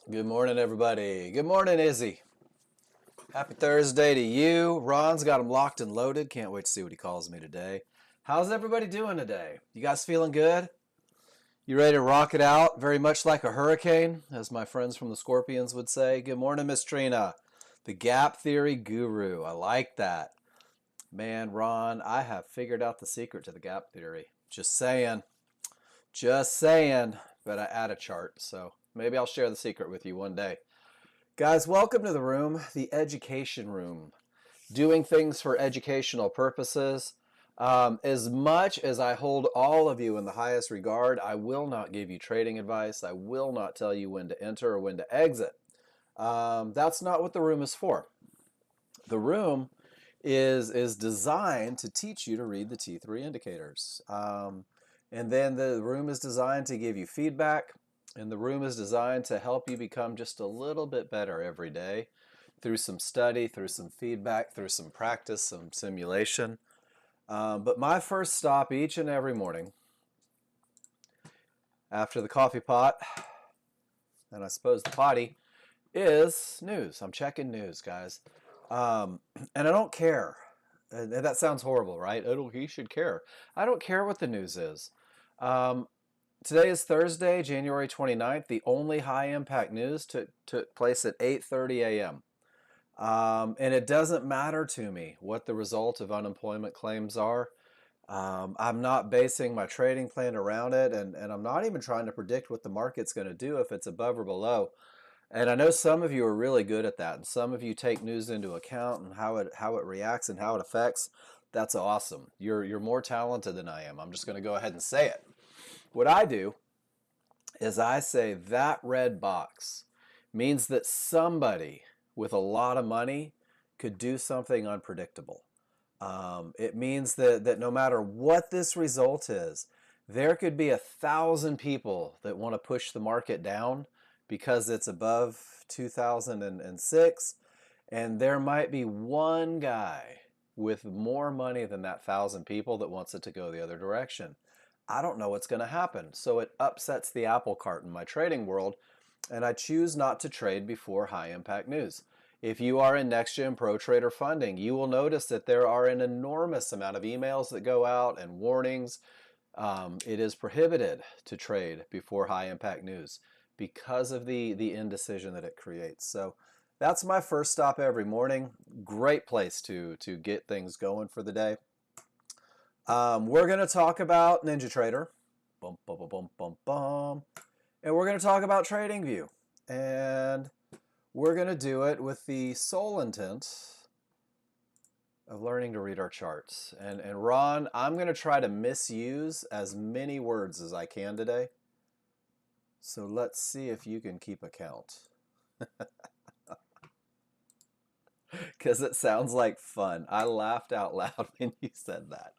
Good morning, everybody. Good morning, Izzy. Happy Thursday to you. Ron's got him locked and loaded. Can't wait to see what he calls me today. How's everybody doing today? You guys feeling good? You ready to rock it out? Very much like a hurricane, as my friends from the Scorpions would say. Good morning, Miss Trina, the gap theory guru. I like that. Man, Ron, I have figured out the secret to the gap theory. Just saying. Just saying. But I add a chart, so maybe I'll share the secret with you one day. Guys, welcome to the room, the education room. Doing things for educational purposes. As much as I hold all of you in the highest regard, I will not give you trading advice. I will not tell you when to enter or when to exit. That's not what the room is for. The room is designed to teach you to read the T3 indicators. And then the room is designed to give you feedback. And the room is designed to help you become just a little bit better every day through some study, through some feedback, through some practice, some simulation. But my first stop each and every morning after the coffee pot, and I suppose the potty, is news. I'm checking news, guys. And I don't care. And that sounds horrible, right? He should care. I don't care what the news is. Today is Thursday, January 29th. The only high impact news took place at 8:30 a.m. And it doesn't matter to me what the result of unemployment claims are. I'm not basing my trading plan around it, and I'm not even trying to predict what the market's going to do if it's above or below. And I know some of you are really good at that, and some of you take news into account and how it reacts and how it affects. That's awesome. You're more talented than I am. I'm just going to go ahead and say it. What I do is I say that red box means that somebody with a lot of money could do something unpredictable. It means that no matter what this result is, there could be 1,000 people that want to push the market down because it's above 2006, and there might be one guy with more money than that 1,000 people that wants it to go the other direction. I don't know what's going to happen, so it upsets the apple cart in my trading world, and I choose not to trade before high impact news. If you are in Nexgen Pro Trader funding, you will notice that there are an enormous amount of emails that go out and warnings. It is prohibited to trade before high impact news because of the indecision that it creates. So that's my first stop every morning. Great place to get things going for the day. We're going to talk about NinjaTrader. Bum, bum, bum, bum, bum, bum. And we're going to talk about TradingView. And we're going to do it with the sole intent of learning to read our charts. And Ron, I'm going to try to misuse as many words as I can today. So let's see if you can keep account. Because it sounds like fun. I laughed out loud when you said that.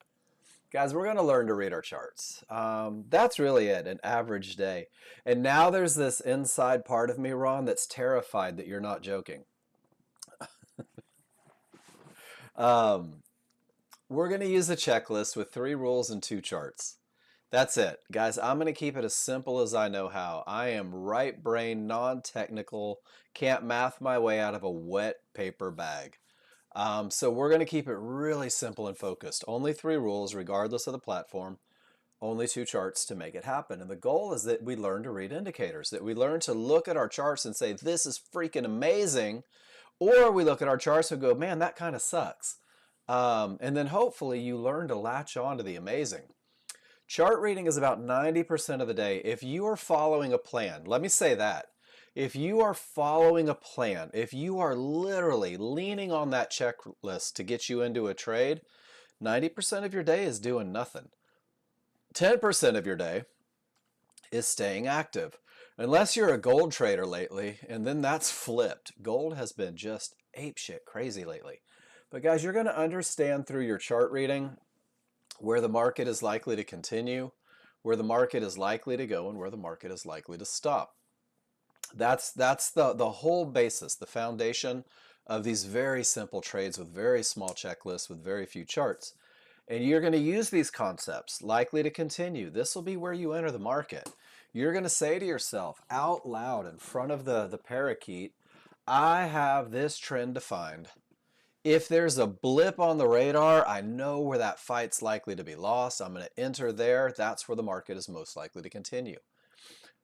Guys, we're going to learn to read our charts. That's really it, an average day. And now there's this inside part of me, Ron, that's terrified that you're not joking. We're going to use a checklist with 3 rules and 2 charts. That's it. Guys, I'm going to keep it as simple as I know how. I am right brain, non-technical, can't math my way out of a wet paper bag. So we're going to keep it really simple and focused. Only 3 rules, regardless of the platform. Only 2 charts to make it happen. And the goal is that we learn to read indicators, that we learn to look at our charts and say, this is freaking amazing. Or we look at our charts and go, man, that kind of sucks. And then hopefully you learn to latch on to the amazing. Chart reading is about 90% of the day. If you are following a plan, let me say that. If you are following a plan, if you are literally leaning on that checklist to get you into a trade, 90% of your day is doing nothing. 10% of your day is staying active. Unless you're a gold trader lately, and then that's flipped. Gold has been just apeshit crazy lately. But guys, you're going to understand through your chart reading where the market is likely to continue, where the market is likely to go, and where the market is likely to stop. That's the whole basis, the foundation of these very simple trades with very small checklists with very few charts. And you're going to use these concepts, likely to continue. This will be where you enter the market. you're going to say to yourself out loud in front of the parakeet, I have this trend defined. If there's a blip on the radar, I know where that fight's likely to be lost. I'm going to enter there. That's where the market is most likely to continue.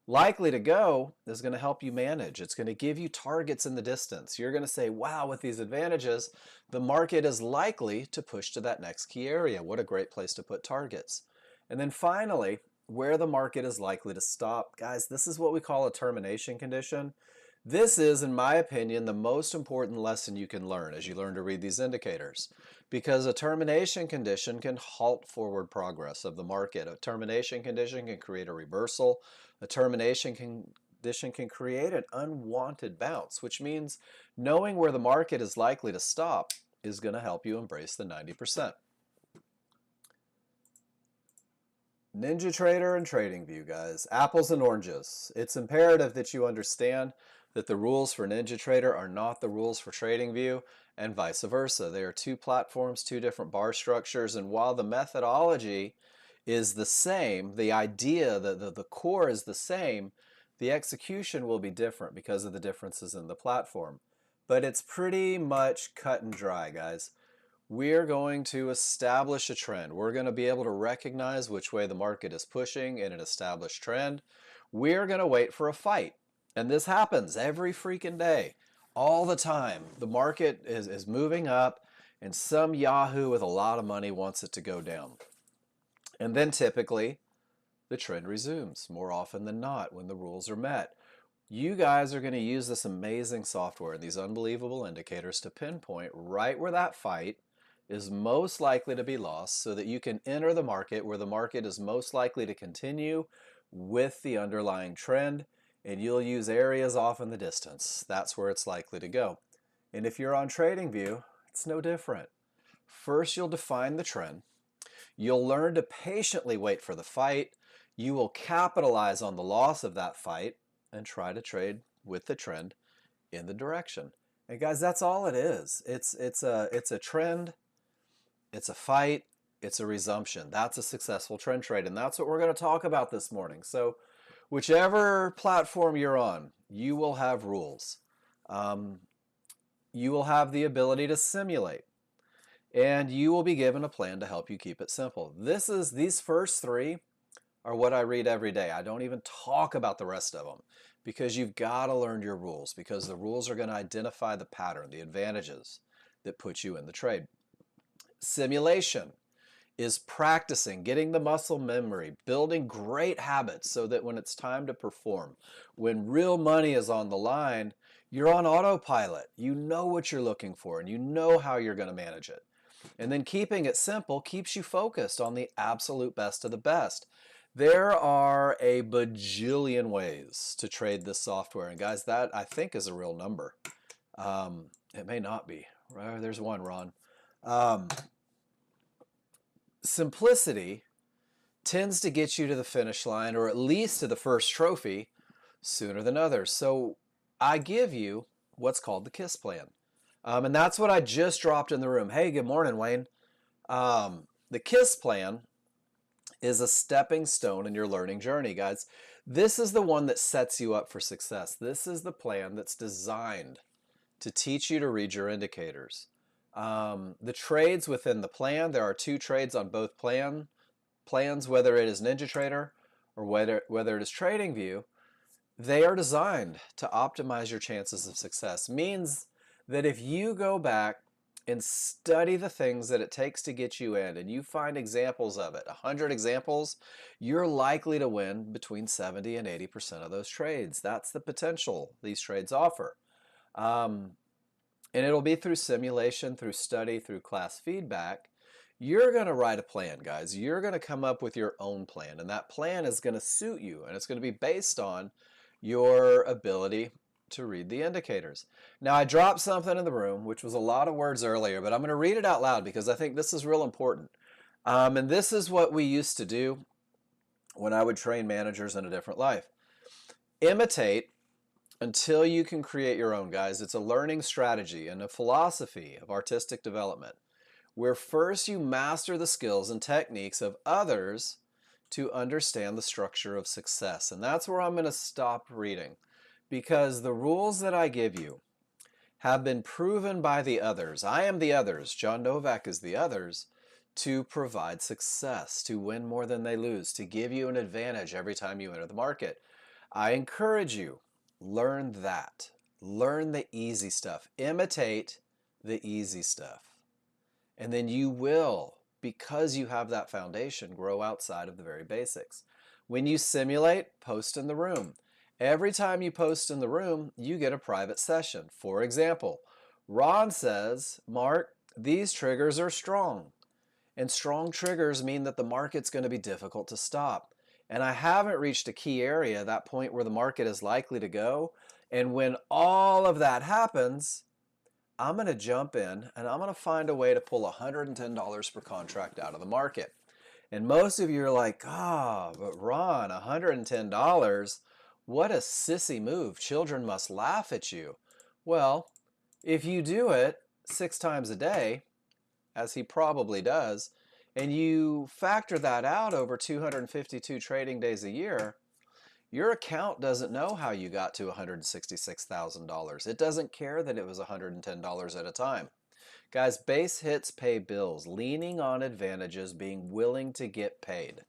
Likely to go is going to help you manage. It's going to give you targets in the distance. You're going to say, wow, with these advantages, the market is likely to push to that next key area. What a great place to put targets. And then finally, where the market is likely to stop. Guys, this is what we call a termination condition. This is, in my opinion, the most important lesson you can learn as you learn to read these indicators, because a termination condition can halt forward progress of the market. A termination condition can create a reversal. A termination condition can create an unwanted bounce, which means knowing where the market is likely to stop is going to help you embrace the 90%. NinjaTrader and TradingView, guys. Apples and oranges. It's imperative that you understand that the rules for NinjaTrader are not the rules for TradingView, and vice versa. They are two platforms, two different bar structures, and while the methodology is the same, the idea, the core is the same, the execution will be different because of the differences in the platform. But it's pretty much cut and dry, guys. We're going to establish a trend. We're going to be able to recognize which way the market is pushing in an established trend. We're going to wait for a fight. And this happens every freaking day, all the time. The market is moving up, and some yahoo with a lot of money wants it to go down. And then typically, the trend resumes more often than not when the rules are met. You guys are going to use this amazing software and these unbelievable indicators to pinpoint right where that fight is most likely to be lost so that you can enter the market where the market is most likely to continue with the underlying trend, and you'll use areas off in the distance. That's where it's likely to go. And if you're on TradingView, it's no different. First, you'll define the trend. You'll learn to patiently wait for the fight. You will capitalize on the loss of that fight and try to trade with the trend in the direction. And guys, that's all it is. It's a trend, it's a fight, it's a resumption. That's a successful trend trade, and that's what we're going to talk about this morning. So whichever platform you're on, you will have rules. You will have the ability to simulate. And you will be given a plan to help you keep it simple. These first three are what I read every day. I don't even talk about the rest of them because you've got to learn your rules, because the rules are going to identify the pattern, the advantages that put you in the trade. Simulation is practicing, getting the muscle memory, building great habits so that when it's time to perform, when real money is on the line, you're on autopilot. You know what you're looking for and you know how you're going to manage it. And then keeping it simple keeps you focused on the absolute best of the best. There are a bajillion ways to trade this software. And guys, that I think is a real number. It may not be. There's one, Ron. Simplicity tends to get you to the finish line, or at least to the first trophy, sooner than others. So I give you what's called the KISS plan. And that's what I just dropped in the room. Hey, good morning, Wayne. The KISS plan is a stepping stone in your learning journey, guys. This is the one that sets you up for success. This is the plan that's designed to teach you to read your indicators. The trades within the plan, there are 2 trades on both plans, whether it is NinjaTrader or whether it is TradingView, they are designed to optimize your chances of success. Means that if you go back and study the things that it takes to get you in and you find examples of it, 100 examples, you're likely to win between 70 and 80% of those trades. That's the potential these trades offer. And it'll be through simulation, through study, through class feedback. You're going to write a plan, guys. You're going to come up with your own plan, and that plan is going to suit you, and it's going to be based on your ability to read the indicators. Now, I dropped something in the room, which was a lot of words earlier, but I'm going to read it out loud because I think this is real important. And this is what we used to do when I would train managers in a different life. Imitate until you can create your own, guys. It's a learning strategy and a philosophy of artistic development, where first you master the skills and techniques of others to understand the structure of success. And that's where I'm going to stop reading, because the rules that I give you have been proven by the others. I am the others. John Novak is the others, to provide success, to win more than they lose, to give you an advantage every time you enter the market. I encourage you, learn that. Learn the easy stuff. Imitate the easy stuff. And then you will, because you have that foundation, grow outside of the very basics. When you simulate, post in the room. Every time you post in the room, you get a private session. For example, Ron says, Mark, these triggers are strong. And strong triggers mean that the market's going to be difficult to stop. And I haven't reached a key area, that point where the market is likely to go. And when all of that happens, I'm going to jump in and I'm going to find a way to pull $110 per contract out of the market. And most of you are like, but Ron, $110? What a sissy move. Children must laugh at you. Well, if you do it 6 times a day, as he probably does, and you factor that out over 252 trading days a year, your account doesn't know how you got to $166,000. It doesn't care that it was $110 at a time. Guys, base hits pay bills, leaning on advantages, being willing to get paid.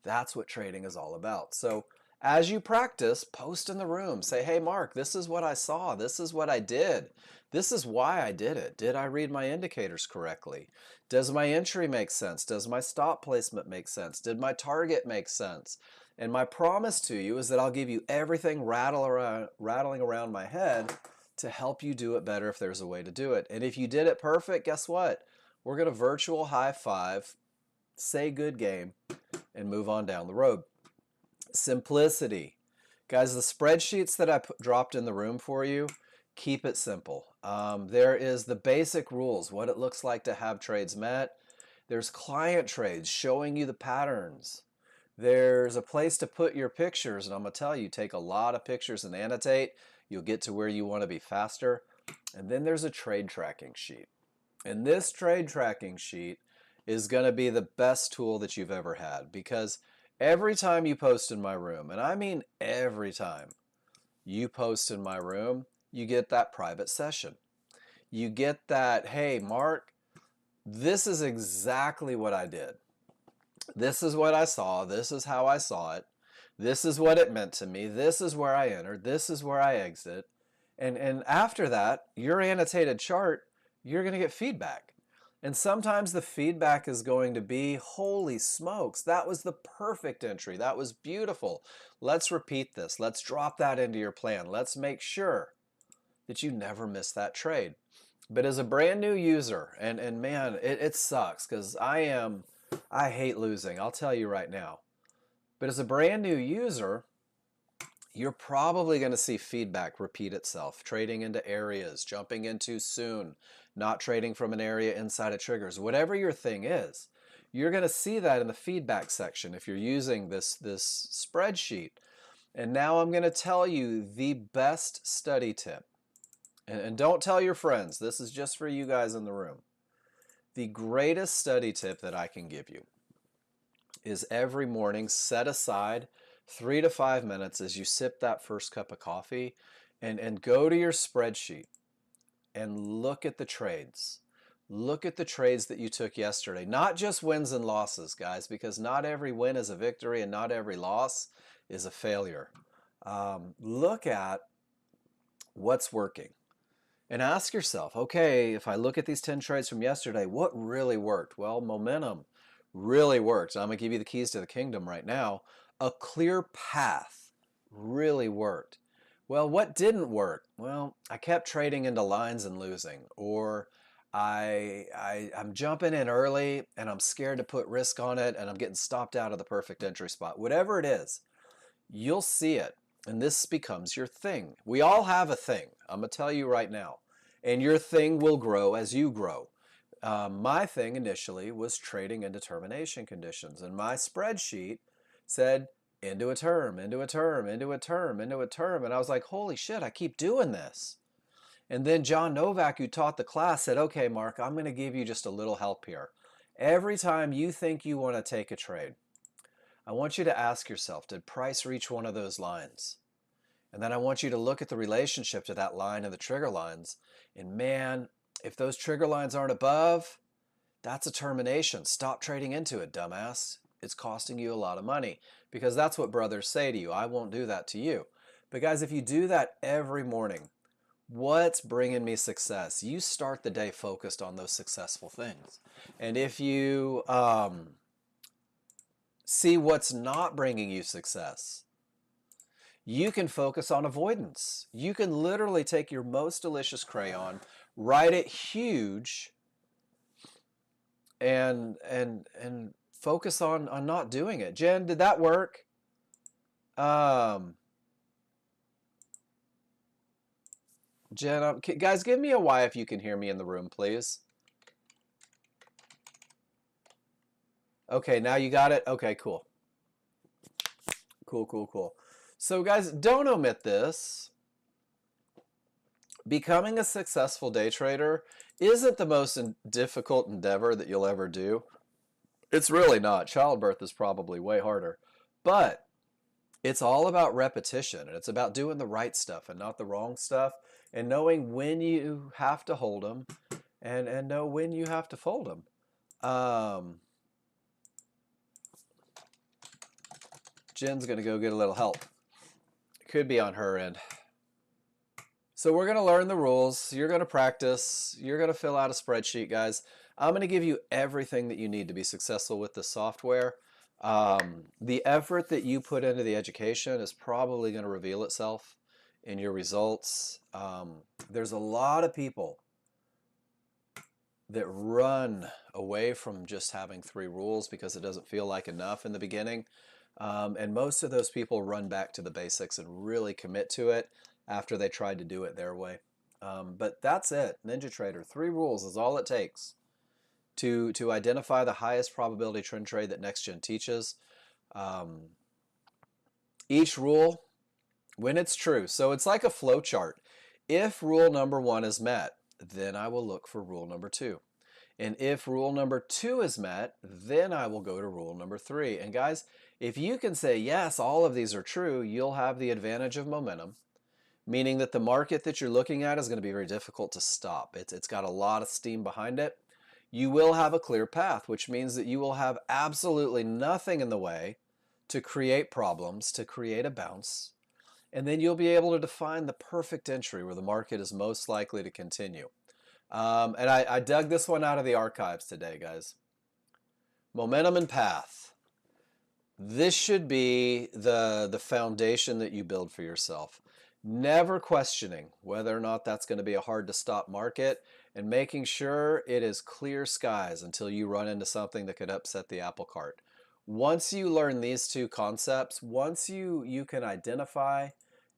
That's what trading is all about. So as you practice, post in the room. Say, hey, Mark, this is what I saw. This is what I did. This is why I did it. Did I read my indicators correctly? Does my entry make sense? Does my stop placement make sense? Did my target make sense? And my promise to you is that I'll give you everything rattling around my head to help you do it better if there's a way to do it. And if you did it perfect, guess what? We're going to virtual high five, say good game, and move on down the road. Simplicity. Guys, the spreadsheets that I dropped in the room for you, keep it simple. There is the basic rules, what it looks like to have trades met. There's client trades showing you the patterns. There's a place to put your pictures, and I'm going to tell you, take a lot of pictures and annotate. You'll get to where you want to be faster. And then there's a trade tracking sheet. And this trade tracking sheet is going to be the best tool that you've ever had, because every time you post in my room, and I mean every time you post in my room, you get that private session. You get that, hey, Mark, this is exactly what I did. This is what I saw. This is how I saw it. This is what it meant to me. This is where I entered. This is where I exit. And after that, your annotated chart, you're going to get feedback. And sometimes the feedback is going to be, holy smokes, that was the perfect entry. That was beautiful. Let's repeat this. Let's drop that into your plan. Let's make sure that you never miss that trade. But as a brand new user, and man, it sucks, because I hate losing. I'll tell you right now. But as a brand new user, you're probably going to see feedback repeat itself. Trading into areas, jumping in too soon, not trading from an area inside of triggers. Whatever your thing is, you're going to see that in the feedback section if you're using this spreadsheet. And now I'm going to tell you the best study tip. And don't tell your friends. This is just for you guys in the room. The greatest study tip that I can give you is every morning set aside 3 to 5 minutes as you sip that first cup of coffee and go to your spreadsheet and look at the trades. Look at the trades that you took yesterday. Not just wins and losses, guys, because not every win is a victory and not every loss is a failure. Look at what's working. And ask yourself, okay, if I look at these 10 trades from yesterday, what really worked? Well, momentum really worked. I'm going to give you the keys to the kingdom right now. A clear path really worked. Well, what didn't work? Well, I kept trading into lines and losing, or I'm jumping in early and I'm scared to put risk on it and I'm getting stopped out of the perfect entry spot. Whatever it is, you'll see it. And this becomes your thing. We all have a thing. I'm going to tell you right now. And your thing will grow as you grow. My thing initially was trading into termination conditions. And my spreadsheet said into a term, into a term, into a term, into a term. And I was like, holy shit, I keep doing this. And then John Novak, who taught the class, said, okay, Mark, I'm going to give you just a little help here. Every time you think you want to take a trade, I want you to ask yourself, did price reach one of those lines? And then I want you to look at the relationship to that line and the trigger lines. And man, if those trigger lines aren't above, that's a termination. Stop trading into it, dumbass. It's costing you a lot of money, because that's what brothers say to you. I won't do that to you. But guys, if you do that every morning, what's bringing me success? You start the day focused on those successful things. And if you see what's not bringing you success, you can focus on avoidance. You can literally take your most delicious crayon, write it huge, and focus on not doing it. Jen, did that work? Jen, guys, give me a Y if you can hear me in the room, please. Okay, now you got it? Okay, cool. Cool, cool, cool. So guys, don't omit this. Becoming a successful day trader isn't the most difficult endeavor that you'll ever do. It's really not. Childbirth is probably way harder. But it's all about repetition, and it's about doing the right stuff and not the wrong stuff, and knowing when you have to hold them and know when you have to fold them. Jen's going to go get a little help. Could be on her end. So we're going to learn the rules. You're going to practice. You're going to fill out a spreadsheet, guys. I'm going to give you everything that you need to be successful with the software. The effort that you put into the education is probably going to reveal itself in your results. There's a lot of people that run away from just having 3 rules because it doesn't feel like enough in the beginning. And most of those people run back to the basics and really commit to it after they tried to do it their way. But that's it. Ninja Trader, 3 rules is all it takes to identify the highest probability trend trade that Nexgen teaches. Each rule, when it's true, so it's like a flow chart. If rule number 1 is met, then I will look for rule number 2. And if rule number 2 is met, then I will go to rule number 3. And guys, if you can say, yes, all of these are true, you'll have the advantage of momentum, meaning that the market that you're looking at is going to be very difficult to stop. It's got a lot of steam behind it. You will have a clear path, which means that you will have absolutely nothing in the way to create problems, to create a bounce. And then you'll be able to define the perfect entry where the market is most likely to continue. And I dug this one out of the archives today, guys. Momentum and path. This should be the foundation that you build for yourself. Never questioning whether or not that's going to be a hard to stop market, and making sure it is clear skies until you run into something that could upset the apple cart. Once you learn these 2 concepts, once you can identify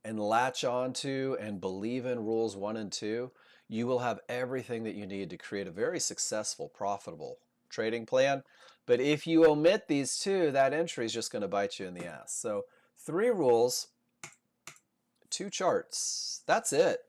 and latch onto and believe in rules 1 and 2, you will have everything that you need to create a very successful, profitable trading plan. But if you omit these 2, that entry is just going to bite you in the ass. So 3 rules, 2 charts. That's it.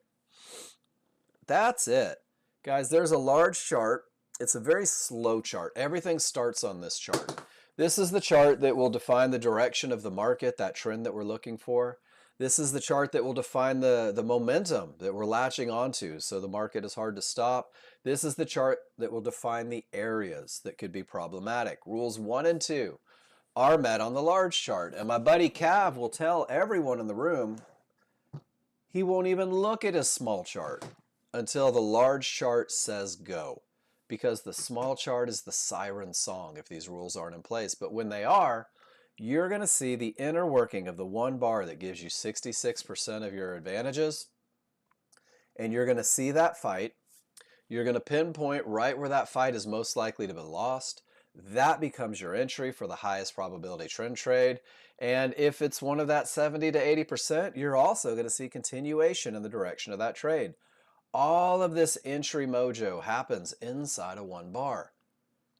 That's it. Guys, there's a large chart. It's a very slow chart. Everything starts on this chart. This is the chart that will define the direction of the market, that trend that we're looking for. This is the chart that will define the momentum that we're latching onto, so the market is hard to stop. This is the chart that will define the areas that could be problematic. Rules 1 and 2 are met on the large chart. And my buddy Cav will tell everyone in the room he won't even look at his small chart until the large chart says go, because the small chart is the siren song if these rules aren't in place. But when they are, you're going to see the inner working of the 1 bar that gives you 66% of your advantages, and you're going to see that fight. You're going to pinpoint right where that fight is most likely to be lost. That becomes your entry for the highest probability trend trade. And if it's one of that 70 to 80%, you're also going to see continuation in the direction of that trade. All of this entry mojo happens inside of 1 bar,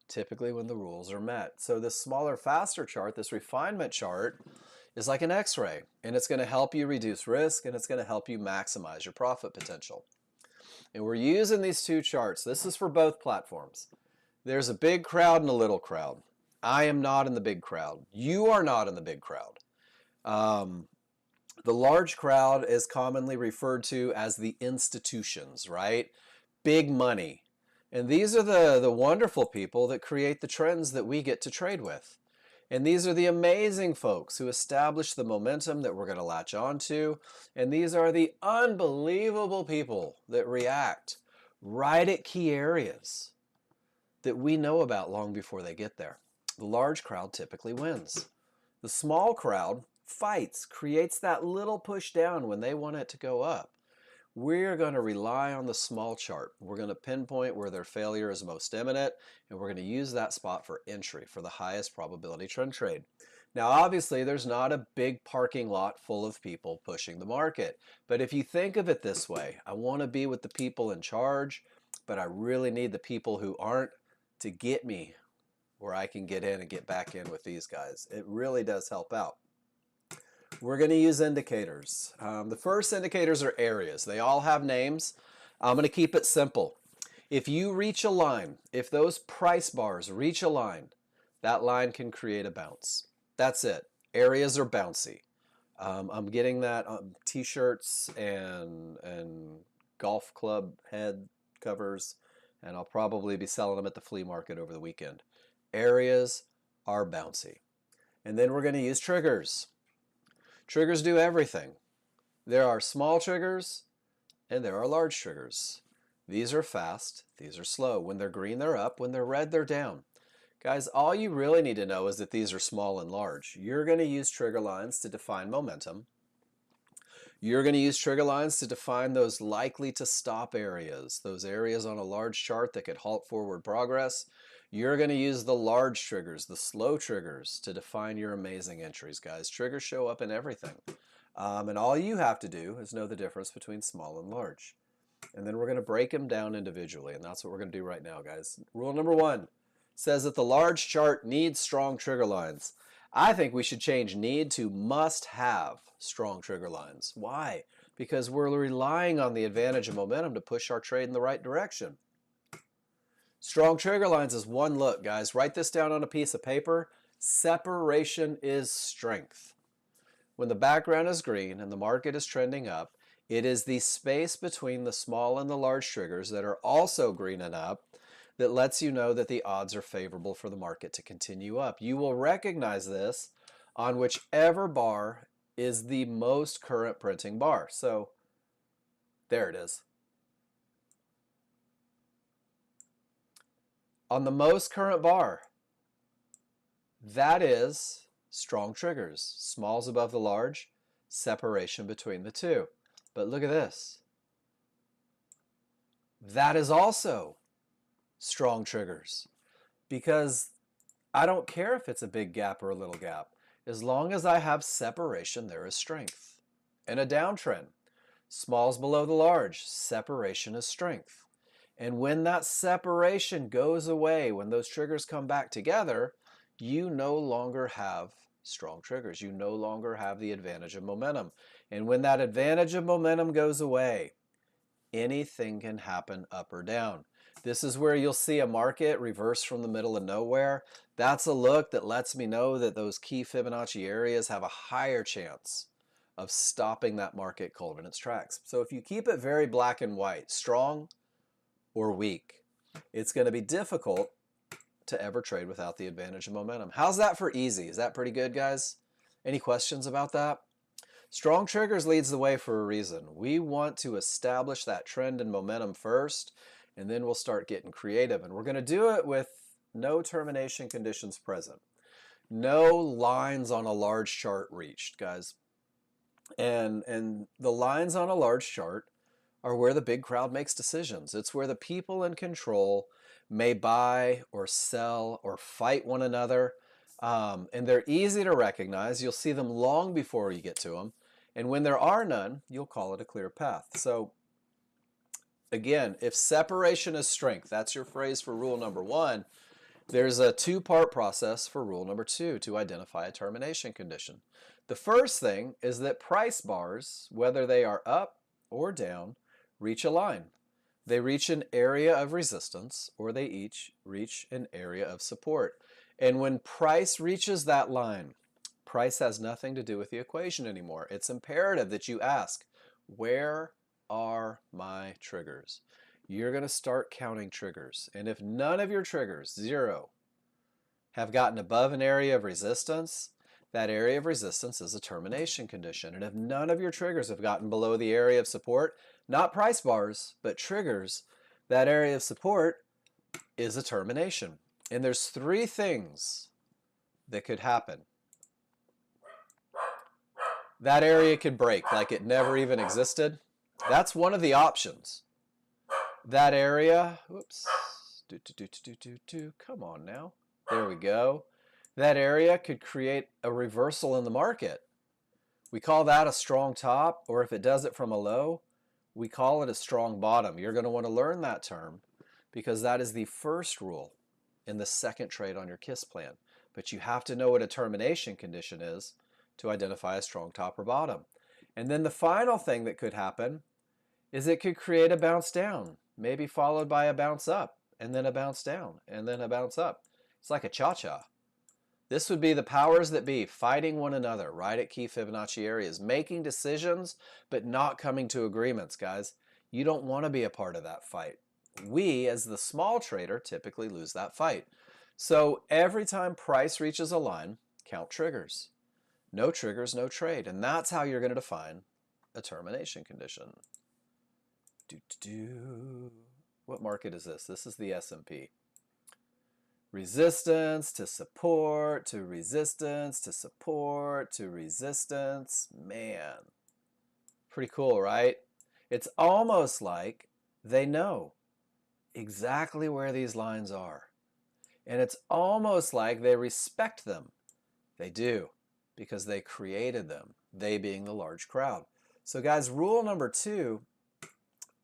typically when the rules are met. So this smaller, faster chart, this refinement chart, is like an X-ray, and it's going to help you reduce risk, and it's going to help you maximize your profit potential. And we're using these 2 charts. This is for both platforms. There's a big crowd and a little crowd. I am not in the big crowd. You are not in the big crowd. Um, the large crowd is commonly referred to as the institutions, right? Big money. And these are the wonderful people that create the trends that we get to trade with. And these are the amazing folks who establish the momentum that we're going to latch onto. And these are the unbelievable people that react right at key areas that we know about long before they get there. The large crowd typically wins. The small crowd fights, creates that little push down when they want it to go up. We're going to rely on the small chart. We're going to pinpoint where their failure is most imminent, and we're going to use that spot for entry for the highest probability trend trade. Now, obviously, there's not a big parking lot full of people pushing the market. But if you think of it this way, I want to be with the people in charge, but I really need the people who aren't to get me where I can get in and get back in with these guys. It really does help out. We're going to use indicators. The first indicators are areas. They all have names. I'm going to keep it simple. If you reach a line, if those price bars reach a line, that line can create a bounce. That's it. Areas are bouncy. I'm getting that on t-shirts and golf club head covers, and I'll probably be selling them at the flea market over the weekend. Areas are bouncy. And then we're going to use triggers. Triggers do everything. There are small triggers and there are large triggers. These are fast, these are slow. When they're green, they're up. When they're red, they're down. Guys, all you really need to know is that these are small and large. You're going to use trigger lines to define momentum. You're going to use trigger lines to define those likely to stop areas, those areas on a large chart that could halt forward progress. You're going to use the large triggers, the slow triggers, to define your amazing entries, guys. Triggers show up in everything. And all you have to do is know the difference between small and large. And then we're going to break them down individually, and that's what we're going to do right now, guys. Rule number 1 says that the large chart needs strong trigger lines. I think we should change need to must have strong trigger lines. Why? Because we're relying on the advantage of momentum to push our trade in the right direction. Strong trigger lines is one look, guys. Write this down on a piece of paper. Separation is strength. When the background is green and the market is trending up, it is the space between the small and the large triggers that are also green and up that lets you know that the odds are favorable for the market to continue up. You will recognize this on whichever bar is the most current printing bar. So there it is. On the most current bar, that is strong triggers. Smalls above the large, separation between the two. But look at this. That is also strong triggers, because I don't care if it's a big gap or a little gap. As long as I have separation, there is strength. In a downtrend, smalls below the large, separation is strength. And when that separation goes away, when those triggers come back together, you no longer have strong triggers. You no longer have the advantage of momentum. And when that advantage of momentum goes away, anything can happen up or down. This is where you'll see a market reverse from the middle of nowhere. That's a look that lets me know that those key Fibonacci areas have a higher chance of stopping that market cold in its tracks. So if you keep it very black and white, strong or weak, it's going to be difficult to ever trade without the advantage of momentum. How's that for easy? Is that pretty good, guys? Any questions about that? Strong triggers leads the way for a reason. We want to establish that trend and momentum first, and then we'll start getting creative. And we're going to do it with no termination conditions present. No lines on a large chart reached, guys. And the lines on a large chart are where the big crowd makes decisions. It's where the people in control may buy or sell or fight one another. And they're easy to recognize. You'll see them long before you get to them. And when there are none, you'll call it a clear path. So again, if separation is strength, that's your phrase for rule number 1. There's a 2-part process for rule number 2 to identify a termination condition. The first thing is that price bars, whether they are up or down, reach a line. They reach an area of resistance, or they each reach an area of support. And when price reaches that line, price has nothing to do with the equation anymore. It's imperative that you ask, where are my triggers? You're going to start counting triggers. And if none of your triggers, 0, have gotten above an area of resistance, that area of resistance is a termination condition. And if none of your triggers have gotten below the area of support, not price bars, but triggers, that area of support is a termination. And there's 3 things that could happen. That area could break like it never even existed. That's one of the options. That area, whoops, come on now. There we go. That area could create a reversal in the market. We call that a strong top, or if it does it from a low, we call it a strong bottom. You're going to want to learn that term because that is the first rule in the second trade on your KISS plan. But you have to know what a termination condition is to identify a strong top or bottom. And then the final thing that could happen is it could create a bounce down, maybe followed by a bounce up, and then a bounce down, and then a bounce up. It's like a cha-cha. This would be the powers that be fighting one another right at key Fibonacci areas, making decisions but not coming to agreements, guys. You don't want to be a part of that fight. We, as the small trader, typically lose that fight. So every time price reaches a line, count triggers. No triggers, no trade. And that's how you're going to define a termination condition. What market is this? This is the S&P. Resistance to support to resistance to support to resistance. Man, pretty cool, right? It's almost like they know exactly where these lines are. And it's almost like they respect them. They do, because they created them, they being the large crowd. So guys, rule number 2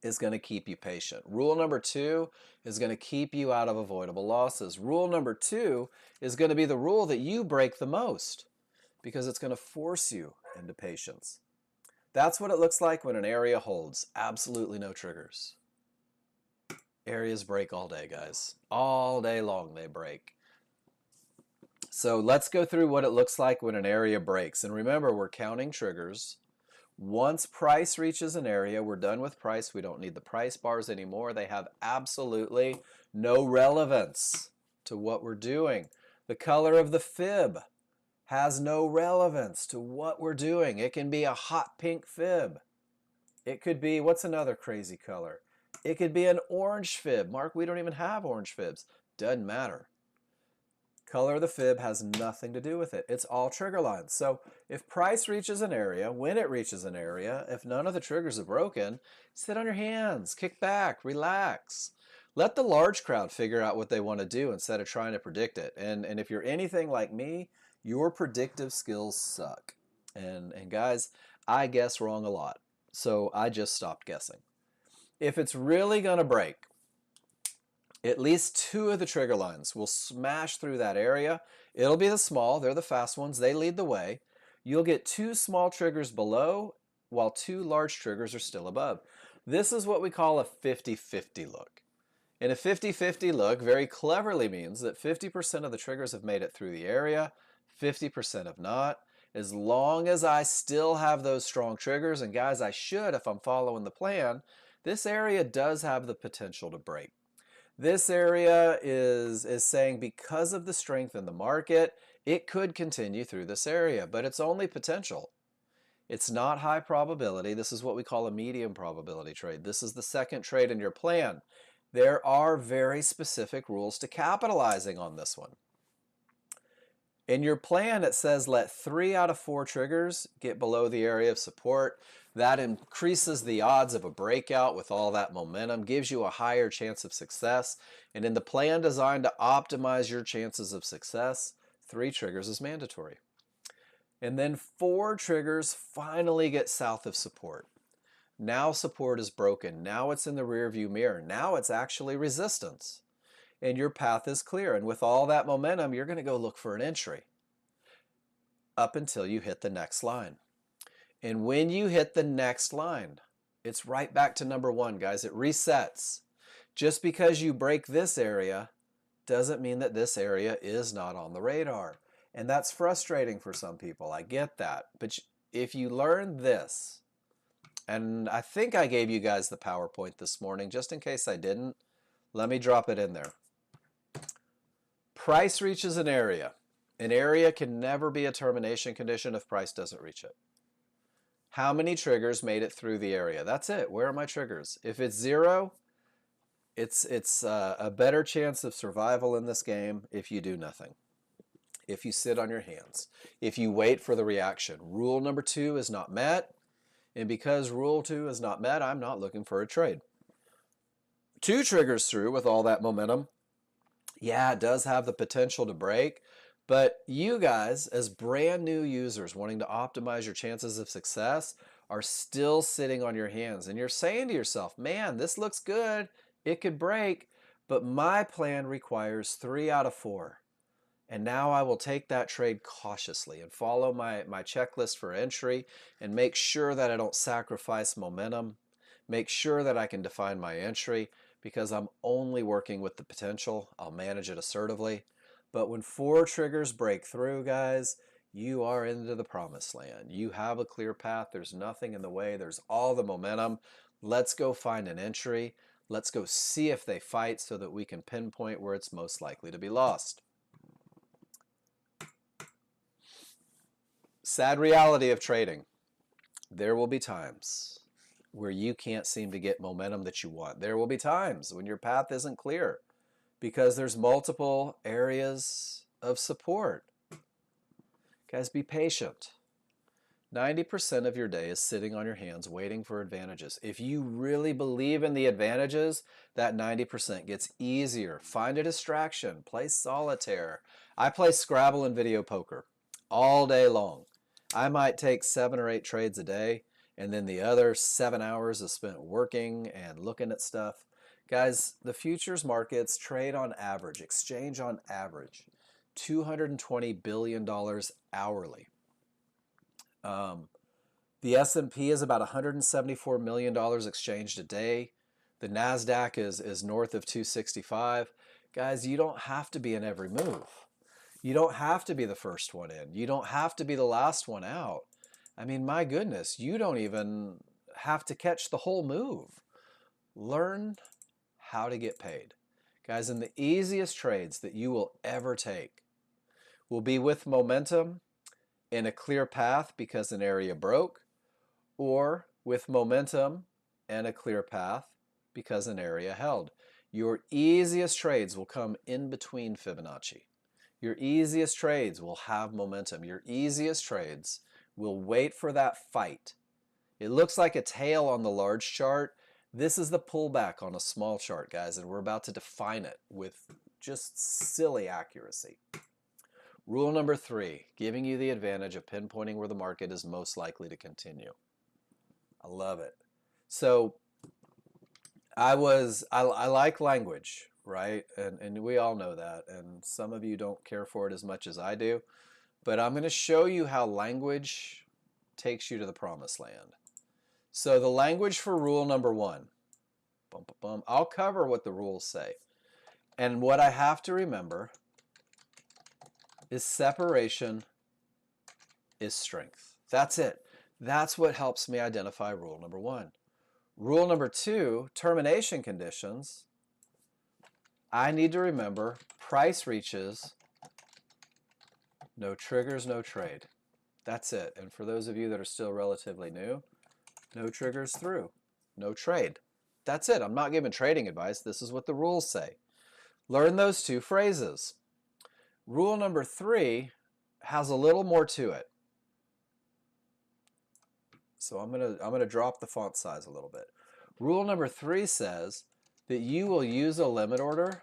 is going to keep you patient. Rule number 2 is going to keep you out of avoidable losses. Rule number 2 is going to be the rule that you break the most because it's going to force you into patience. That's what it looks like when an area holds. Absolutely no triggers. Areas break all day, guys. All day long they break. So let's go through what it looks like when an area breaks. And remember, we're counting triggers. Once price reaches an area, we're done with price. We don't need the price bars anymore. They have absolutely no relevance to what we're doing. The color of the fib has no relevance to what we're doing. It can be a hot pink fib. It could be, what's another crazy color? It could be an orange fib. Mark, we don't even have orange fibs. Doesn't matter. Color of the fib has nothing to do with it. It's all trigger lines. So if price reaches an area, when it reaches an area, if none of the triggers are broken, sit on your hands, kick back, relax. Let the large crowd figure out what they want to do instead of trying to predict it. And if you're anything like me, your predictive skills suck. And guys, I guess wrong a lot. So I just stopped guessing. If it's really going to break, at least 2 of the trigger lines will smash through that area. It'll be the small, they're the fast ones, they lead the way. You'll get 2 small triggers below while 2 large triggers are still above. This is what we call a 50-50 look. And a 50-50 look very cleverly means that 50% of the triggers have made it through the area, 50% have not. As long as I still have those strong triggers, and guys, I should if I'm following the plan, this area does have the potential to break. This area is saying because of the strength in the market, it could continue through this area, but it's only potential. It's not high probability. This is what we call a medium probability trade. This is the second trade in your plan. There are very specific rules to capitalizing on this one. In your plan, it says let 3 out of 4 triggers get below the area of support. That increases the odds of a breakout with all that momentum, gives you a higher chance of success. And in the plan designed to optimize your chances of success, 3 triggers is mandatory. And then 4 triggers finally get south of support. Now support is broken. Now it's in the rearview mirror. Now it's actually resistance. And your path is clear. And with all that momentum, you're going to go look for an entry up until you hit the next line. And when you hit the next line, it's right back to number 1, guys. It resets. Just because you break this area doesn't mean that this area is not on the radar. And that's frustrating for some people. I get that. But if you learn this, and I think I gave you guys the PowerPoint this morning, just in case I didn't, let me drop it in there. Price reaches an area. An area can never be a termination condition if price doesn't reach it. How many triggers made it through the area? That's it. Where are my triggers? If it's 0, it's a better chance of survival in this game if you do nothing. If you sit on your hands. If you wait for the reaction. Rule number 2 is not met. And because rule 2 is not met, I'm not looking for a trade. 2 triggers through with all that momentum. Yeah, it does have the potential to break. But you guys, as brand new users wanting to optimize your chances of success, are still sitting on your hands. And you're saying to yourself, man, this looks good. It could break. But my plan requires 3 out of 4. And now I will take that trade cautiously and follow my checklist for entry and make sure that I don't sacrifice momentum. Make sure that I can define my entry because I'm only working with the potential. I'll manage it assertively. But when 4 triggers break through, guys, you are into the promised land. You have a clear path. There's nothing in the way. There's all the momentum. Let's go find an entry. Let's go see if they fight so that we can pinpoint where it's most likely to be lost. Sad reality of trading. There will be times where you can't seem to get momentum that you want. There will be times when your path isn't clear because there's multiple areas of support. Guys, be patient. 90% of your day is sitting on your hands waiting for advantages. If you really believe in the advantages, that 90% gets easier. Find a distraction. Play solitaire. I play Scrabble and video poker all day long. I might take 7 or 8 trades a day, and then the other 7 hours is spent working and looking at stuff. Guys, the futures markets trade on average, exchange on average, $220 billion hourly. The S&P is about $174 million exchanged a day. The NASDAQ is north of 265. Guys, you don't have to be in every move. You don't have to be the first one in. You don't have to be the last one out. I mean, my goodness, you don't even have to catch the whole move. Learn how to get paid. Guys, and the easiest trades that you will ever take will be with momentum in a clear path because an area broke, or with momentum and a clear path because an area held. Your easiest trades will come in between Fibonacci. Your easiest trades will have momentum. Your easiest trades will wait for that fight. It looks like a tail on the large chart. This is the pullback on a small chart, guys, and we're about to define it with just silly accuracy. Rule number 3, giving you the advantage of pinpointing where the market is most likely to continue. I love it. So I like language, right? And we all know that. And some of you don't care for it as much as I do. But I'm going to show you how language takes you to the promised land. So the language for rule number 1. I'll cover what the rules say. And what I have to remember is separation is strength. That's it. That's what helps me identify rule number 1. Rule number 2, termination conditions. I need to remember price reaches, no triggers, no trade. That's it. And for those of you that are still relatively new, no triggers through, no trade. That's it. I'm not giving trading advice. This is what the rules say. Learn those 2 phrases. Rule number 3 has a little more to it. So I'm gonna drop the font size a little bit. Rule number 3 says that you will use a limit order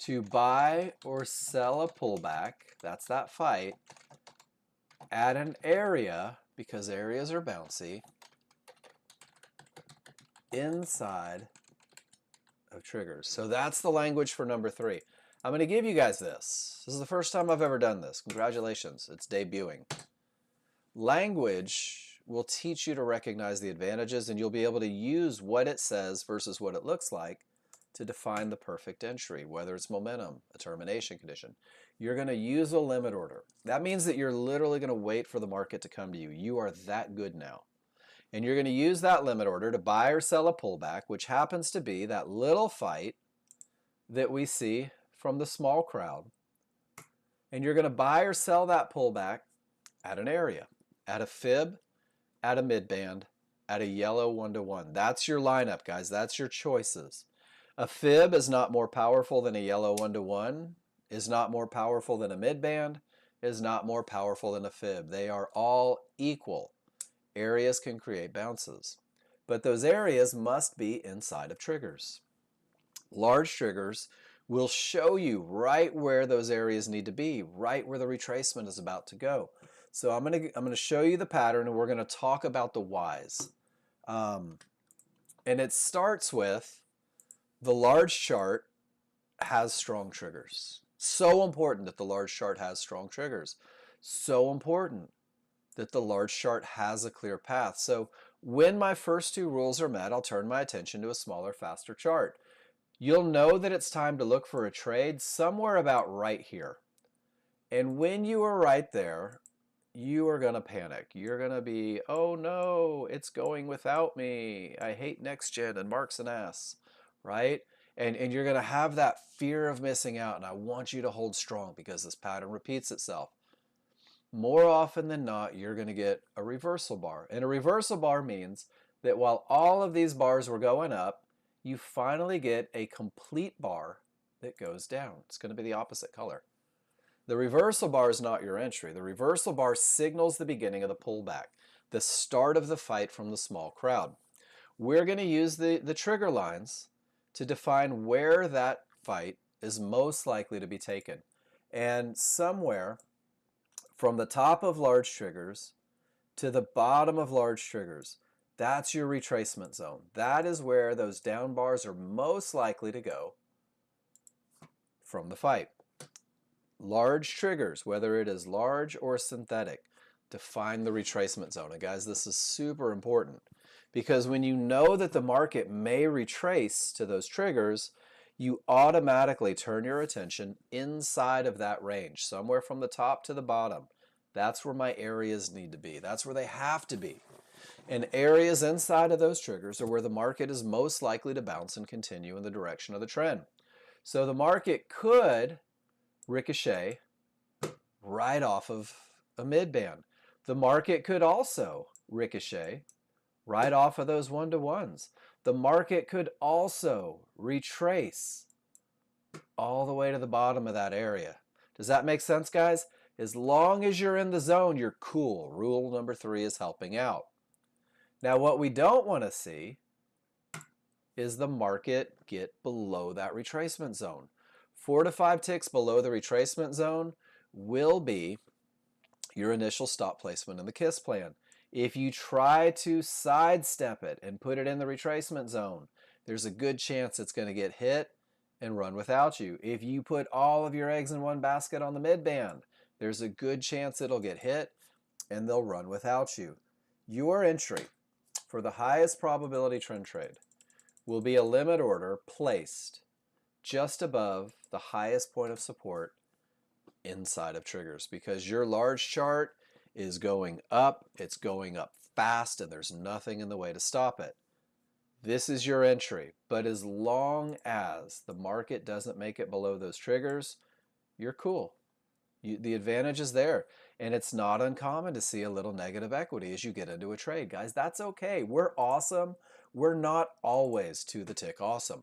to buy or sell a pullback, that's that fight, at an area, because areas are bouncy, inside of triggers. So that's the language for number 3. I'm going to give you guys this. This is the first time I've ever done this. Congratulations, it's debuting. Language will teach you to recognize the advantages, and you'll be able to use what it says versus what it looks like to define the perfect entry, whether it's momentum, a termination condition. You're going to use a limit order. That means that you're literally going to wait for the market to come to you. You are that good now. And you're going to use that limit order to buy or sell a pullback, which happens to be that little fight that we see from the small crowd. And you're going to buy or sell that pullback at an area, at a fib, at a midband, at a yellow 1-to-1. That's your lineup, guys. That's your choices. A fib is not more powerful than a yellow 1-to-1, is not more powerful than a midband, is not more powerful than a fib. They are all equal. Areas can create bounces, but those areas must be inside of triggers. Large triggers will show you right where those areas need to be, right where the retracement is about to go. So I'm gonna show you the pattern, and we're gonna talk about the whys. And it starts with the large chart has strong triggers. So important that the large chart has strong triggers. So important that the large chart has a clear path. So when my first two rules are met, I'll turn my attention to a smaller, faster chart. You'll know that it's time to look for a trade somewhere about right here. And when you are right there, you are going to panic. You're going to be, oh no, it's going without me. I hate Nexgen and Mark's an ass, right? And you're going to have that fear of missing out. And I want you to hold strong because this pattern repeats itself. More often than not, you're going to get a reversal bar. And a reversal bar means that while all of these bars were going up, you finally get a complete bar that goes down. It's going to be the opposite color. The reversal bar is not your entry. The reversal bar signals the beginning of the pullback, the start of the fight from the small crowd. We're going to use the trigger lines to define where that fight is most likely to be taken. And somewhere from the top of large triggers to the bottom of large triggers, that's your retracement zone. That is where those down bars are most likely to go from the fight. Large triggers, whether it is large or synthetic, define the retracement zone. And guys, this is super important because when you know that the market may retrace to those triggers, you automatically turn your attention inside of that range, somewhere from the top to the bottom. That's where my areas need to be. That's where they have to be. And areas inside of those triggers are where the market is most likely to bounce and continue in the direction of the trend. So the market could ricochet right off of a midband. The market could also ricochet right off of those 1-to-1s. The market could also retrace all the way to the bottom of that area. Does that make sense, guys? As long as you're in the zone, you're cool. Rule number 3 is helping out. Now, what we don't want to see is the market get below that retracement zone. 4 to 5 ticks below the retracement zone will be your initial stop placement in the KISS plan. If you try to sidestep it and put it in the retracement zone, there's a good chance it's going to get hit and run without you. If you put all of your eggs in one basket on the midband, there's a good chance it'll get hit and they'll run without you. Your entry for the highest probability trend trade will be a limit order placed just above the highest point of support inside of triggers because your large chart is going up, it's going up fast, and there's nothing in the way to stop it. This is your entry, but as long as the market doesn't make it below those triggers, you're cool. The advantage is there, and it's not uncommon to see a little negative equity as you get into a trade. Guys, that's okay. We're awesome. We're not always to the tick awesome.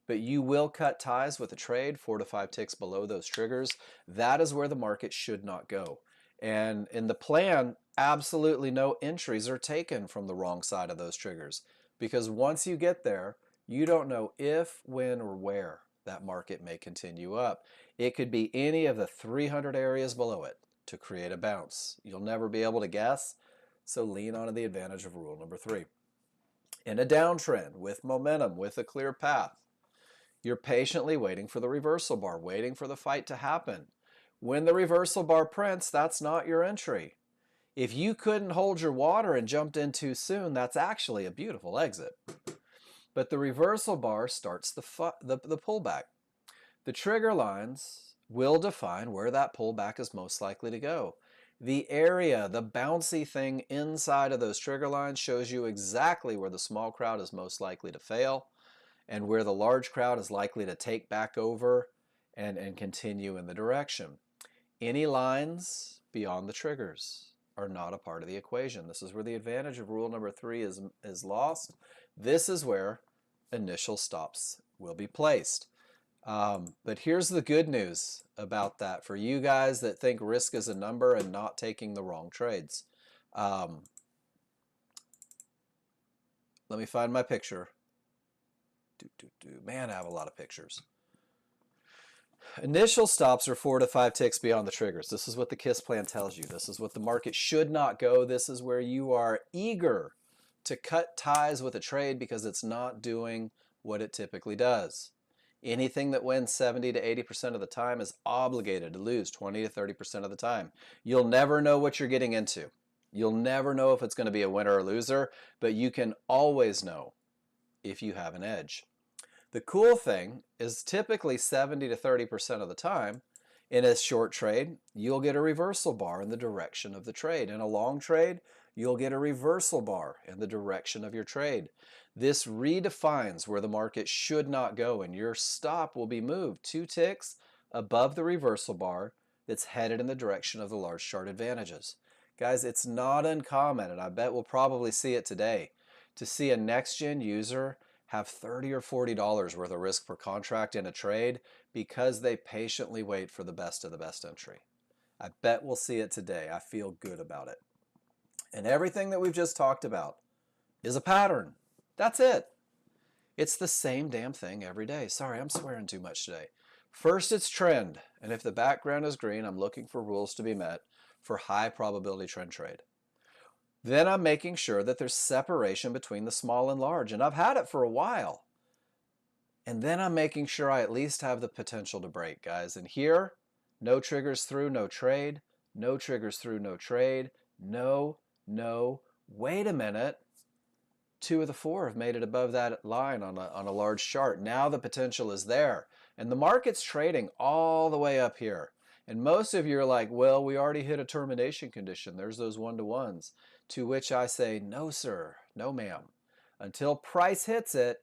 But you will cut ties with a trade 4 to 5 ticks below those triggers. That is where the market should not go. And in the plan, absolutely no entries are taken from the wrong side of those triggers. Because once you get there, you don't know if, when, or where that market may continue up. It could be any of the 300 areas below it to create a bounce. You'll never be able to guess, so lean on the advantage of rule number 3. In a downtrend, with momentum, with a clear path, you're patiently waiting for the reversal bar, waiting for the fight to happen. When the reversal bar prints, that's not your entry. If you couldn't hold your water and jumped in too soon, that's actually a beautiful exit. but the reversal bar starts the pullback. The trigger lines will define where that pullback is most likely to go. The area, the bouncy thing inside of those trigger lines shows you exactly where the small crowd is most likely to fail and where the large crowd is likely to take back over and continue in the direction. Any lines beyond the triggers are not a part of the equation. This is where the advantage of rule number 3 is lost. This is where initial stops will be placed. But here's the good news about that for you guys that think risk is a number and not taking the wrong trades. Let me find my picture. Man, I have a lot of pictures. Initial stops are 4 to 5 ticks beyond the triggers. This is what the KISS plan tells you. This is what the market should not go. This is where you are eager to cut ties with a trade because it's not doing what it typically does. Anything that wins 70 to 80% of the time is obligated to lose 20 to 30% of the time. You'll never know what you're getting into. You'll never know if it's going to be a winner or loser, but you can always know if you have an edge. The cool thing is typically 70 to 30% of the time in a short trade, you'll get a reversal bar in the direction of the trade. In a long trade, you'll get a reversal bar in the direction of your trade. This redefines where the market should not go, and your stop will be moved 2 ticks above the reversal bar that's headed in the direction of the large chart advantages. Guys, it's not uncommon, and I bet we'll probably see it today, to see a Nexgen user have $30 or $40 worth of risk per contract in a trade because they patiently wait for the best of the best entry. I bet we'll see it today. I feel good about it. And everything that we've just talked about is a pattern. That's it. It's the same damn thing every day. Sorry, I'm swearing too much today. First, it's trend. And if the background is green, I'm looking for rules to be met for high probability trend trade. Then I'm making sure that there's separation between the small and large. And I've had it for a while. And then I'm making sure I at least have the potential to break, guys. And here, no triggers through, no trade. No triggers through, no trade. No. Wait a minute. 2 of the 4 have made it above that line on a large chart. Now the potential is there. And the market's trading all the way up here. And most of you are like, well, we already hit a termination condition. There's those 1-to-1s. To which I say, no, sir. No, ma'am. Until price hits it,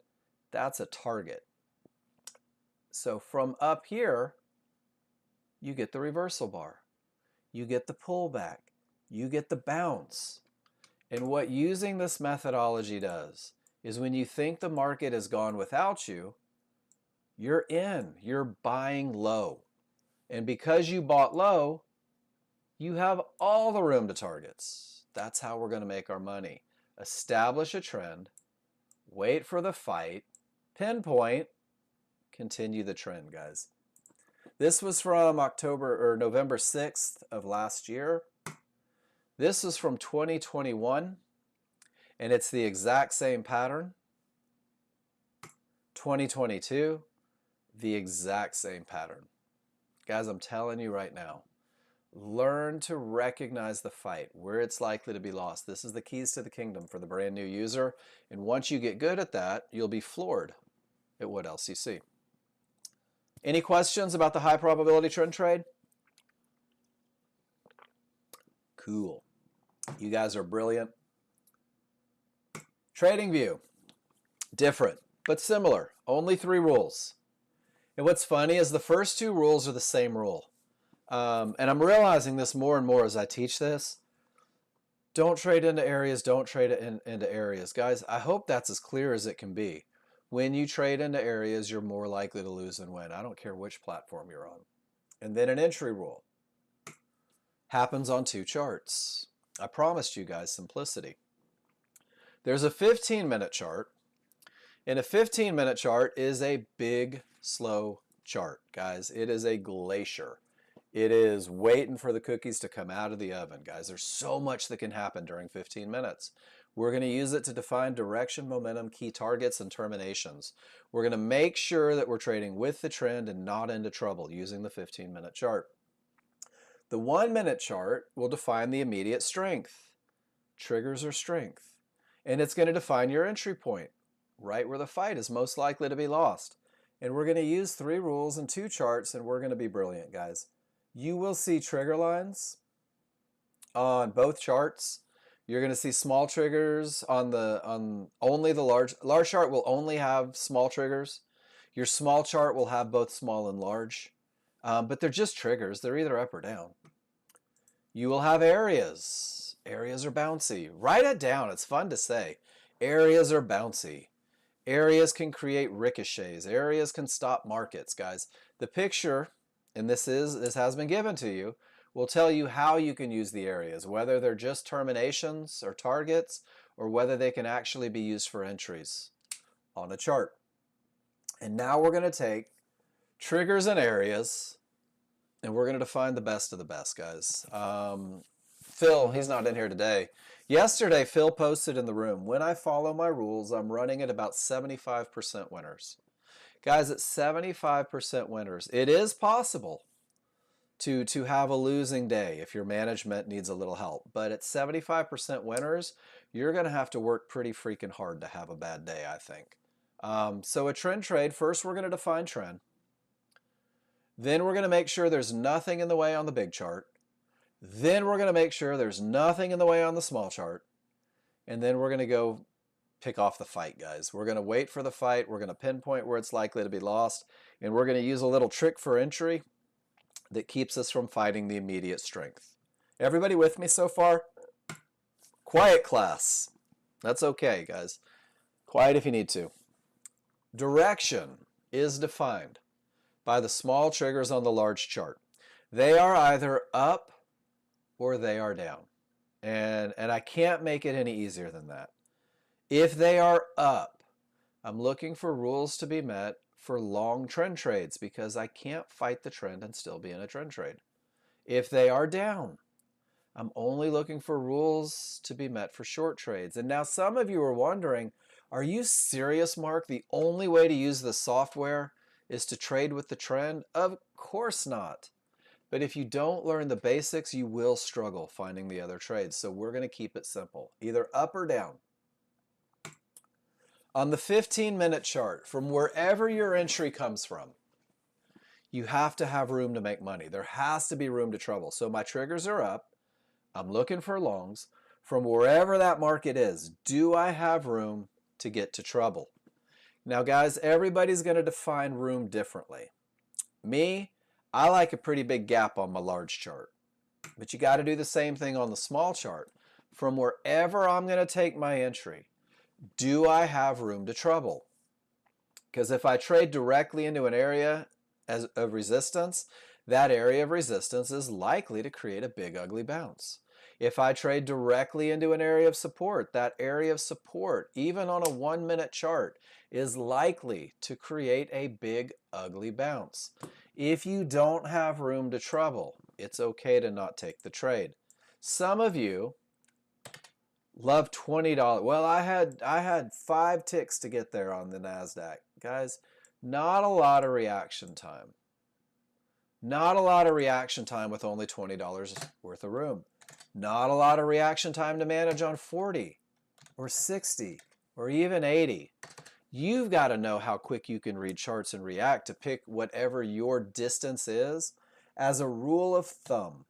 that's a target. So from up here, you get the reversal bar. You get the pullback. You get the bounce. And what using this methodology does is when you think the market has gone without you, you're in. You're buying low. And because you bought low, you have all the room to targets. That's how we're going to make our money. Establish a trend, wait for the fight, pinpoint, continue the trend, guys. This was from November 6th of last year. This is from 2021, and it's the exact same pattern. 2022, the exact same pattern. Guys, I'm telling you right now, learn to recognize the fight, where it's likely to be lost. This is the keys to the kingdom for the brand new user. And once you get good at that, you'll be floored at what else you see. Any questions about the high probability trend trade? Cool. You guys are brilliant. Trading view. Different, but similar. Only 3 rules. And what's funny is the first 2 rules are the same rule. And I'm realizing this more and more as I teach this. Don't trade into areas. Don't trade into areas. Guys, I hope that's as clear as it can be. When you trade into areas, you're more likely to lose than win. I don't care which platform you're on. And then an entry rule. Happens on 2 charts. I promised you guys simplicity. There's a 15-minute chart. And a 15-minute chart is a big, slow chart, guys. It is a glacier. It is waiting for the cookies to come out of the oven, guys. There's so much that can happen during 15 minutes. We're going to use it to define direction, momentum, key targets, and terminations. We're going to make sure that we're trading with the trend and not into trouble using the 15-minute chart. The 1-minute chart will define the immediate strength. Triggers are strength. And it's going to define your entry point. right where the fight is most likely to be lost. And we're going to use 3 rules and 2 charts, and we're going to be brilliant, guys. You will see trigger lines on both charts. You're going to see small triggers on only the large chart will only have small triggers. Your small chart will have both small and large, but they're just triggers. They're either up or down. You will have areas. Areas are bouncy. Write it down. It's fun to say. Areas are bouncy. Areas can create ricochets. Areas can stop markets, guys. The picture, and this has been given to you, will tell you how you can use the areas, whether they're just terminations or targets, or whether they can actually be used for entries on a chart. And now we're going to take triggers and areas, and we're going to define the best of the best, guys. Phil, he's not in here today. Yesterday, Phil posted in the room, when I follow my rules, I'm running at about 75% winners. Guys, at 75% winners, it is possible to have a losing day if your management needs a little help. But at 75% winners, you're going to have to work pretty freaking hard to have a bad day, I think. So a trend trade, first we're going to define trend. Then we're going to make sure there's nothing in the way on the big chart. Then we're going to make sure there's nothing in the way on the small chart. And then we're going to go pick off the fight, guys. We're going to wait for the fight. We're going to pinpoint where it's likely to be lost. And we're going to use a little trick for entry that keeps us from fighting the immediate strength. Everybody with me so far? Quiet class. That's okay, guys. Quiet if you need to. Direction is defined by the small triggers on the large chart. They are either up or they are down. And I can't make it any easier than that. If they are up, I'm looking for rules to be met for long trend trades because I can't fight the trend and still be in a trend trade. If they are down, I'm only looking for rules to be met for short trades. And now some of you are wondering, are you serious, Mark? The only way to use the software is to trade with the trend? Of course not. But if you don't learn the basics, you will struggle finding the other trades. So we're going to keep it simple, either up or down. On the 15-minute chart, from wherever your entry comes from, you have to have room to make money. There has to be room to trouble. So my triggers are up. I'm looking for longs. From wherever that market is, do I have room to get to trouble? Now, guys, everybody's going to define room differently. Me, I like a pretty big gap on my large chart. But you got to do the same thing on the small chart. From wherever I'm going to take my entry, do I have room to trouble? Because if I trade directly into an area of resistance, that area of resistance is likely to create a big ugly bounce. If I trade directly into an area of support, that area of support, even on a 1-minute chart, is likely to create a big ugly bounce. If you don't have room to trouble, it's okay to not take the trade. Some of you love $20. Well, I had 5 ticks to get there on the NASDAQ. Guys, not a lot of reaction time. Not a lot of reaction time with only $20 worth of room. Not a lot of reaction time to manage on 40 or 60 or even 80. You've got to know how quick you can read charts and react to pick whatever your distance is. As a rule of thumb,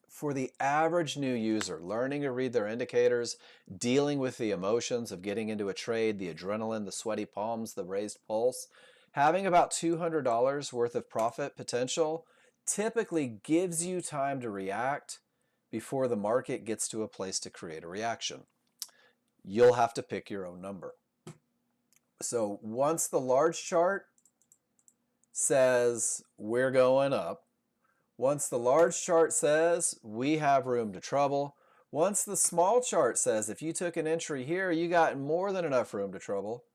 for the average new user, learning to read their indicators, dealing with the emotions of getting into a trade, the adrenaline, the sweaty palms, the raised pulse, having about $200 worth of profit potential typically gives you time to react before the market gets to a place to create a reaction. You'll have to pick your own number. So once the large chart says we're going up, once the large chart says we have room to trouble, once the small chart says if you took an entry here, you got more than enough room to trouble,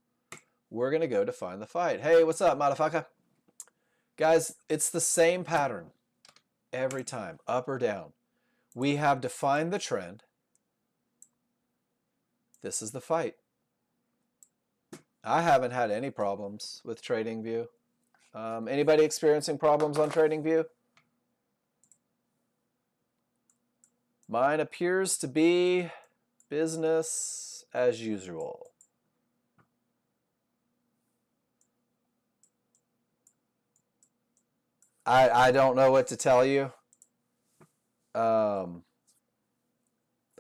we're going to go define the fight. Hey, what's up, motherfucker? Guys, it's the same pattern every time, up or down. We have defined the trend. This is the fight. I haven't had any problems with TradingView. Anybody experiencing problems on TradingView? Mine appears to be business as usual. I don't know what to tell you. Um,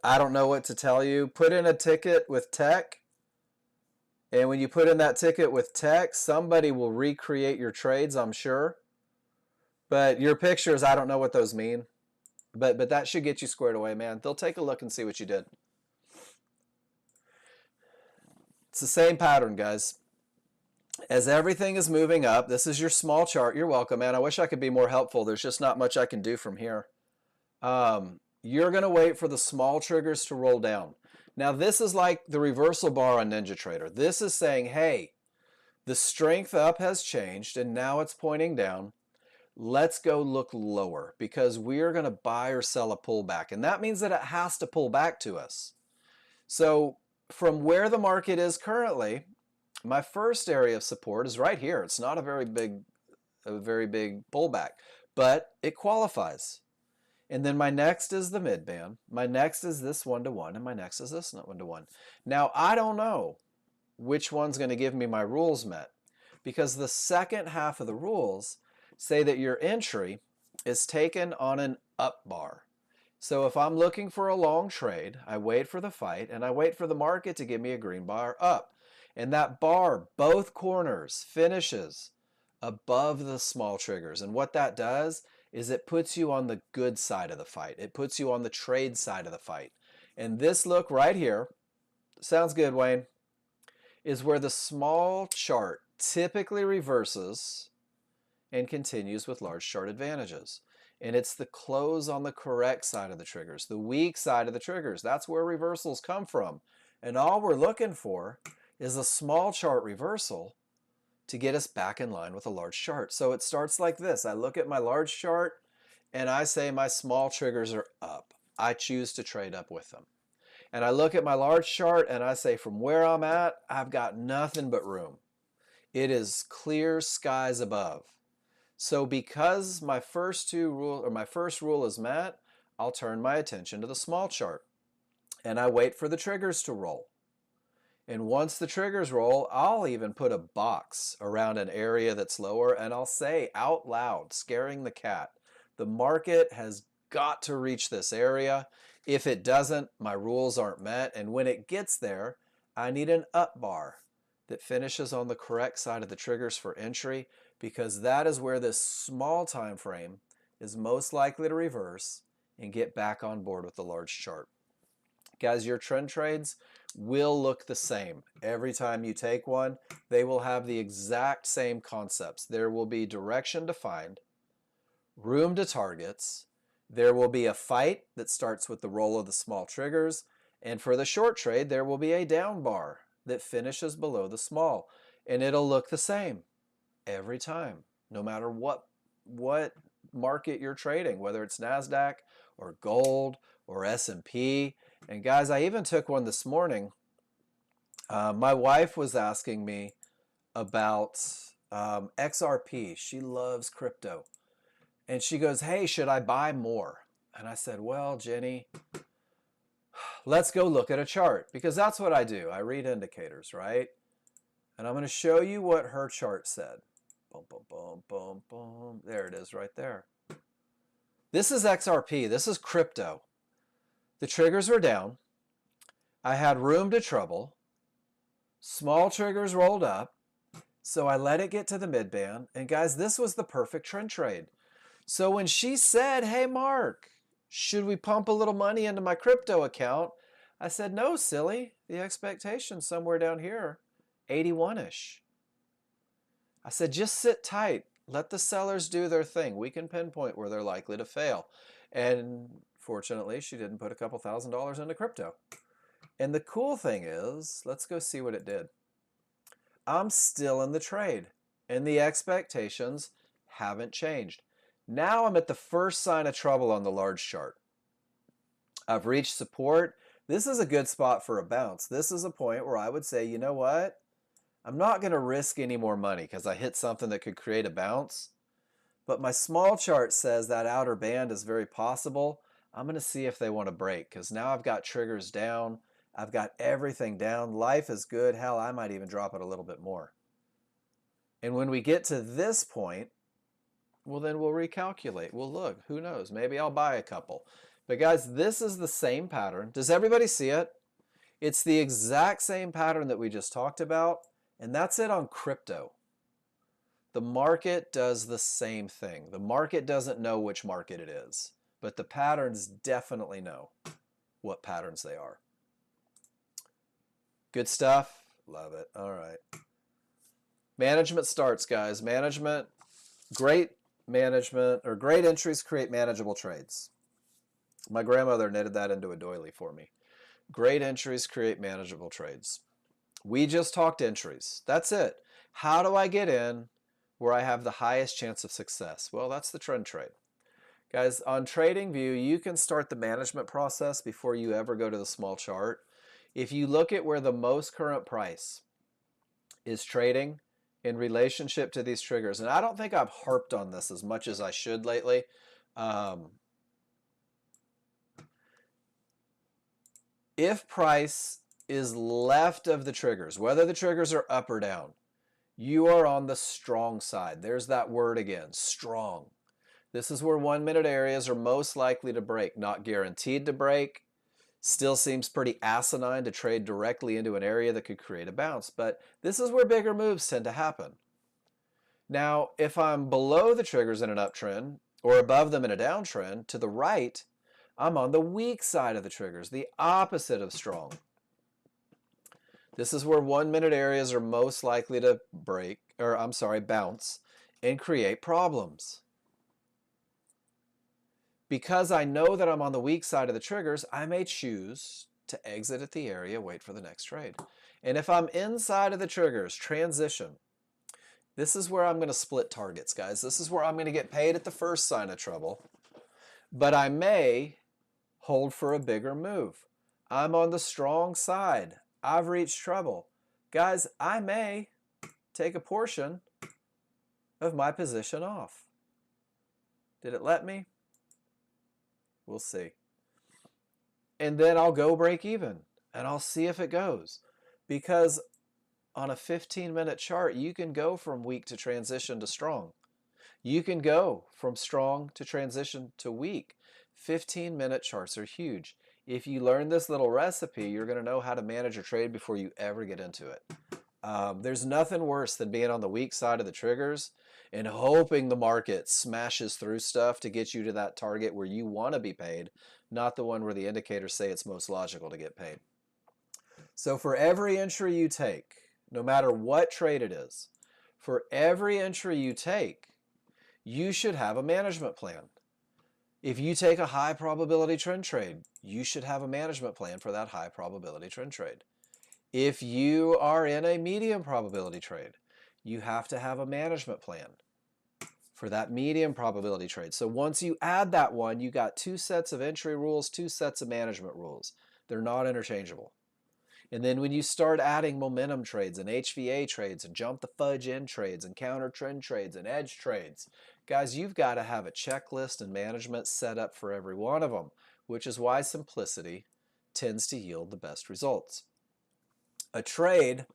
I don't know what to tell you. Put in a ticket with tech. And when you put in that ticket with tech, somebody will recreate your trades, I'm sure. But your pictures, I don't know what those mean. But that should get you squared away, man. They'll take a look and see what you did. It's the same pattern, guys. As everything is moving up, this is your small chart. You're welcome, man. I wish I could be more helpful. There's just not much I can do from here. You're going to wait for the small triggers to roll down. Now, this is like the reversal bar on NinjaTrader. This is saying, hey, the strength up has changed, and now it's pointing down. Let's go look lower because we are going to buy or sell a pullback. And that means that it has to pull back to us. So from where the market is currently, my first area of support is right here. It's not a very big pullback, but it qualifies. And then my next is the mid band. My next is this 1-to-1, and my next is this 1-to-1. Now, I don't know which one's going to give me my rules met because the second half of the rules say that your entry is taken on an up bar. So if I'm looking for a long trade, I wait for the fight and I wait for the market to give me a green bar up. And that bar, both corners, finishes above the small triggers. And what that does is it puts you on the good side of the fight. It puts you on the trade side of the fight. And this look right here, sounds good, Wayne, is where the small chart typically reverses and continues with large chart advantages. And it's the close on the correct side of the triggers, the weak side of the triggers. That's where reversals come from. And all we're looking for is a small chart reversal to get us back in line with a large chart. So it starts like this. I look at my large chart and I say my small triggers are up. I choose to trade up with them. And I look at my large chart and I say from where I'm at, I've got nothing but room. It is clear skies above. So because my first rule is met, I'll turn my attention to the small chart and I wait for the triggers to roll. And once the triggers roll, I'll even put a box around an area that's lower and I'll say out loud, scaring the cat, the market has got to reach this area. If it doesn't, my rules aren't met. And when it gets there, I need an up bar that finishes on the correct side of the triggers for entry, because that is where this small time frame is most likely to reverse and get back on board with the large chart. Guys, your trend trades will look the same. Every time you take one, they will have the exact same concepts. There will be direction defined, room to targets, there will be a fight that starts with the roll of the small triggers, and for the short trade, there will be a down bar that finishes below the small. And it'll look the same every time, no matter what market you're trading, whether it's NASDAQ or gold or S&P. And guys, I even took one this morning. My wife was asking me about XRP. She loves crypto. And she goes, hey, should I buy more? And I said, well, Jenny, let's go look at a chart, because that's what I do. I read indicators, right? And I'm going to show you what her chart said. Boom, boom, boom, boom, boom. There it is right there. This is XRP. This is crypto. The triggers were down. I had room to trouble. Small triggers rolled up. So I let it get to the mid band. And guys, this was the perfect trend trade. So when she said, hey, Mark, should we pump a little money into my crypto account? I said, no, silly. The expectation's somewhere down here, 81-ish. I said, just sit tight. Let the sellers do their thing. We can pinpoint where they're likely to fail. And fortunately, she didn't put a couple $1,000s into crypto. And the cool thing is, let's go see what it did. I'm still in the trade, and the expectations haven't changed. Now I'm at the first sign of trouble on the large chart. I've reached support. This is a good spot for a bounce. This is a point where I would say, you know what? I'm not going to risk any more money because I hit something that could create a bounce. But my small chart says that outer band is very possible. I'm going to see if they want to break, because now I've got triggers down. I've got everything down. Life is good. Hell, I might even drop it a little bit more. And when we get to this point, well, then we'll recalculate. We'll look. Who knows? Maybe I'll buy a couple. But guys, this is the same pattern. Does everybody see it? It's the exact same pattern that we just talked about, and that's it on crypto. The market does the same thing. The market doesn't know which market it is, but the patterns definitely know what patterns they are. Good stuff? Love it. All right. Management starts, guys. Management, great management, or great entries create manageable trades. My grandmother knitted that into a doily for me. Great entries create manageable trades. We just talked entries. That's it. How do I get in where I have the highest chance of success? Well, that's the trend trade. Guys, on TradingView, you can start the management process before you ever go to the small chart. If you look at where the most current price is trading in relationship to these triggers, and I don't think I've harped on this as much as I should lately. If price is left of the triggers, whether the triggers are up or down, you are on the strong side. There's that word again, strong. This is where 1 minute areas are most likely to break, not guaranteed to break. Still seems pretty asinine to trade directly into an area that could create a bounce, but this is where bigger moves tend to happen. Now, if I'm below the triggers in an uptrend or above them in a downtrend, to the right, I'm on the weak side of the triggers, the opposite of strong. This is where 1 minute areas are most likely to bounce and create problems. Because I know that I'm on the weak side of the triggers, I may choose to exit at the area, wait for the next trade. And if I'm inside of the triggers, transition. This is where I'm going to split targets, guys. This is where I'm going to get paid at the first sign of trouble. But I may hold for a bigger move. I'm on the strong side. I've reached trouble. Guys, I may take a portion of my position off. Did it let me? We'll see. And then I'll go break even and I'll see if it goes. Because on a 15-minute chart, you can go from weak to transition to strong. You can go from strong to transition to weak. 15-minute charts are huge. If you learn this little recipe, you're going to know how to manage your trade before you ever get into it. There's nothing worse than being on the weak side of the triggers and hoping the market smashes through stuff to get you to that target where you want to be paid, not the one where the indicators say it's most logical to get paid. So for every entry you take, no matter what trade it is, for every entry you take, you should have a management plan. If you take a high probability trend trade, you should have a management plan for that high probability trend trade. If you are in a medium probability trade, you have to have a management plan for that medium probability trade. So once you add that one, you got 2 sets of entry rules, 2 sets of management rules. They're not interchangeable. And then when you start adding momentum trades and HVA trades and jump the fudge in trades and counter trend trades and edge trades, guys, you've got to have a checklist and management set up for every one of them, which is why simplicity tends to yield the best results. A trade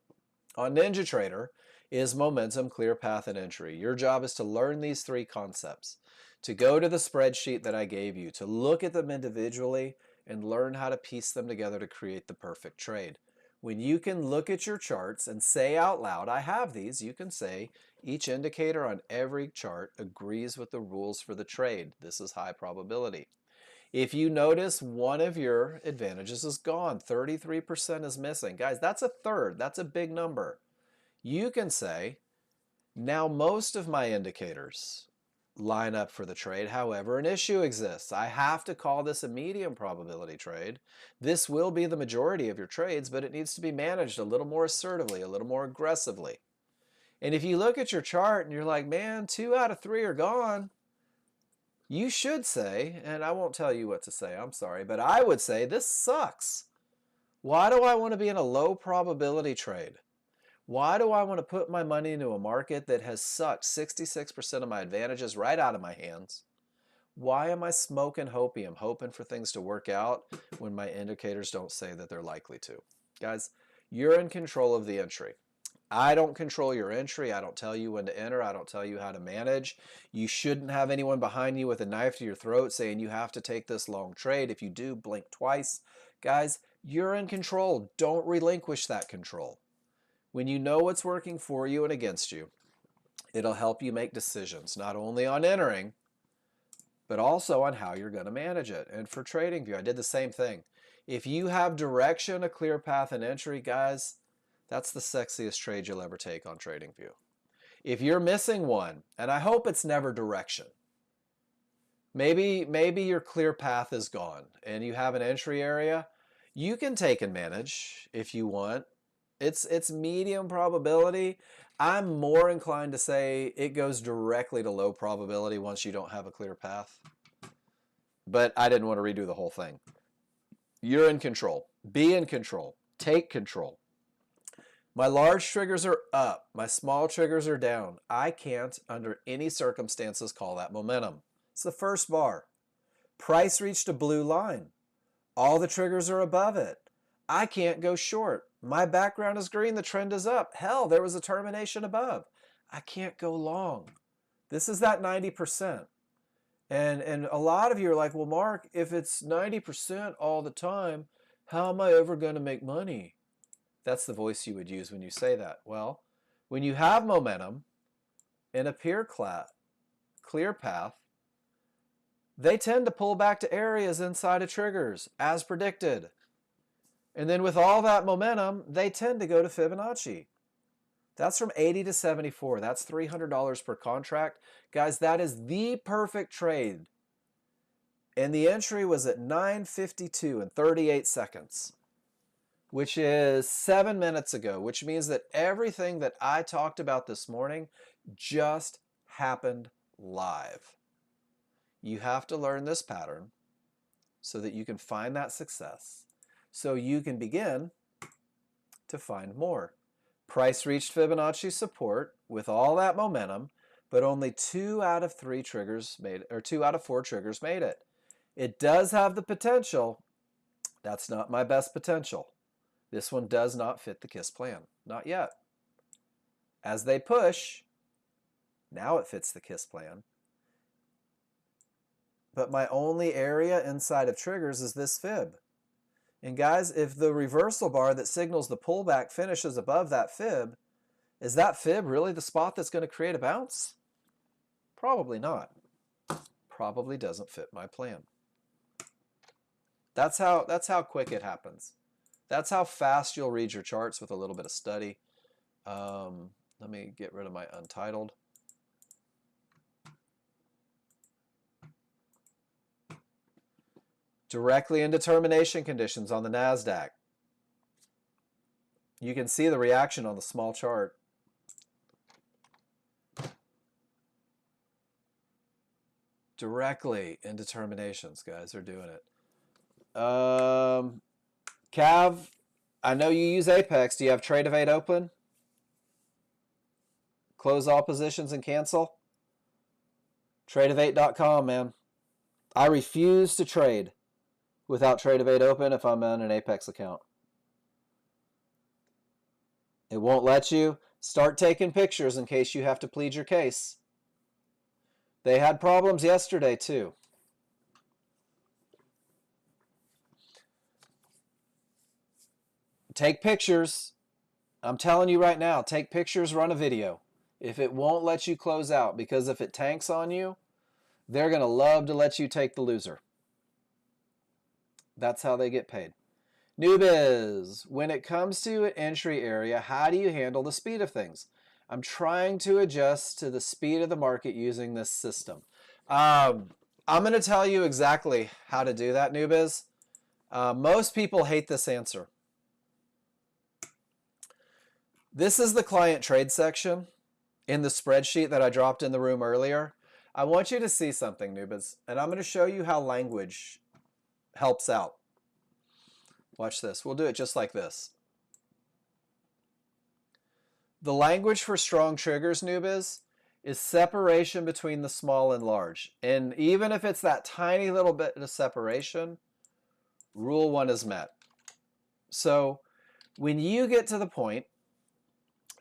on NinjaTrader is momentum, clear path, and entry. Your job is to learn these 3 concepts, to go to the spreadsheet that I gave you, to look at them individually and learn how to piece them together to create the perfect trade. When you can look at your charts and say out loud, I have these, you can say each indicator on every chart agrees with the rules for the trade. This is high probability. If you notice one of your advantages is gone, 33% is missing. Guys, that's a third. That's a big number. You can say, now most of my indicators line up for the trade. However, an issue exists. I have to call this a medium probability trade. This will be the majority of your trades, but it needs to be managed a little more assertively, a little more aggressively. And if you look at your chart and you're like, man, 2 out of 3 are gone, you should say, and I won't tell you what to say, I'm sorry, but I would say this sucks. Why do I want to be in a low probability trade? Why do I want to put my money into a market that has sucked 66% of my advantages right out of my hands? Why am I smoking hopium, hoping for things to work out when my indicators don't say that they're likely to? Guys, you're in control of the entry. I don't control your entry. I don't tell you when to enter. I don't tell you how to manage. You shouldn't have anyone behind you with a knife to your throat saying you have to take this long trade. If you do, blink twice. Guys, you're in control. Don't relinquish that control. When you know what's working for you and against you, it'll help you make decisions, not only on entering, but also on how you're going to manage it. And for TradingView, I did the same thing. If you have direction, a clear path, and entry, guys, that's the sexiest trade you'll ever take on TradingView. If you're missing one, and I hope it's never direction, maybe your clear path is gone and you have an entry area, you can take and manage if you want. It's medium probability. I'm more inclined to say it goes directly to low probability once you don't have a clear path. But I didn't want to redo the whole thing. You're in control. Be in control. Take control. My large triggers are up. My small triggers are down. I can't, under any circumstances, call that momentum. It's the first bar. Price reached a blue line. All the triggers are above it. I can't go short. My background is green. The trend is up. Hell, there was a termination above. I can't go long. This is that 90%. And a lot of you are like, well, Mark, if it's 90% all the time, how am I ever going to make money? That's the voice you would use when you say that. Well, when you have momentum in a clear path, they tend to pull back to areas inside of triggers, as predicted. And then with all that momentum, they tend to go to Fibonacci. That's from 80 to 74. That's $300 per contract. Guys, that is the perfect trade. And the entry was at 9:52 and 38 seconds, which is 7 minutes ago, which means that everything that I talked about this morning just happened live. You have to learn this pattern so that you can find that success, so you can begin to find more. Price reached Fibonacci support with all that momentum, but only 2 out of 4 triggers made it. It does have the potential. That's not my best potential. This one does not fit the KISS plan. Not yet. As they push, now it fits the KISS plan. But my only area inside of triggers is this fib. And guys, if the reversal bar that signals the pullback finishes above that fib, is that fib really the spot that's going to create a bounce? Probably not. Probably doesn't fit my plan. That's how quick it happens. That's how fast you'll read your charts with a little bit of study. Let me get rid of my untitled. Directly into termination conditions on the NASDAQ. You can see the reaction on the small chart. Directly into terminations, guys are doing it. Cav, I know you use Apex. Do you have Trade of 8 open? Close all positions and cancel? Tradeof8.com, man. I refuse to trade without Trade of 8 open if I'm on an Apex account. It won't let you. Start taking pictures in case you have to plead your case. They had problems yesterday too. Take pictures. I'm telling you right now, take pictures, run a video. If it won't let you close out, because if it tanks on you, they're going to love to let you take the loser. That's how they get paid. New biz. When it comes to an entry area, how do you handle the speed of things? I'm trying to adjust to the speed of the market using this system. I'm going to tell you exactly how to do that, New biz. Most people hate this answer. This is the client trade section in the spreadsheet that I dropped in the room earlier. I want you to see something, New biz, and I'm going to show you how language helps out. Watch this. We'll do it just like this. The language for strong triggers, New biz, is separation between the small and large. And even if it's that tiny little bit of separation, rule 1 is met. So when you get to the point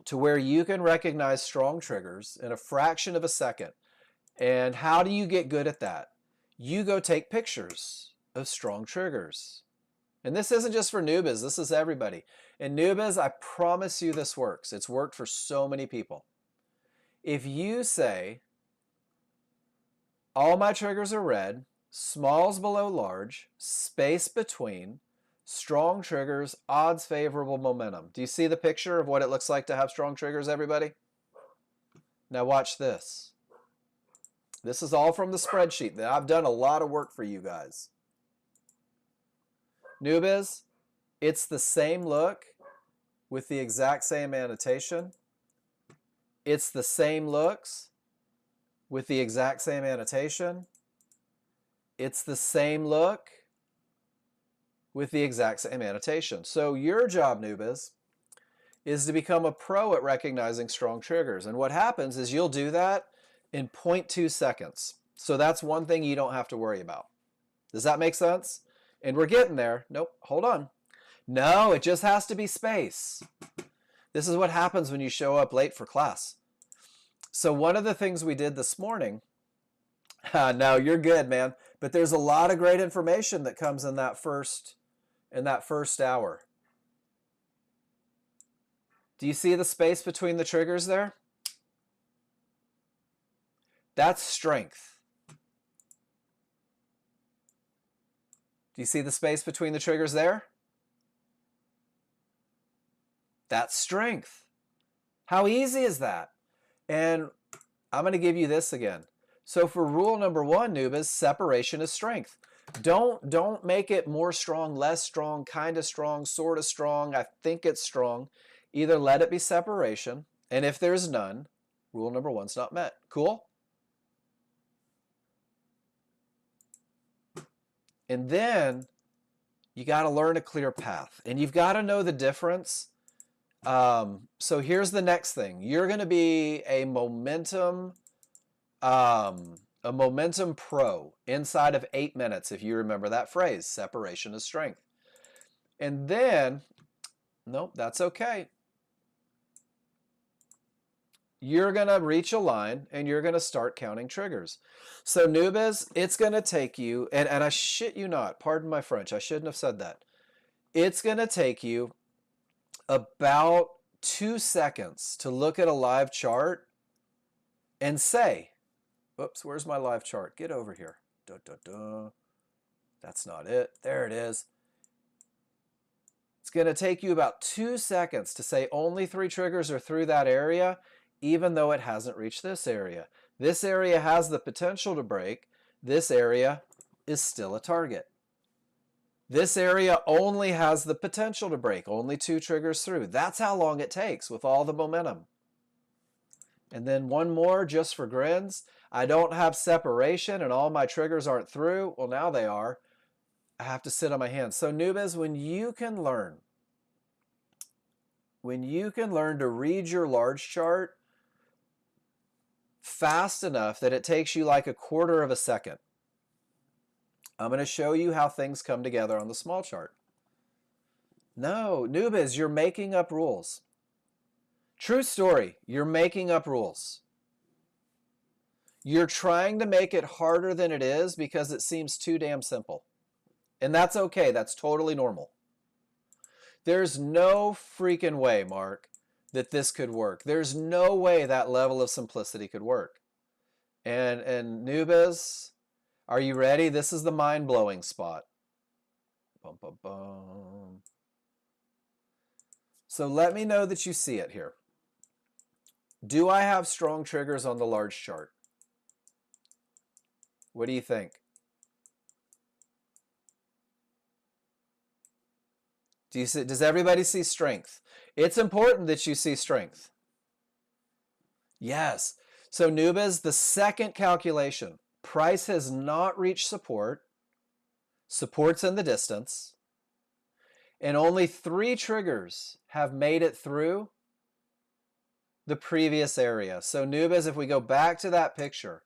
to where you can recognize strong triggers in a fraction of a second. And how do you get good at that? You go take pictures of strong triggers. And this isn't just for newbies, this is everybody. In newbies, I promise you this works. It's worked for so many people. If you say, all my triggers are red, smalls below large, space between, strong triggers, odds favorable, momentum. Do you see the picture of what it looks like to have strong triggers, everybody? Now watch this. This is all from the spreadsheet. That I've done a lot of work for you guys. Newbies, it's the same look with the exact same annotation. It's the same looks with the exact same annotation. It's the same look with the exact same annotation. So your job, newbies, is to become a pro at recognizing strong triggers. And what happens is you'll do that in 0.2 seconds. So that's one thing you don't have to worry about. Does that make sense? And we're getting there. Nope, hold on. No, it just has to be space. This is what happens when you show up late for class. So one of the things we did this morning, no, you're good, man. But there's a lot of great information that comes in that first hour. Do you see the space between the triggers there? That's strength. Do you see the space between the triggers there? That's strength. How easy is that? And I'm going to give you this again. So for rule number 1, newbies, separation is strength. Don't make it more strong, less strong, kind of strong, sort of strong, I think it's strong. Either let it be separation, and if there's none, rule number 1's not met. Cool? And then you got to learn a clear path, and you've got to know the difference. So here's the next thing. You're going to be a momentum pro inside of 8 minutes, if you remember that phrase, separation is strength. And then, nope, that's okay. You're going to reach a line and you're going to start counting triggers. So newbies, it's going to take you, and I shit you not, pardon my French, I shouldn't have said that. It's going to take you about 2 seconds to look at a live chart and say, oops, where's my live chart? Get over here. That's not it. There it is. It's going to take you about 2 seconds to say only 3 triggers are through that area, even though it hasn't reached this area. This area has the potential to break. This area is still a target. This area only has the potential to break, only 2 triggers through. That's how long it takes with all the momentum. And then one more just for grins. I don't have separation and all my triggers aren't through. Well, now they are. I have to sit on my hands. So newbies, when you can learn to read your large chart fast enough that it takes you like a quarter of a second, I'm going to show you how things come together on the small chart. No, newbies, you're making up rules. True story, you're making up rules. You're trying to make it harder than it is because it seems too damn simple. And that's okay, that's totally normal. There's no freaking way, Mark, that this could work. There's no way that level of simplicity could work. And newbies, are you ready? This is the mind-blowing spot. Bum, bum, bum. So let me know that you see it here. Do I have strong triggers on the large chart? What do you think? Does everybody see strength? It's important that you see strength. Yes. So newbies, the second calculation, price has not reached support. Support's in the distance. And only 3 triggers have made it through the previous area. So newbies, if we go back to that picture,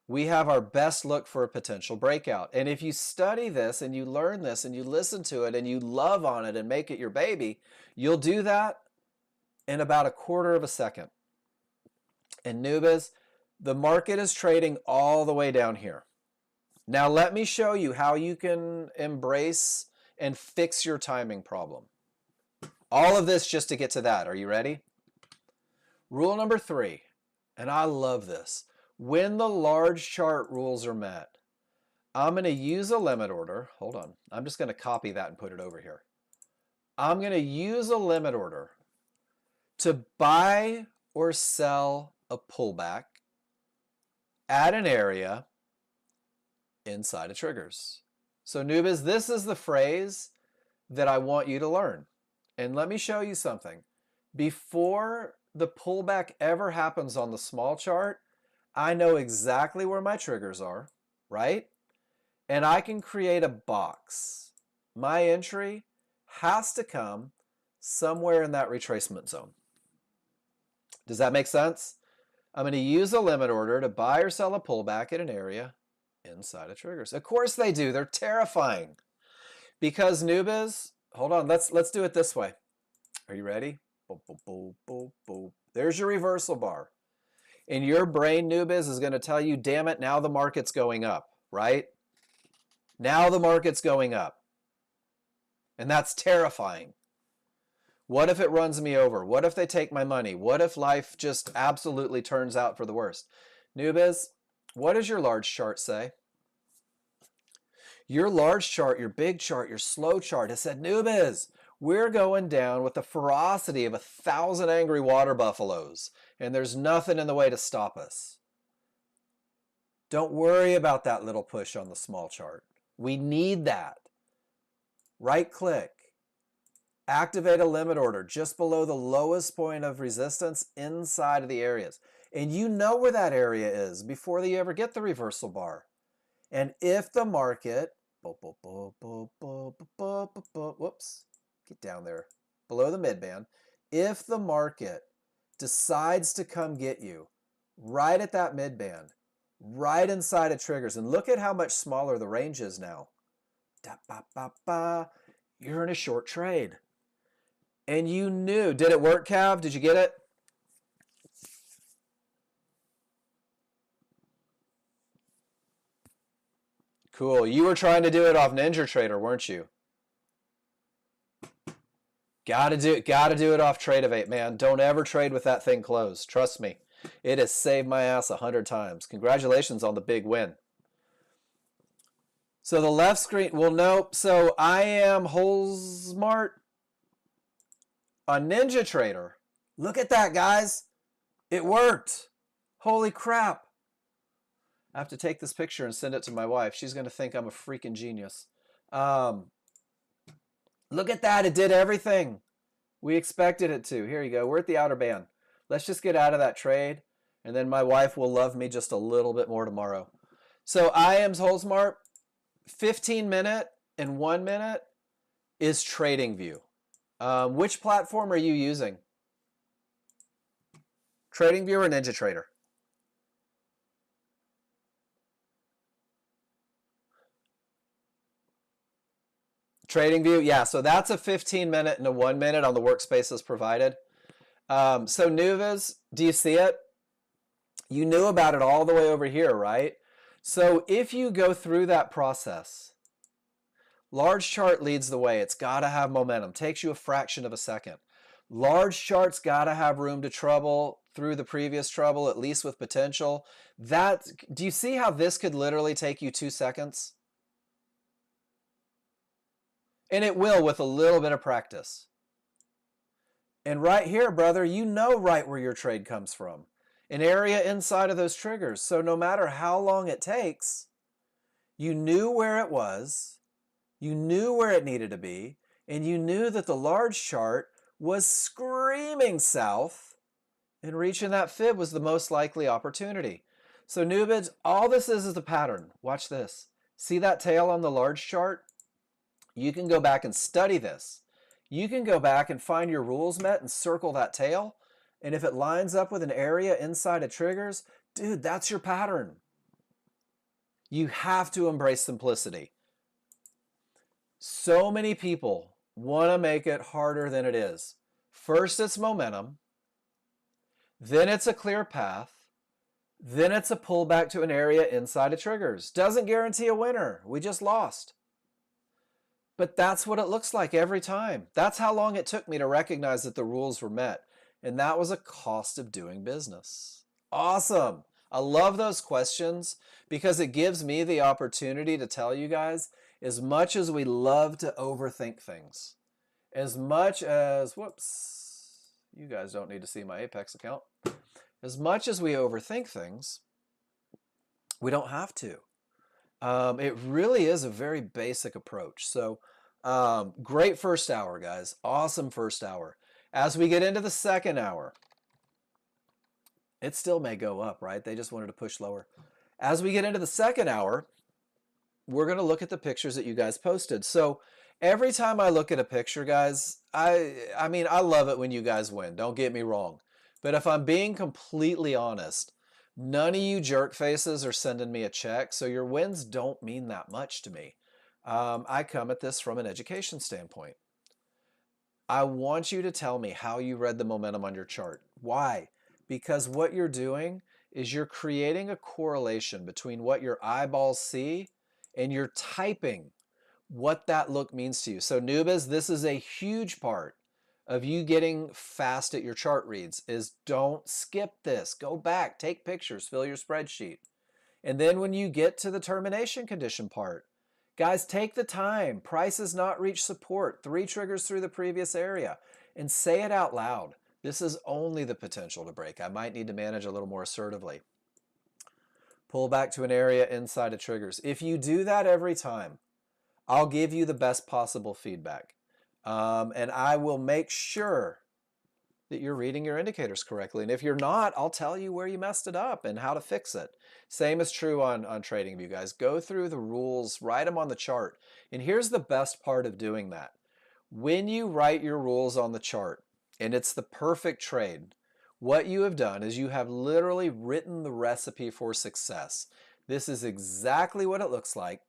we have our best look for a potential breakout. And if you study this and you learn this and you listen to it and you love on it and make it your baby, you'll do that in about a quarter of a second. And Nubis, the market is trading all the way down here. Now let me show you how you can embrace and fix your timing problem. All of this just to get to that. Are you ready? Rule number 3, and I love this. When the large chart rules are met, I'm going to use a limit order. Hold on. I'm just going to copy that and put it over here. I'm going to use a limit order to buy or sell a pullback at an area inside of triggers. So Nubis, this is the phrase that I want you to learn. And let me show you something. Before the pullback ever happens on the small chart, I know exactly where my triggers are, right? And I can create a box. My entry has to come somewhere in that retracement zone. Does that make sense? I'm going to use a limit order to buy or sell a pullback at an area inside of triggers. Of course they do. They're terrifying. Because Nubis, hold on, let's do it this way. Are you ready? Boop, boop, boop, boop, boop. There's your reversal bar. And your brain, Nubis, is going to tell you, damn it, now the market's going up, right? Now the market's going up. And that's terrifying. What if it runs me over? What if they take my money? What if life just absolutely turns out for the worst? Nubis, what does your large chart say? Your large chart, your big chart, your slow chart has said, Nubis, we're going down with the ferocity of 1,000 angry water buffaloes, and there's nothing in the way to stop us. Don't worry about that little push on the small chart. We need that. Right click. Activate a limit order just below the lowest point of resistance inside of the areas. And you know where that area is before you ever get the reversal bar. And if the market, whoops, get down there, below the midband. If the market decides to come get you right at that midband, right inside of triggers, and look at how much smaller the range is now. You're in a short trade. And you knew. Did it work, Cav? Did you get it? Cool. You were trying to do it off NinjaTrader, weren't you? Gotta do it off Tradeovate, man. Don't ever trade with that thing closed. Trust me. It has saved my ass 100 times. Congratulations on the big win. So the left screen, well, nope. So I am Holzmart on NinjaTrader. Look at that, guys. It worked. Holy crap. I have to take this picture and send it to my wife. She's going to think I'm a freaking genius. Look at that. It did everything we expected it to. Here you go. We're at the outer band. Let's just get out of that trade, and then my wife will love me just a little bit more tomorrow. So I am Holzmart. 15-minute and 1 minute is TradingView. Which platform are you using? TradingView or NinjaTrader? TradingView, yeah, so that's a 15-minute and a 1 minute on the workspaces provided. So Nuvas, do you see it? You knew about it all the way over here, right? So if you go through that process, large chart leads the way. It's got to have momentum. Takes you a fraction of a second. Large charts got to have room to trouble through the previous trouble, at least with potential. Do you see how this could literally take you 2 seconds? And it will with a little bit of practice. And right here, brother, you know right where your trade comes from. An area inside of those triggers. So no matter how long it takes, you knew where it was, you knew where it needed to be, and you knew that the large chart was screaming south, and reaching that fib was the most likely opportunity. So Nubids, all this is a pattern. Watch this. See that tail on the large chart? You can go back and study this. You can go back and find your rules met and circle that tail. And if it lines up with an area inside of triggers, dude, that's your pattern. You have to embrace simplicity. So many people want to make it harder than it is. First, it's momentum. Then it's a clear path. Then it's a pullback to an area inside of triggers. Doesn't guarantee a winner. We just lost. But that's what it looks like every time. That's how long it took me to recognize that the rules were met. And that was a cost of doing business. Awesome. I love those questions because it gives me the opportunity to tell you guys, as much as we love to overthink things, as much as, whoops, you guys don't need to see my Apex account. As much as we overthink things, we don't have to. It really is a very basic approach. So great first hour, guys. Awesome first hour. As we get into the second hour, it still may go up, right? They just wanted to push lower. As we get into the second hour, we're going to look at the pictures that you guys posted. So every time I look at a picture, guys, I mean, I love it when you guys win. Don't get me wrong. But if I'm being completely honest, none of you jerk faces are sending me a check, so your wins don't mean that much to me. I come at this from an education standpoint. I want you to tell me how you read the momentum on your chart. Why? Because what you're doing is you're creating a correlation between what your eyeballs see and you're typing what that look means to you. So Nubis, this is a huge part of you getting fast at your chart reads, is don't skip this. Go back, take pictures, fill your spreadsheet. And then when you get to the termination condition part, guys, take the time. Price has not reached support. 3 triggers through the previous area. And say it out loud. This is only the potential to break. I might need to manage a little more assertively. Pull back to an area inside of triggers. If you do that every time, I'll give you the best possible feedback. And I will make sure that you're reading your indicators correctly. And if you're not, I'll tell you where you messed it up and how to fix it. Same is true on TradingView, guys. Go through the rules, write them on the chart. And here's the best part of doing that. When you write your rules on the chart, and it's the perfect trade, what you have done is you have literally written the recipe for success. This is exactly what it looks like.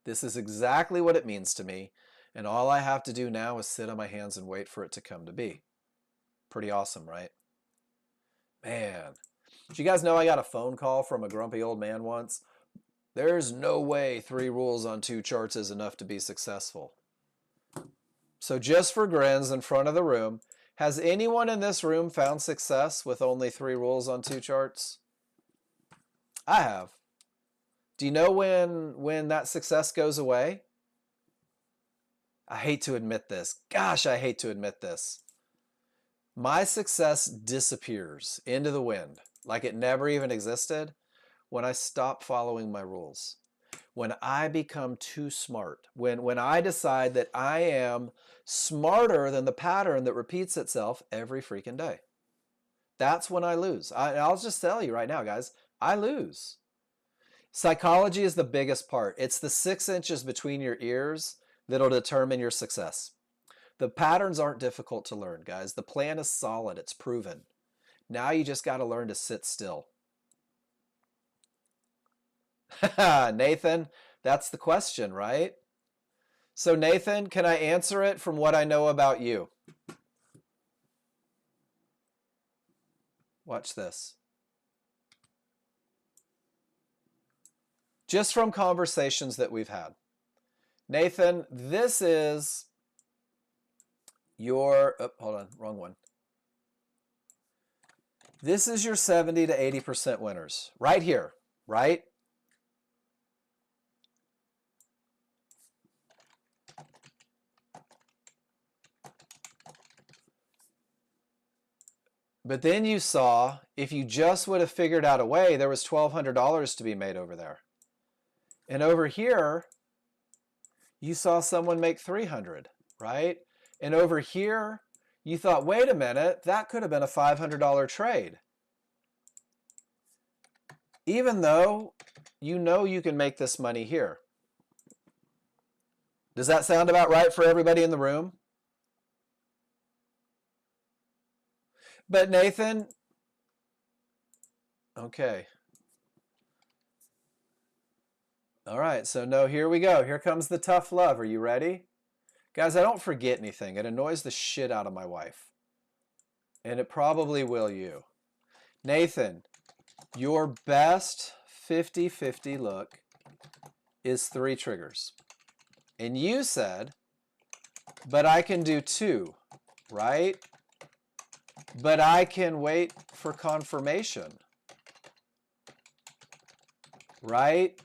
This is exactly what it means to me. And all I have to do now is sit on my hands and wait for it to come to be. Pretty awesome, right? Man, did you guys know I got a phone call from a grumpy old man once? There's no way 3 rules on 2 charts is enough to be successful. So just for grins in front of the room, has anyone in this room found success with only 3 rules on 2 charts? I have. Do you know when that success goes away? I hate to admit this. Gosh, I hate to admit this. My success disappears into the wind, like it never even existed, when I stop following my rules. When I become too smart, when I decide that I am smarter than the pattern that repeats itself every freaking day. That's when I lose. I'll just tell you right now, guys, I lose. Psychology is the biggest part. It's the 6 inches between your ears that'll determine your success. The patterns aren't difficult to learn, guys. The plan is solid. It's proven. Now you just got to learn to sit still. Nathan, that's the question, right? So Nathan, can I answer it from what I know about you? Watch this. Just from conversations that we've had. Nathan, this is your, oh, hold on, wrong one. This is your 70 to 80% winners right here, right? But then you saw, if you just would have figured out a way, there was $1,200 to be made over there. And over here, you saw someone make 300, right? And over here, you thought, wait a minute, that could have been a $500 trade. Even though you know you can make this money here. Does that sound about right for everybody in the room? But Nathan, okay. All right, so no, here we go. Here comes the tough love. Are you ready? Guys, I don't forget anything. It annoys the shit out of my wife. And it probably will you. Nathan, your best 50-50 look is 3 triggers. And you said, but I can do 2, right? But I can wait for confirmation, right?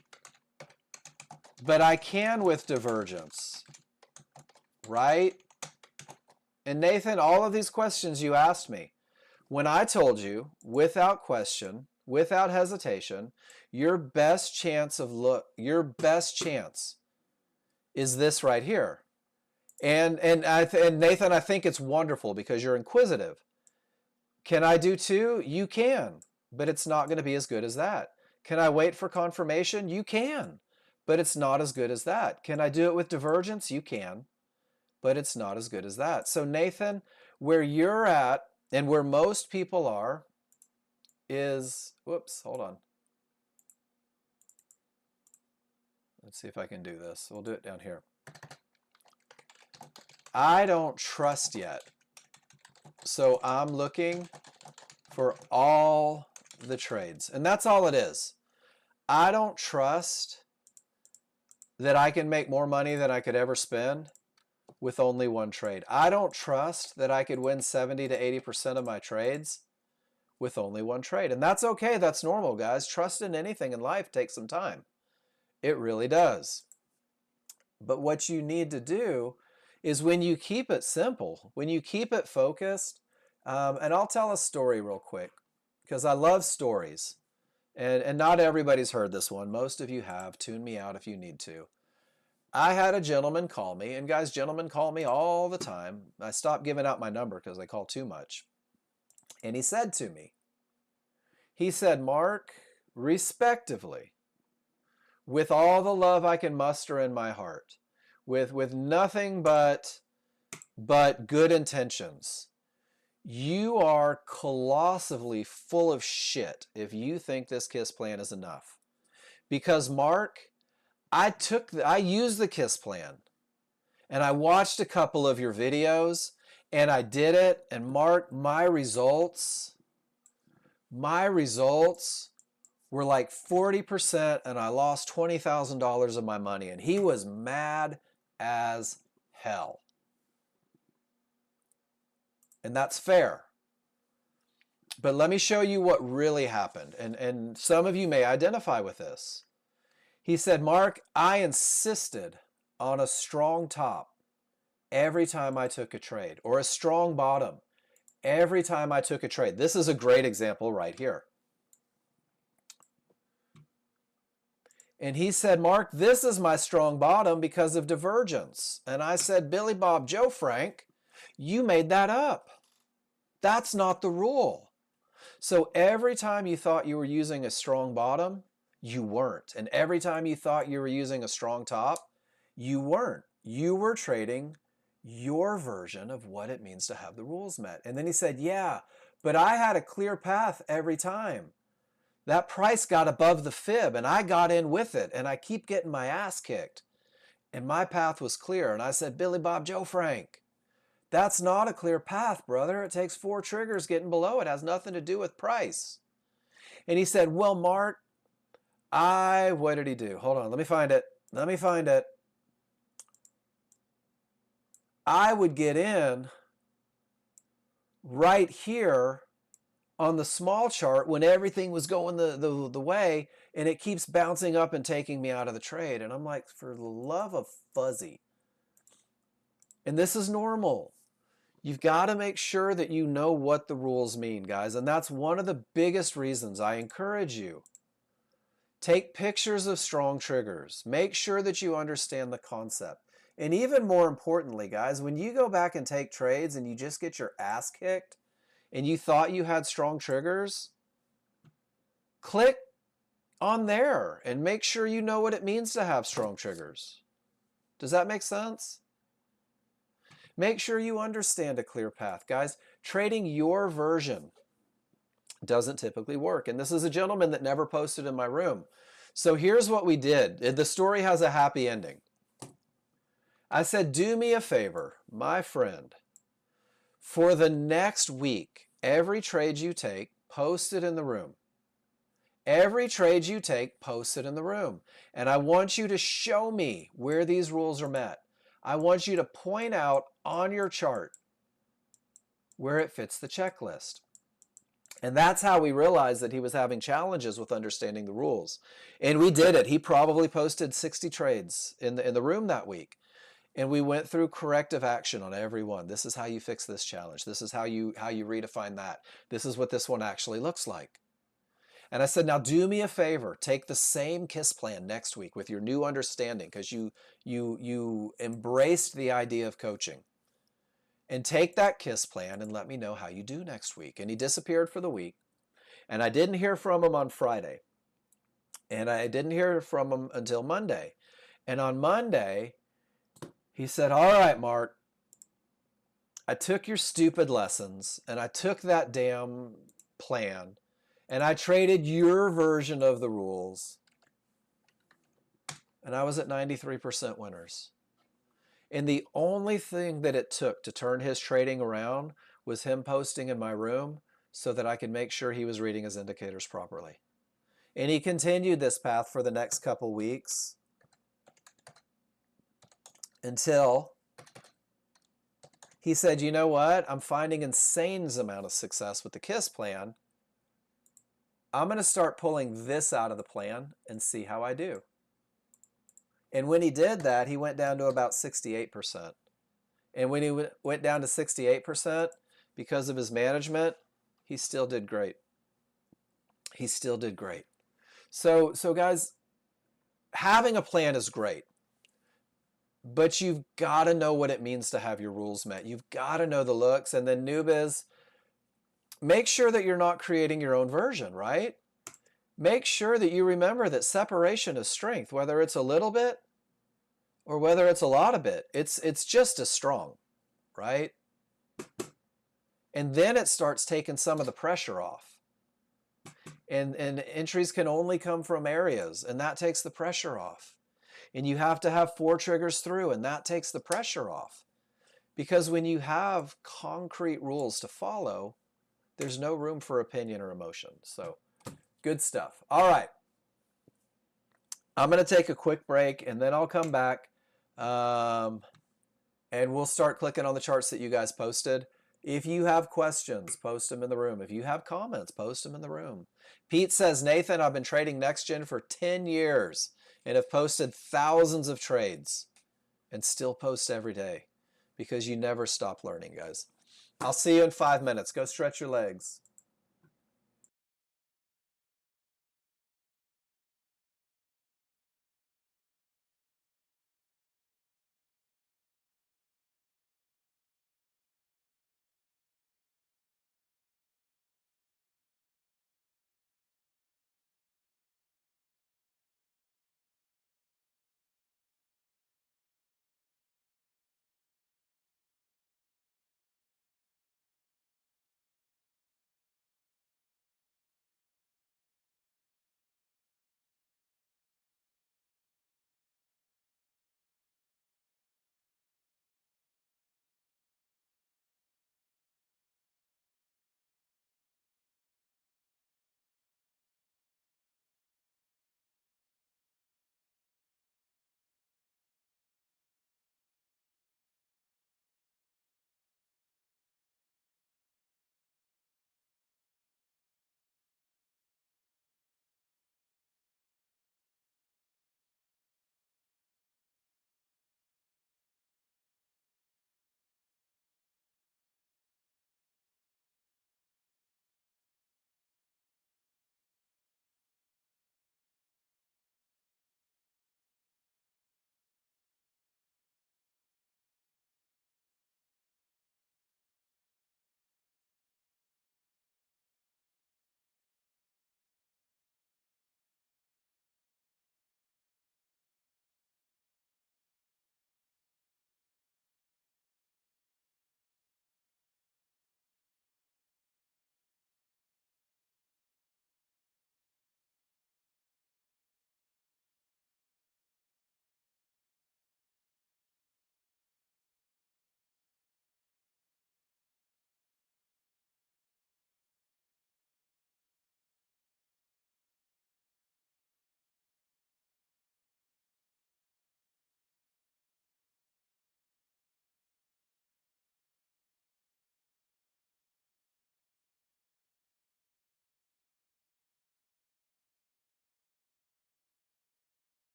But I can with divergence, right? And Nathan, all of these questions you asked me, when I told you, without question, without hesitation, your best chance is this right here. And Nathan, I think it's wonderful because you're inquisitive. Can I do 2? You can, but it's not going to be as good as that. Can I wait for confirmation? You can, but it's not as good as that. Can I do it with divergence? You can, but it's not as good as that. So Nathan, where you're at and where most people are is, whoops, hold on. Let's see if I can do this. We'll do it down here. I don't trust yet. So I'm looking for all the trades. And that's all it is. I don't trust that I can make more money than I could ever spend with only one trade. I don't trust that I could win 70 to 80% of my trades with only one trade. And that's okay. That's normal, guys. Trust in anything in life takes some time. It really does. But what you need to do is when you keep it simple, when you keep it focused, and I'll tell a story real quick because I love stories. And not everybody's heard this one. Most of you have. Tune me out if you need to. I had a gentleman call me, and guys, gentlemen call me all the time. I stopped giving out my number because they call too much. And he said to me, he said, Mark, respectively, with all the love I can muster in my heart, with nothing but good intentions, you are colossally full of shit if you think this KISS plan is enough. Because Mark, I used the KISS plan and I watched a couple of your videos and I did it, and Mark, my results were like 40% and I lost $20,000 of my money, and he was mad as hell. And that's fair. But let me show you what really happened. And some of you may identify with this. He said, Mark, I insisted on a strong top every time I took a trade, or a strong bottom every time I took a trade. This is a great example right here. And he said, Mark, this is my strong bottom because of divergence. And I said, Billy Bob Joe Frank, you made that up. That's not the rule. So every time you thought you were using a strong bottom, you weren't. And every time you thought you were using a strong top, you weren't. You were trading your version of what it means to have the rules met. And then he said, yeah, but I had a clear path every time. That price got above the fib and I got in with it, and I keep getting my ass kicked. And my path was clear. And I said, Billy Bob Joe Frank, that's not a clear path, brother. It takes 4 triggers getting below. It has nothing to do with price. And he said, well, Mark, what did he do? Hold on, let me find it. I would get in right here on the small chart when everything was going the way, and it keeps bouncing up and taking me out of the trade. And I'm like, for the love of fuzzy. And this is normal. You've got to make sure that you know what the rules mean, guys. And that's one of the biggest reasons I encourage you. Take pictures of strong triggers. Make sure that you understand the concept. And even more importantly, guys, when you go back and take trades and you just get your ass kicked and you thought you had strong triggers, click on there and make sure you know what it means to have strong triggers. Does that make sense? Make sure you understand a clear path. Guys, trading your version doesn't typically work. And this is a gentleman that never posted in my room. So here's what we did. The story has a happy ending. I said, do me a favor, my friend. For the next week, every trade you take, post it in the room. Every trade you take, post it in the room. And I want you to show me where these rules are met. I want you to point out on your chart where it fits the checklist. And that's how we realized that he was having challenges with understanding the rules. And we did it. He probably posted 60 trades in the room that week. And we went through corrective action on every one. This is how you fix this challenge. This is how you redefine that. This is what this one actually looks like. And I said, now do me a favor, take the same KISS plan next week with your new understanding, because you embraced the idea of coaching. And take that KISS plan and let me know how you do next week. And he disappeared for the week. And I didn't hear from him on Friday. And I didn't hear from him until Monday. And on Monday, he said, all right, Mark, I took your stupid lessons and I took that damn plan and I traded your version of the rules. And I was at 93% winners. And the only thing that it took to turn his trading around was him posting in my room so that I could make sure he was reading his indicators properly. And he continued this path for the next couple weeks until he said, you know what? I'm finding insane amount of success with the KISS plan. I'm going to start pulling this out of the plan and see how I do. And when he did that, he went down to about 68%. And when he went down to 68%, because of his management, he still did great. He still did great. So guys, having a plan is great. But you've got to know what it means to have your rules met. You've got to know the looks. And then noob is, make sure that you're not creating your own version, right? Make sure that you remember that separation is strength, whether it's a little bit or whether it's a lot of it. It's just as strong, right? And then it starts taking some of the pressure off. And entries can only come from areas, and that takes the pressure off. And you have to have 4 triggers through, and that takes the pressure off. Because when you have concrete rules to follow, there's no room for opinion or emotion. So, good stuff. All right. I'm going to take a quick break, and then I'll come back, and we'll start clicking on the charts that you guys posted. If you have questions, post them in the room. If you have comments, post them in the room. Pete says, Nathan, I've been trading Nexgen for 10 years and have posted thousands of trades and still post every day because you never stop learning, guys. I'll see you in 5 minutes. Go stretch your legs.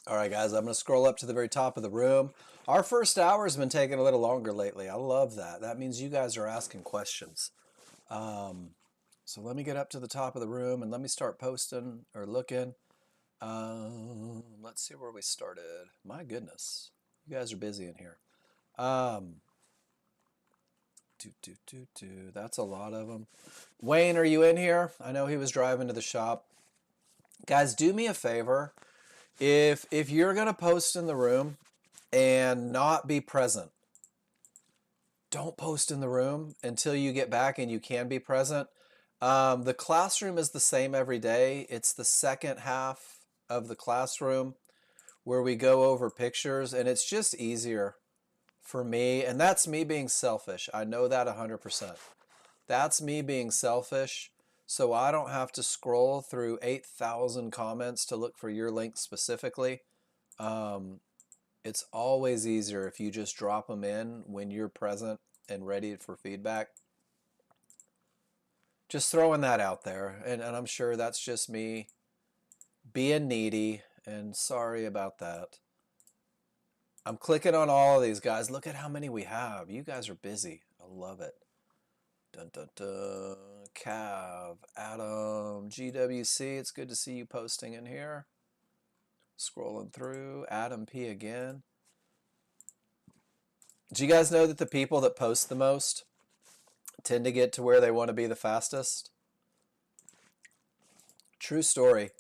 All right, guys, I'm going to scroll up to the very top of the room. Our first hour has been taking a little longer lately. I love that. That means you guys are asking questions. So let me get up to the top of the room and let me start posting or looking. Let's see where we started. My goodness, you guys are busy in here. That's a lot of them. Wayne, are you in here? I know he was driving to the shop. Guys, do me a favor. If you're going to post in the room and not be present, don't post in the room until you get back and you can be present. The classroom is the same every day. It's the second half of the classroom where we go over pictures, and it's just easier for me. And that's me being selfish. I know that 100%. That's me being selfish, so I don't have to scroll through 8,000 comments to look for your link specifically. It's always easier if you just drop them in when you're present and ready for feedback. Just throwing that out there, and I'm sure that's just me being needy, and sorry about that. I'm clicking on all of these guys. Look at how many we have. You guys are busy. I love it. Dun, dun, dun. Cav, Adam, GWC, it's good to see you posting in here. Scrolling through, Adam P again. Do you guys know that the people that post the most tend to get to where they want to be the fastest? True story.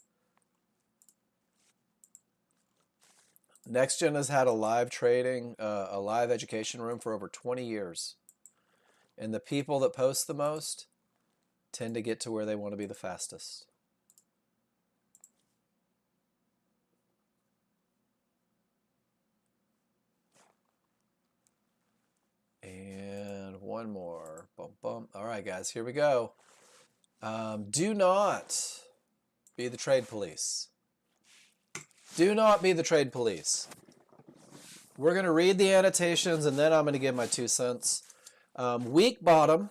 Nexgen has had a live trading, a live education room for over 20 years. And the people that post the most tend to get to where they want to be the fastest. And one more. Bum, bum. All right, guys, here we go. Do not be the trade police. Do not be the trade police. We're going to read the annotations, and then I'm going to give my 2 cents. Weak bottom,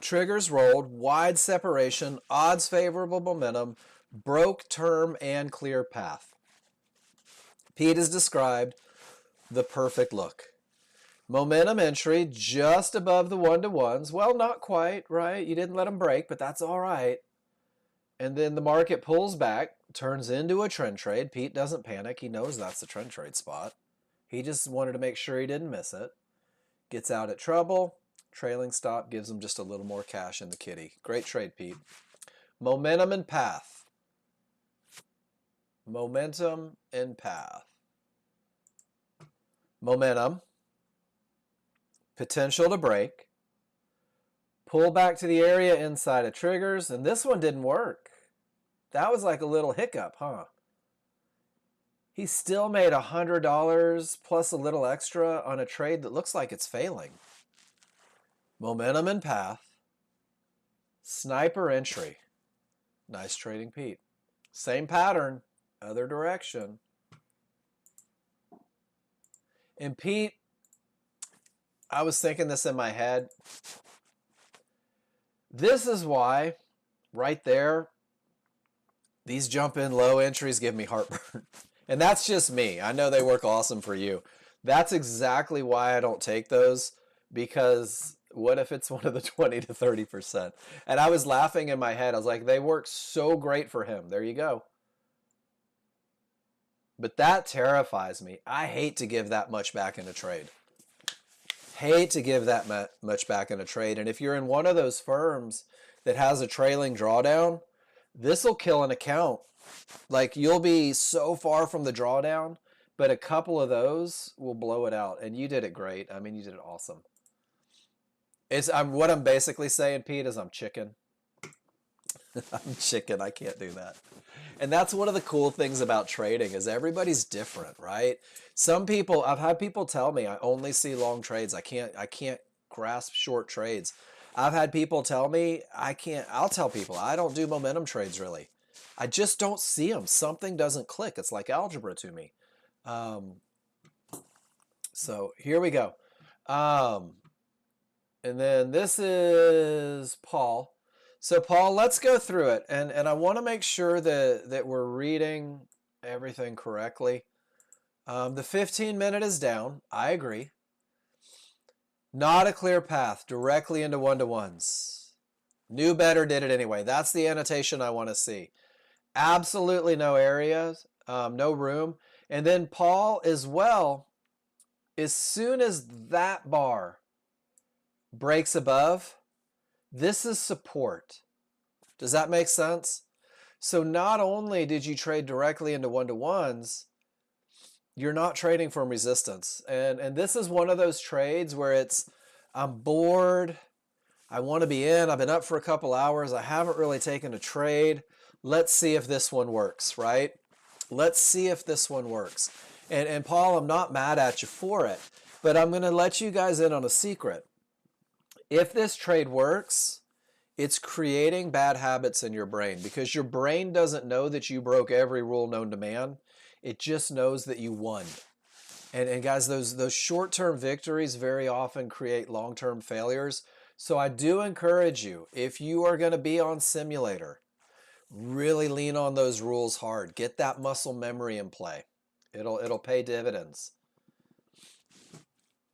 triggers rolled, wide separation, odds favorable momentum, broke term, and clear path. Pete has described the perfect look. Momentum entry just above the 1-to-1s. Well, not quite, right? You didn't let them break, but that's all right. And then the market pulls back, turns into a trend trade. Pete doesn't panic. He knows that's the trend trade spot. He just wanted to make sure he didn't miss it. Gets out at trouble. Trailing stop gives him just a little more cash in the kitty. Great trade, Pete. Momentum and path. Momentum and path. Momentum. Potential to break. Pull back to the area inside of triggers. And this one didn't work. That was like a little hiccup, huh? He still made $100 plus a little extra on a trade that looks like it's failing. Momentum and path. Sniper entry. Nice trading, Pete. Same pattern, other direction. And Pete, I was thinking this in my head. This is why, right there, these jump in low entries give me heartburn. And that's just me. I know they work awesome for you. That's exactly why I don't take those, because what if it's one of the 20 to 30%? And I was laughing in my head. I was like, they work so great for him. There you go. But that terrifies me. I hate to give that much back in a trade. Hate to give that much back in a trade. And if you're in one of those firms that has a trailing drawdown, this will kill an account. Like, you'll be so far from the drawdown, but a couple of those will blow it out. And you did it great. I mean, you did it awesome. What I'm basically saying, Pete, is I'm chicken. I'm chicken. I can't do that. And that's one of the cool things about trading is everybody's different, right? Some people, I've had people tell me I only see long trades. I can't grasp short trades. I've had people tell me I'll tell people I don't do momentum trades really. I just don't see them. Something doesn't click. It's like algebra to me. So here we go. And then this is Paul. So Paul, let's go through it. And I want to make sure that we're reading everything correctly. The 15-minute is down. I agree. Not a clear path directly into one-to-ones. Knew better, did it anyway. That's the annotation I want to see. Absolutely no areas, no room. And then Paul as well, as soon as that bar breaks above, this is support. Does that make sense? So not only did you trade directly into one-to-ones, you're not trading from resistance. And this is one of those trades where it's, I'm bored, I want to be in, I've been up for a couple hours, I haven't really taken a trade. Let's see if this one works, right? Let's see if this one works. And Paul, I'm not mad at you for it, but I'm going to let you guys in on a secret. If this trade works, it's creating bad habits in your brain because your brain doesn't know that you broke every rule known to man. It just knows that you won. And guys, those short-term victories very often create long-term failures. So I do encourage you, if you are going to be on simulator, really lean on those rules hard. Get that muscle memory in play. It'll pay dividends.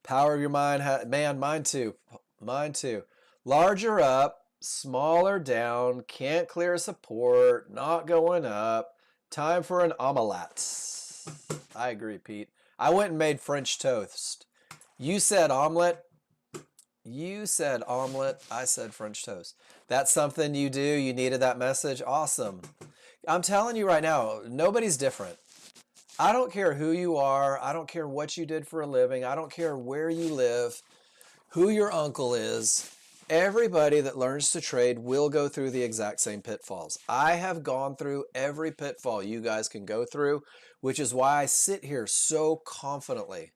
Power of your mind, man, mine too. Mine too. Larger up, smaller down, can't clear support, not going up. Time for an omelette. I agree, Pete. I went and made French toast. You said omelet. You said omelet. I said French toast. That's something you do. You needed that message. Awesome. I'm telling you right now, nobody's different. I don't care who you are. I don't care what you did for a living. I don't care where you live, who your uncle is. Everybody that learns to trade will go through the exact same pitfalls. I have gone through every pitfall you guys can go through, which is why I sit here so confidently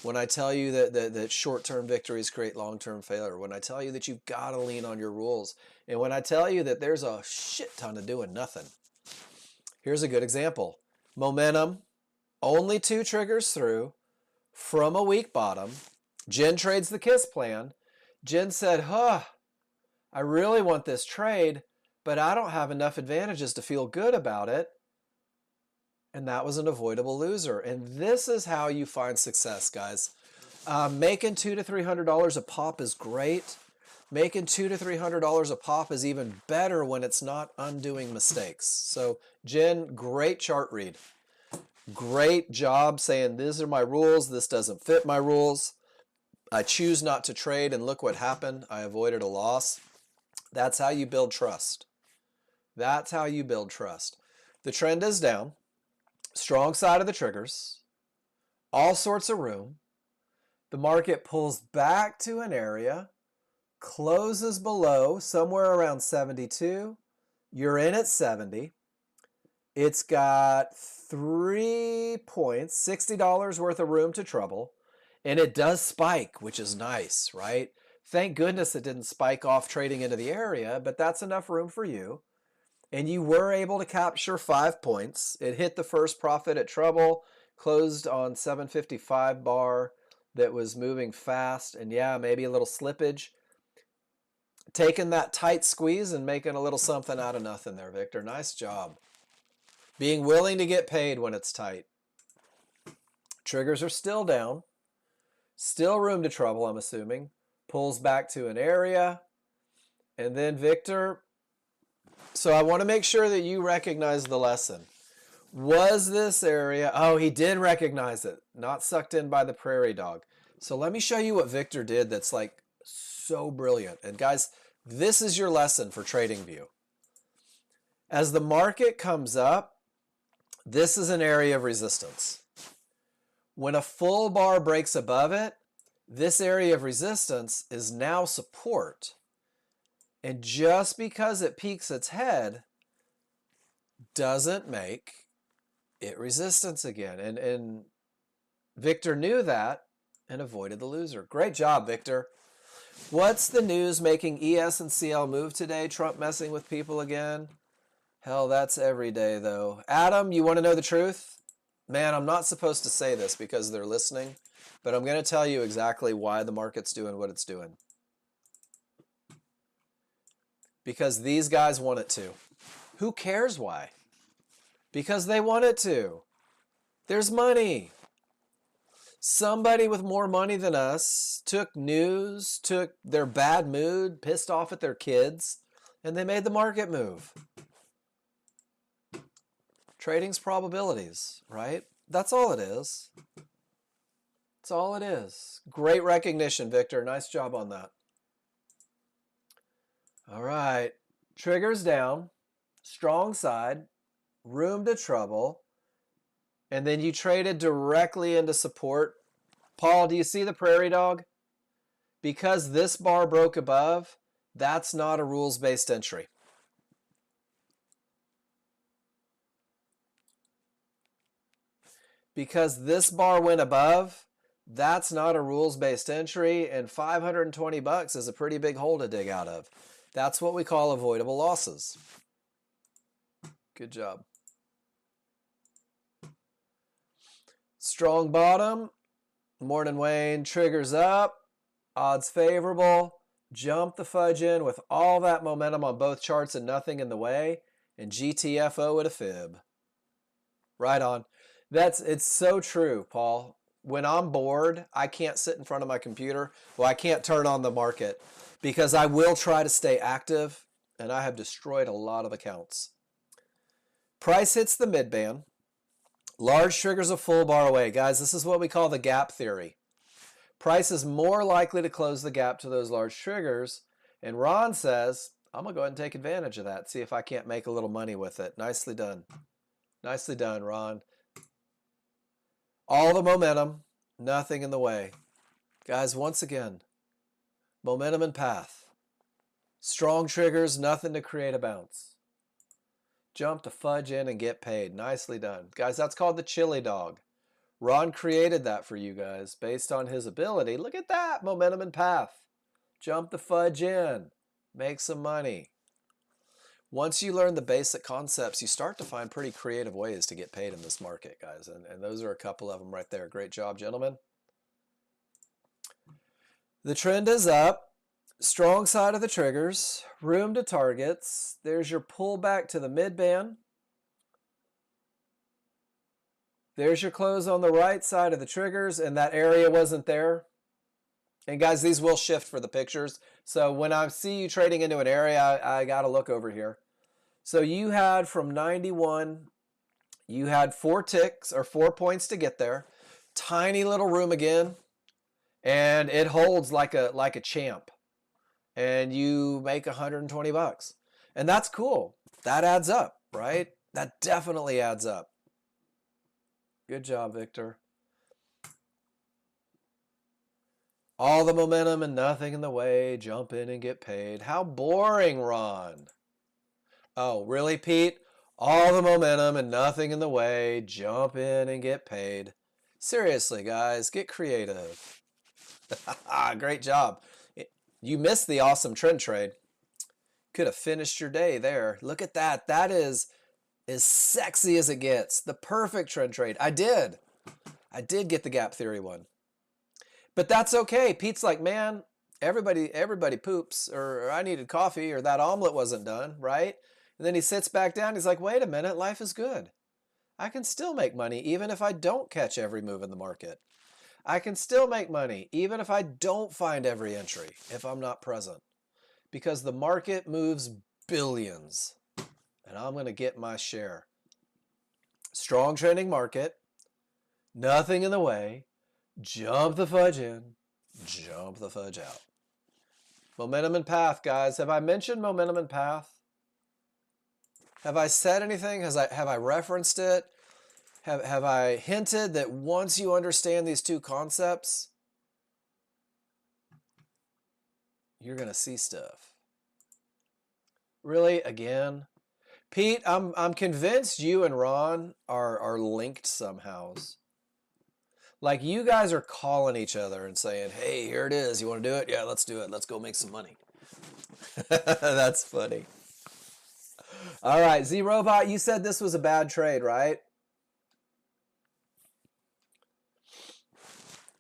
when I tell you that short-term victories create long-term failure, when I tell you that you've got to lean on your rules, and when I tell you that there's a shit ton of doing nothing. Here's a good example. Momentum, only 2 triggers through from a weak bottom. Jen trades the KISS plan. Jen said, I really want this trade, but I don't have enough advantages to feel good about it. And that was an avoidable loser. And this is how you find success, guys. Making $200 to $300 a pop is great. Making $200 to $300 a pop is even better when it's not undoing mistakes. So, Jen, great chart read. Great job saying, these are my rules. This doesn't fit my rules. I choose not to trade, and look what happened. I avoided a loss. That's how you build trust. That's how you build trust. The trend is down. Strong side of the triggers. All sorts of room. The market pulls back to an area, closes below somewhere around 72. You're in at 70. It's got 3 points, $60 worth of room to trouble. And it does spike, which is nice, right? Thank goodness it didn't spike off trading into the area, but that's enough room for you. And you were able to capture 5 points. It hit the first profit at trouble, closed on 755 bar that was moving fast. And yeah, maybe a little slippage. Taking that tight squeeze and making a little something out of nothing there, Victor. Nice job. Being willing to get paid when it's tight. Triggers are still down. Still room to trouble, I'm assuming. Pulls back to an area. And then Victor, so I want to make sure that you recognize the lesson. Was this area, oh, he did recognize it. Not sucked in by the prairie dog. So let me show you what Victor did that's like so brilliant. And guys, this is your lesson for TradingView. As the market comes up, this is an area of resistance. When a full bar breaks above it, this area of resistance is now support. And just because it peeks its head doesn't make it resistance again. And Victor knew that and avoided the loser. Great job, Victor. What's the news making ES and CL move today? Trump messing with people again? Hell, that's every day, though. Adam, you want to know the truth? Man, I'm not supposed to say this because they're listening, but I'm going to tell you exactly why the market's doing what it's doing. Because these guys want it to. Who cares why? Because they want it to. There's money. Somebody with more money than us took news, took their bad mood, pissed off at their kids, and they made the market move. Trading's probabilities, right? That's all it is. That's all it is. Great recognition, Victor. Nice job on that. All right. Triggers down, strong side, room to trouble, and then you traded directly into support. Paul, do you see the prairie dog? Because this bar broke above, that's not a rules-based entry. Because this bar went above, that's not a rules-based entry, and 520 bucks is a pretty big hole to dig out of. That's what we call avoidable losses. Good job. Strong bottom, morning Wayne, triggers up, odds favorable, jump the fudge in with all that momentum on both charts and nothing in the way, and GTFO at a fib. Right on. It's so true, Paul. When I'm bored, I can't sit in front of my computer. Well, I can't turn on the market because I will try to stay active, and I have destroyed a lot of accounts. Price hits the midband. Large triggers a full bar away. Guys, this is what we call the gap theory. Price is more likely to close the gap to those large triggers, and Ron says, I'm going to go ahead and take advantage of that, see if I can't make a little money with it. Nicely done. Nicely done, Ron. All the momentum, nothing in the way. Guys, once again, momentum and path. Strong triggers, nothing to create a bounce. Jump the fudge in and get paid. Nicely done. Guys, that's called the chili dog. Ron created that for you guys based on his ability. Look at that, momentum and path. Jump the fudge in. Make some money. Once you learn the basic concepts, you start to find pretty creative ways to get paid in this market, guys. And those are a couple of them right there. Great job, gentlemen. The trend is up. Strong side of the triggers. Room to targets. There's your pullback to the mid-band. There's your close on the right side of the triggers, and that area wasn't there. And guys, these will shift for the pictures. So when I see you trading into an area, I got to look over here. So you had from 91, you had 4 ticks or 4 points to get there. Tiny little room again, and it holds like a champ. And you make 120 bucks. And that's cool. That adds up, right? That definitely adds up. Good job, Victor. All the momentum and nothing in the way. Jump in and get paid. How boring, Ron. Oh, really, Pete? All the momentum and nothing in the way. Jump in and get paid. Seriously, guys, get creative. Great job. You missed the awesome trend trade. Could have finished your day there. Look at that. That is as sexy as it gets. The perfect trend trade. I did get the gap theory one. But that's okay. Pete's like, man, everybody poops, or I needed coffee, or that omelet wasn't done, right? And then he sits back down. He's like, wait a minute, life is good. I can still make money even if I don't catch every move in the market. I can still make money even if I don't find every entry, if I'm not present. Because the market moves billions, and I'm going to get my share. Strong trending market, nothing in the way. Jump the fudge in, jump the fudge out. Momentum and path, guys. Have I mentioned momentum and path? Have I said anything? Have I referenced it? Have I hinted that once you understand these two concepts, you're going to see stuff? Really? Again? Pete, I'm convinced you and Ron are linked somehow. Like you guys are calling each other and saying, hey, here it is. You want to do it? Yeah, let's do it. Let's go make some money. That's funny. All right, Z-Robot, you said this was a bad trade, right?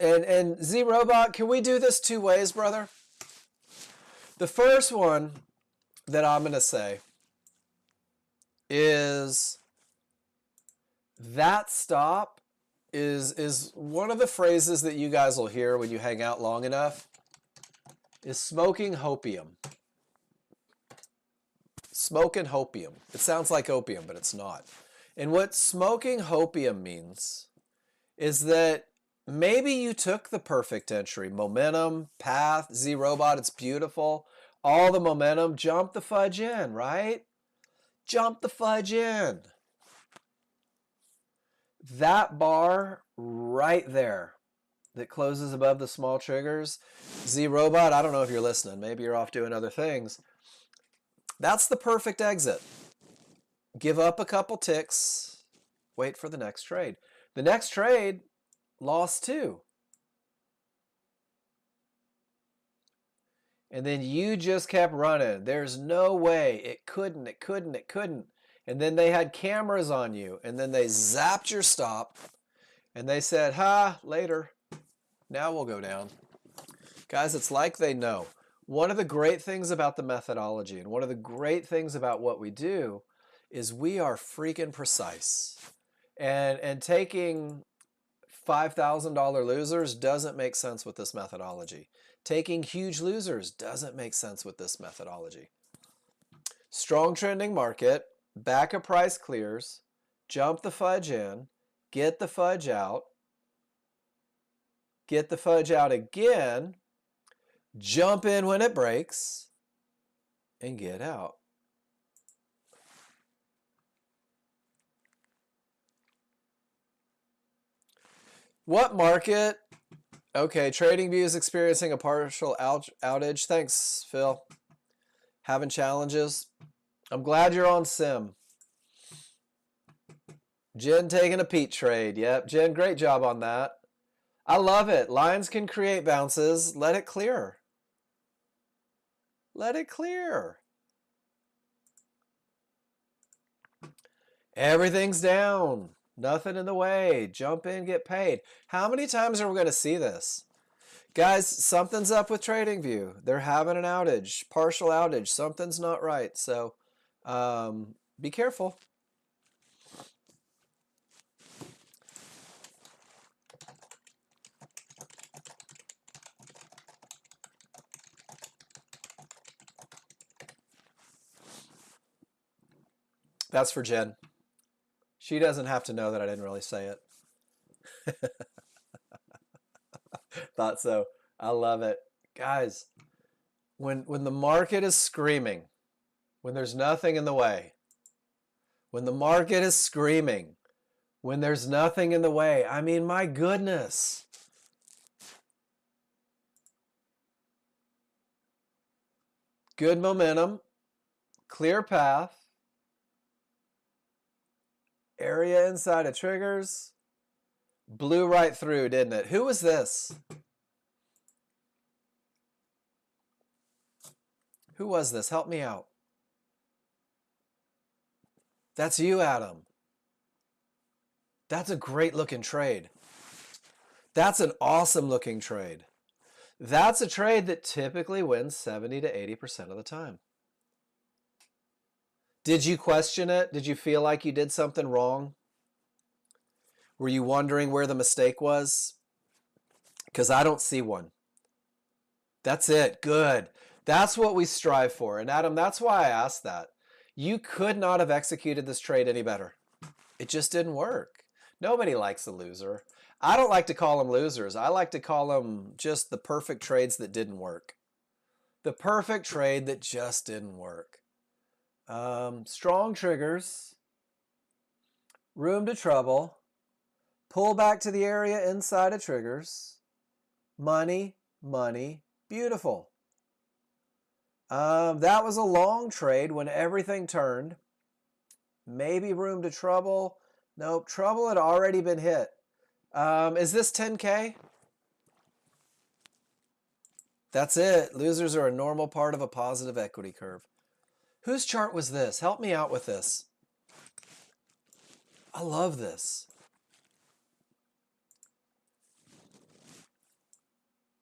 And Z-Robot, can we do this 2 ways, brother? The first one that I'm going to say is that stop is one of the phrases that you guys will hear when you hang out long enough is smoking hopium. Smoking hopium. It sounds like opium, but it's not. And what smoking hopium means is that maybe you took the perfect entry, momentum, path, Z-Robot, it's beautiful. All the momentum, jump the fudge in, right? Jump the fudge in. That bar right there that closes above the small triggers, Z-Robot, I don't know if you're listening. Maybe you're off doing other things. That's the perfect exit. Give up a couple ticks. Wait for the next trade. The next trade lost 2. And then you just kept running. There's no way. It couldn't. And then they had cameras on you. And then they zapped your stop. And they said, ha, later. Now we'll go down. Guys, it's like they know. One of the great things about the methodology and one of the great things about what we do is we are freaking precise. And taking $5,000 losers doesn't make sense with this methodology. Taking huge losers doesn't make sense with this methodology. Strong trending market, back of price clears, jump the fudge in, get the fudge out again, jump in when it breaks, and get out. What market? Okay, TradingView is experiencing a partial outage. Thanks, Phil. Having challenges. I'm glad you're on Sim. Jen taking a Pete trade. Yep, Jen, great job on that. I love it. Lines can create bounces. Let it clear. Let it clear. Everything's down. Nothing in the way. Jump in, get paid. How many times are we going to see this? Guys, something's up with TradingView. They're having an outage, partial outage. Something's not right. So be careful. That's for Jen. She doesn't have to know that I didn't really say it. Thought so. I love it. Guys, when the market is screaming, when there's nothing in the way, when the market is screaming, when there's nothing in the way, I mean, my goodness. Good momentum, clear path, area inside of triggers, blew right through, didn't it? Who was this? Who was this? Help me out. That's you, Adam. That's a great looking trade. That's an awesome looking trade. That's a trade that typically wins 70 to 80% of the time. Did you question it? Did you feel like you did something wrong? Were you wondering where the mistake was? Because I don't see one. That's it. Good. That's what we strive for. And Adam, that's why I asked that. You could not have executed this trade any better. It just didn't work. Nobody likes a loser. I don't like to call them losers. I like to call them just the perfect trades that didn't work. The perfect trade that just didn't work. Strong triggers. Room to trouble. Pull back to the area inside of triggers. Money, money, beautiful. That was a long trade when everything turned. Maybe room to trouble. Nope, trouble had already been hit. Is this 10K? That's it. Losers are a normal part of a positive equity curve. Whose chart was this? Help me out with this. I love this.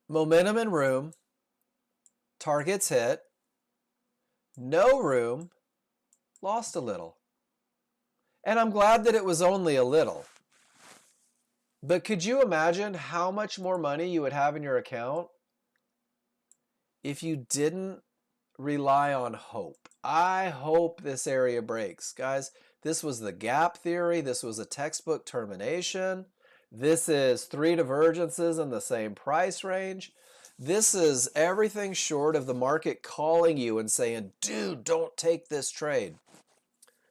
Momentum and room. Targets hit. No room. Lost a little. And I'm glad that it was only a little. But could you imagine how much more money you would have in your account if you didn't rely on hope? I hope this area breaks. Guys, this was the gap theory. This was a textbook termination. This is 3 divergences in the same price range. This is everything short of the market calling you and saying, dude, don't take this trade.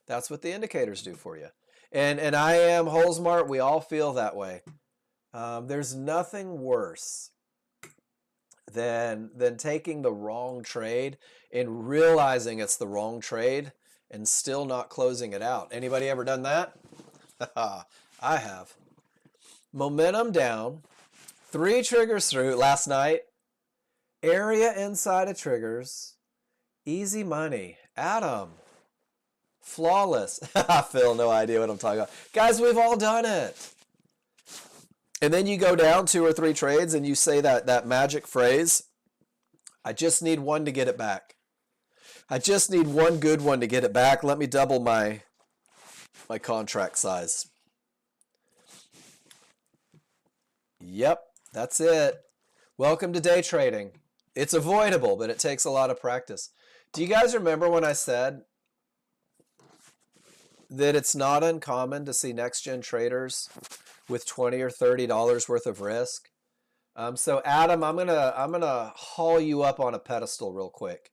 That's what the indicators do for you. And I am Holzmart. We all feel that way. There's nothing worse than taking the wrong trade and realizing it's the wrong trade and still not closing it out. Anybody ever done that? I have. Momentum down, 3 triggers through last night, area inside of triggers, easy money. Adam, flawless. Phil, no idea what I'm talking about. Guys, we've all done it. And then you go down 2 or 3 trades and you say that magic phrase, I just need one to get it back. I just need one good one to get it back. Let me double my contract size. Yep, that's it. Welcome to day trading. It's avoidable, but it takes a lot of practice. Do you guys remember when I said that it's not uncommon to see Nexgen traders with $20 or $30 worth of risk? So Adam, I'm gonna haul you up on a pedestal real quick.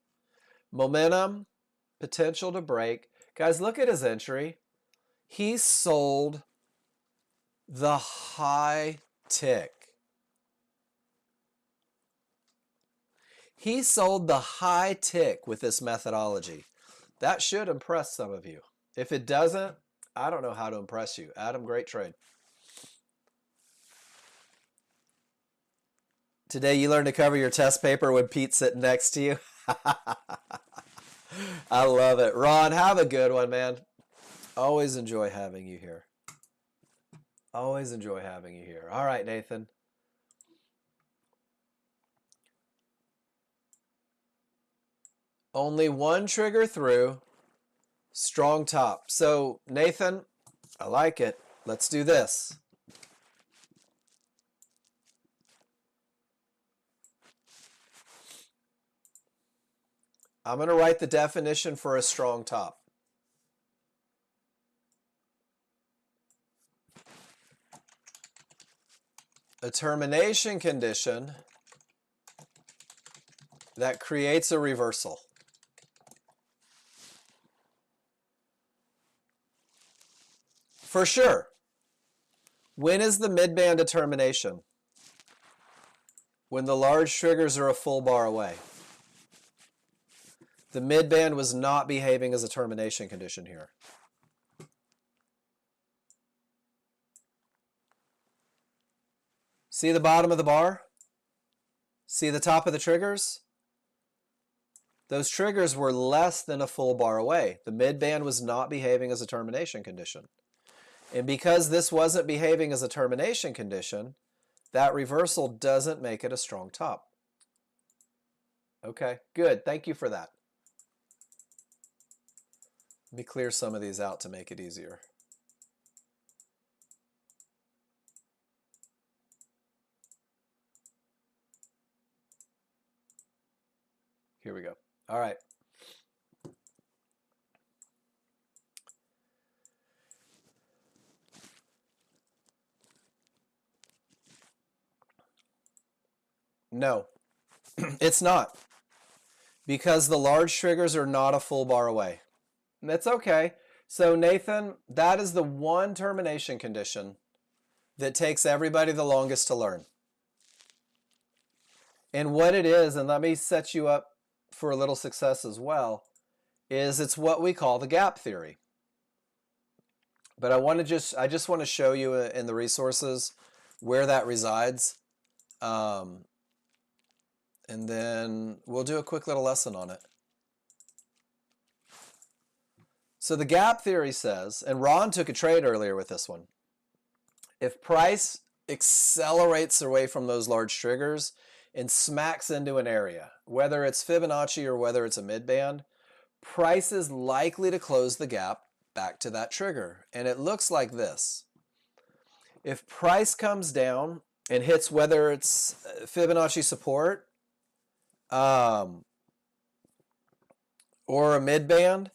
Momentum, potential to break. Guys, look at his entry. He sold the high tick. He sold the high tick with this methodology. That should impress some of you. If it doesn't, I don't know how to impress you. Adam, great trade. Today you learned to cover your test paper when Pete's sitting next to you. I love it. Ron, have a good one, man. Always enjoy having you here. Always enjoy having you here. All right, Nathan. Only one trigger through. Strong top. So, Nathan, I like it. Let's do this. I'm going to write the definition for a strong top. A termination condition that creates a reversal. For sure. When is the midband a termination? When the large triggers are a full bar away. The midband was not behaving as a termination condition here. See the bottom of the bar? See the top of the triggers? Those triggers were less than a full bar away. The midband was not behaving as a termination condition. And because this wasn't behaving as a termination condition, that reversal doesn't make it a strong top. Okay, good. Thank you for that. Let me clear some of these out to make it easier. Here we go. All right. No, it's not. Because the large triggers are not a full bar away. That's okay. So Nathan, that is the one termination condition that takes everybody the longest to learn. And what it is, and let me set you up for a little success as well, is it's what we call the gap theory. But I just want to show you in the resources where that resides. And then we'll do a quick little lesson on it. So the gap theory says, and Ron took a trade earlier with this one, if price accelerates away from those large triggers and smacks into an area, whether it's Fibonacci or whether it's a midband, price is likely to close the gap back to that trigger. And it looks like this. If price comes down and hits whether it's Fibonacci support or a mid band,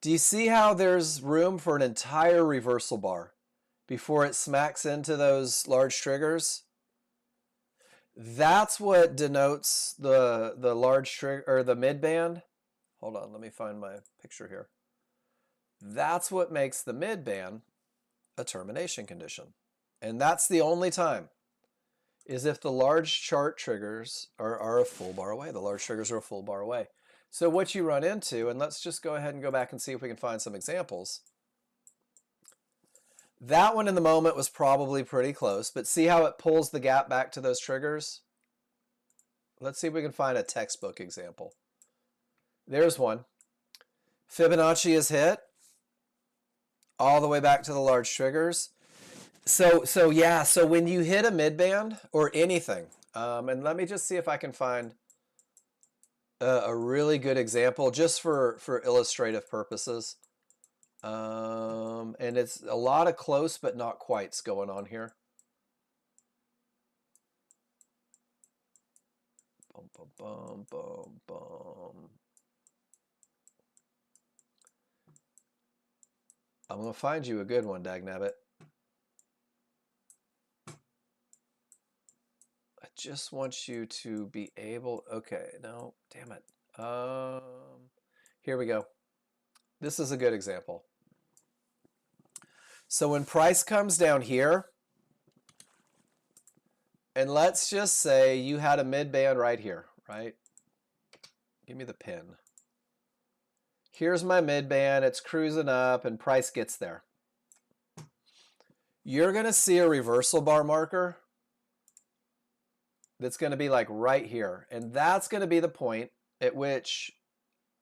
do you see how there's room for an entire reversal bar before it smacks into those large triggers? That's what denotes the large trigger or the mid band. Hold on, let me find my picture here. That's what makes the mid band a termination condition. And that's the only time, is if the large chart triggers are a full bar away. The large triggers are a full bar away. So what you run into, and let's just go ahead and go back and see if we can find some examples. That one in the moment was probably pretty close, but see how it pulls the gap back to those triggers? Let's see if we can find a textbook example. There's one. Fibonacci is hit all the way back to the large triggers. So when you hit a midband or anything, and let me just see if I can find a really good example just for illustrative purposes. And it's a lot of close but not quites going on here. Bum, bum, bum, bum, bum. I'm going to find you a good one, dagnabbit. I just want you to be able... Okay, no, damn it. Here we go. This is a good example. So when price comes down here, and let's just say you had a mid-band right here, right? Give me the pin. Here's my mid-band. It's cruising up, and price gets there. You're going to see a reversal bar marker that's going to be like right here. And that's going to be the point at which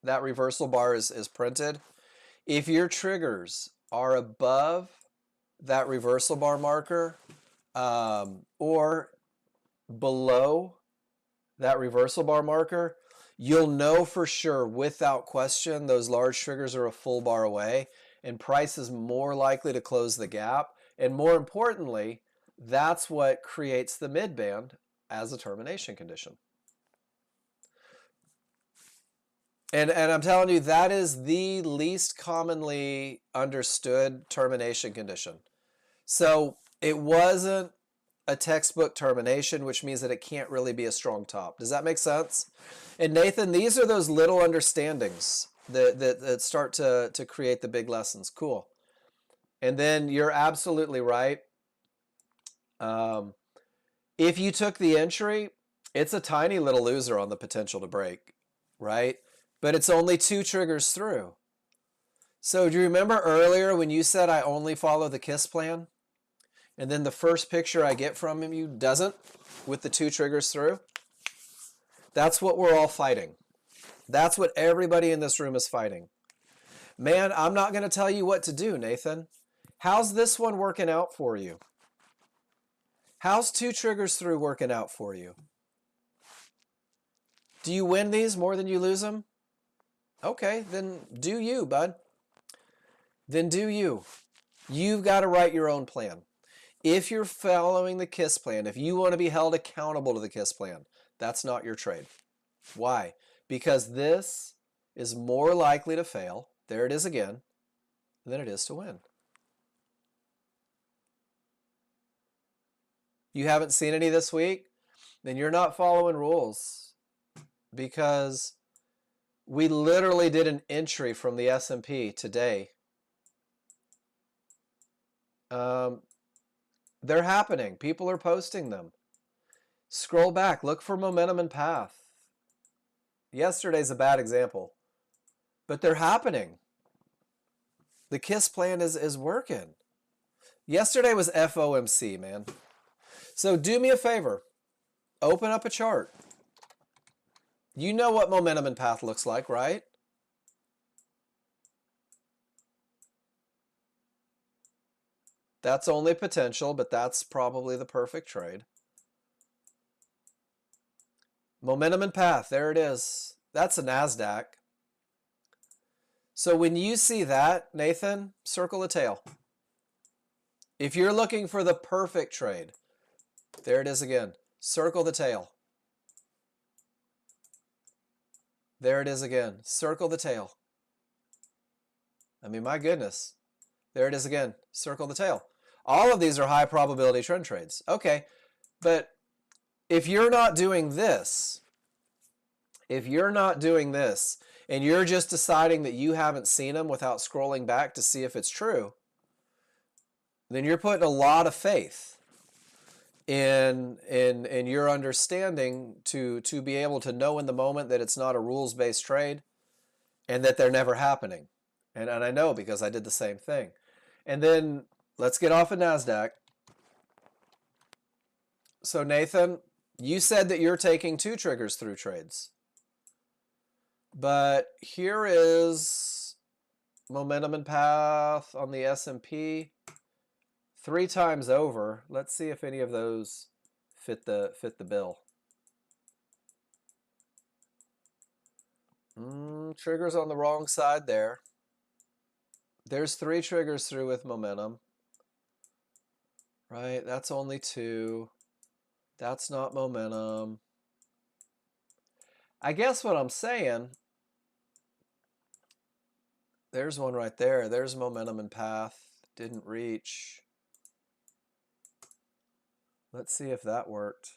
that reversal bar is printed. If your triggers are above that reversal bar marker or below that reversal bar marker, you'll know for sure without question those large triggers are a full bar away and price is more likely to close the gap. And more importantly, that's what creates the mid-band as a termination condition. And I'm telling you, that is the least commonly understood termination condition. So it wasn't a textbook termination, which means that it can't really be a strong top. Does that make sense? And Nathan, these are those little understandings that start to create the big lessons. Cool. And then you're absolutely right. If you took the entry, it's a tiny little loser on the potential to break, right? But it's only 2 triggers through. So do you remember earlier when you said I only follow the KISS plan? And then the first picture I get from you doesn't, with the 2 triggers through? That's what we're all fighting. That's what everybody in this room is fighting. Man, I'm not going to tell you what to do, Nathan. How's this one working out for you? How's 2 triggers through working out for you? Do you win these more than you lose them? Okay, then do you, bud. Then do you. You've got to write your own plan. If you're following the KISS plan, if you want to be held accountable to the KISS plan, that's not your trade. Why? Because this is more likely to fail, there it is again, than it is to win. You haven't seen any this week? Then you're not following rules, because we literally did an entry from the S&P today. They're happening. People are posting them. Scroll back. Look for momentum and path. Yesterday's a bad example, but they're happening. The KISS plan is working. Yesterday was FOMC, man. So do me a favor. Open up a chart. You know what momentum and path looks like, right? That's only potential, but that's probably the perfect trade. Momentum and path, there it is. That's a NASDAQ. So when you see that, Nathan, circle a tail. If you're looking for the perfect trade, there it is again. Circle the tail. There it is again. Circle the tail. I mean, my goodness. There it is again. Circle the tail. All of these are high probability trend trades. Okay, but if you're not doing this, and you're just deciding that you haven't seen them without scrolling back to see if it's true, then you're putting a lot of faith in your understanding to be able to know in the moment that it's not a rules-based trade and that they're never happening. And I know because I did the same thing. And then let's get off of NASDAQ. So Nathan, you said that you're taking 2 triggers through trades. But here is momentum and path on the S&P 3 times over. Let's see if any of those fit the bill. Triggers on the wrong side there. There's 3 triggers through with momentum. Right, that's only 2. That's not momentum. I guess what I'm saying, there's one right there. There's momentum and path. Didn't reach. Let's see if that worked.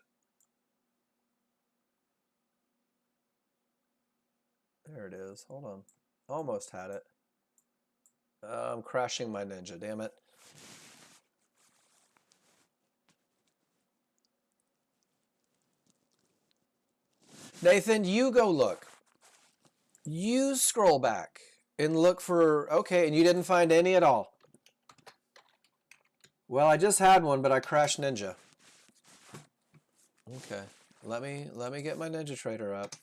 There it is. Hold on. Almost had it. I'm crashing my Ninja, damn it. Nathan, you go look. You scroll back and look for, okay, and you didn't find any at all. Well, I just had one, but I crashed Ninja. Okay, let me get my Ninja Trader up.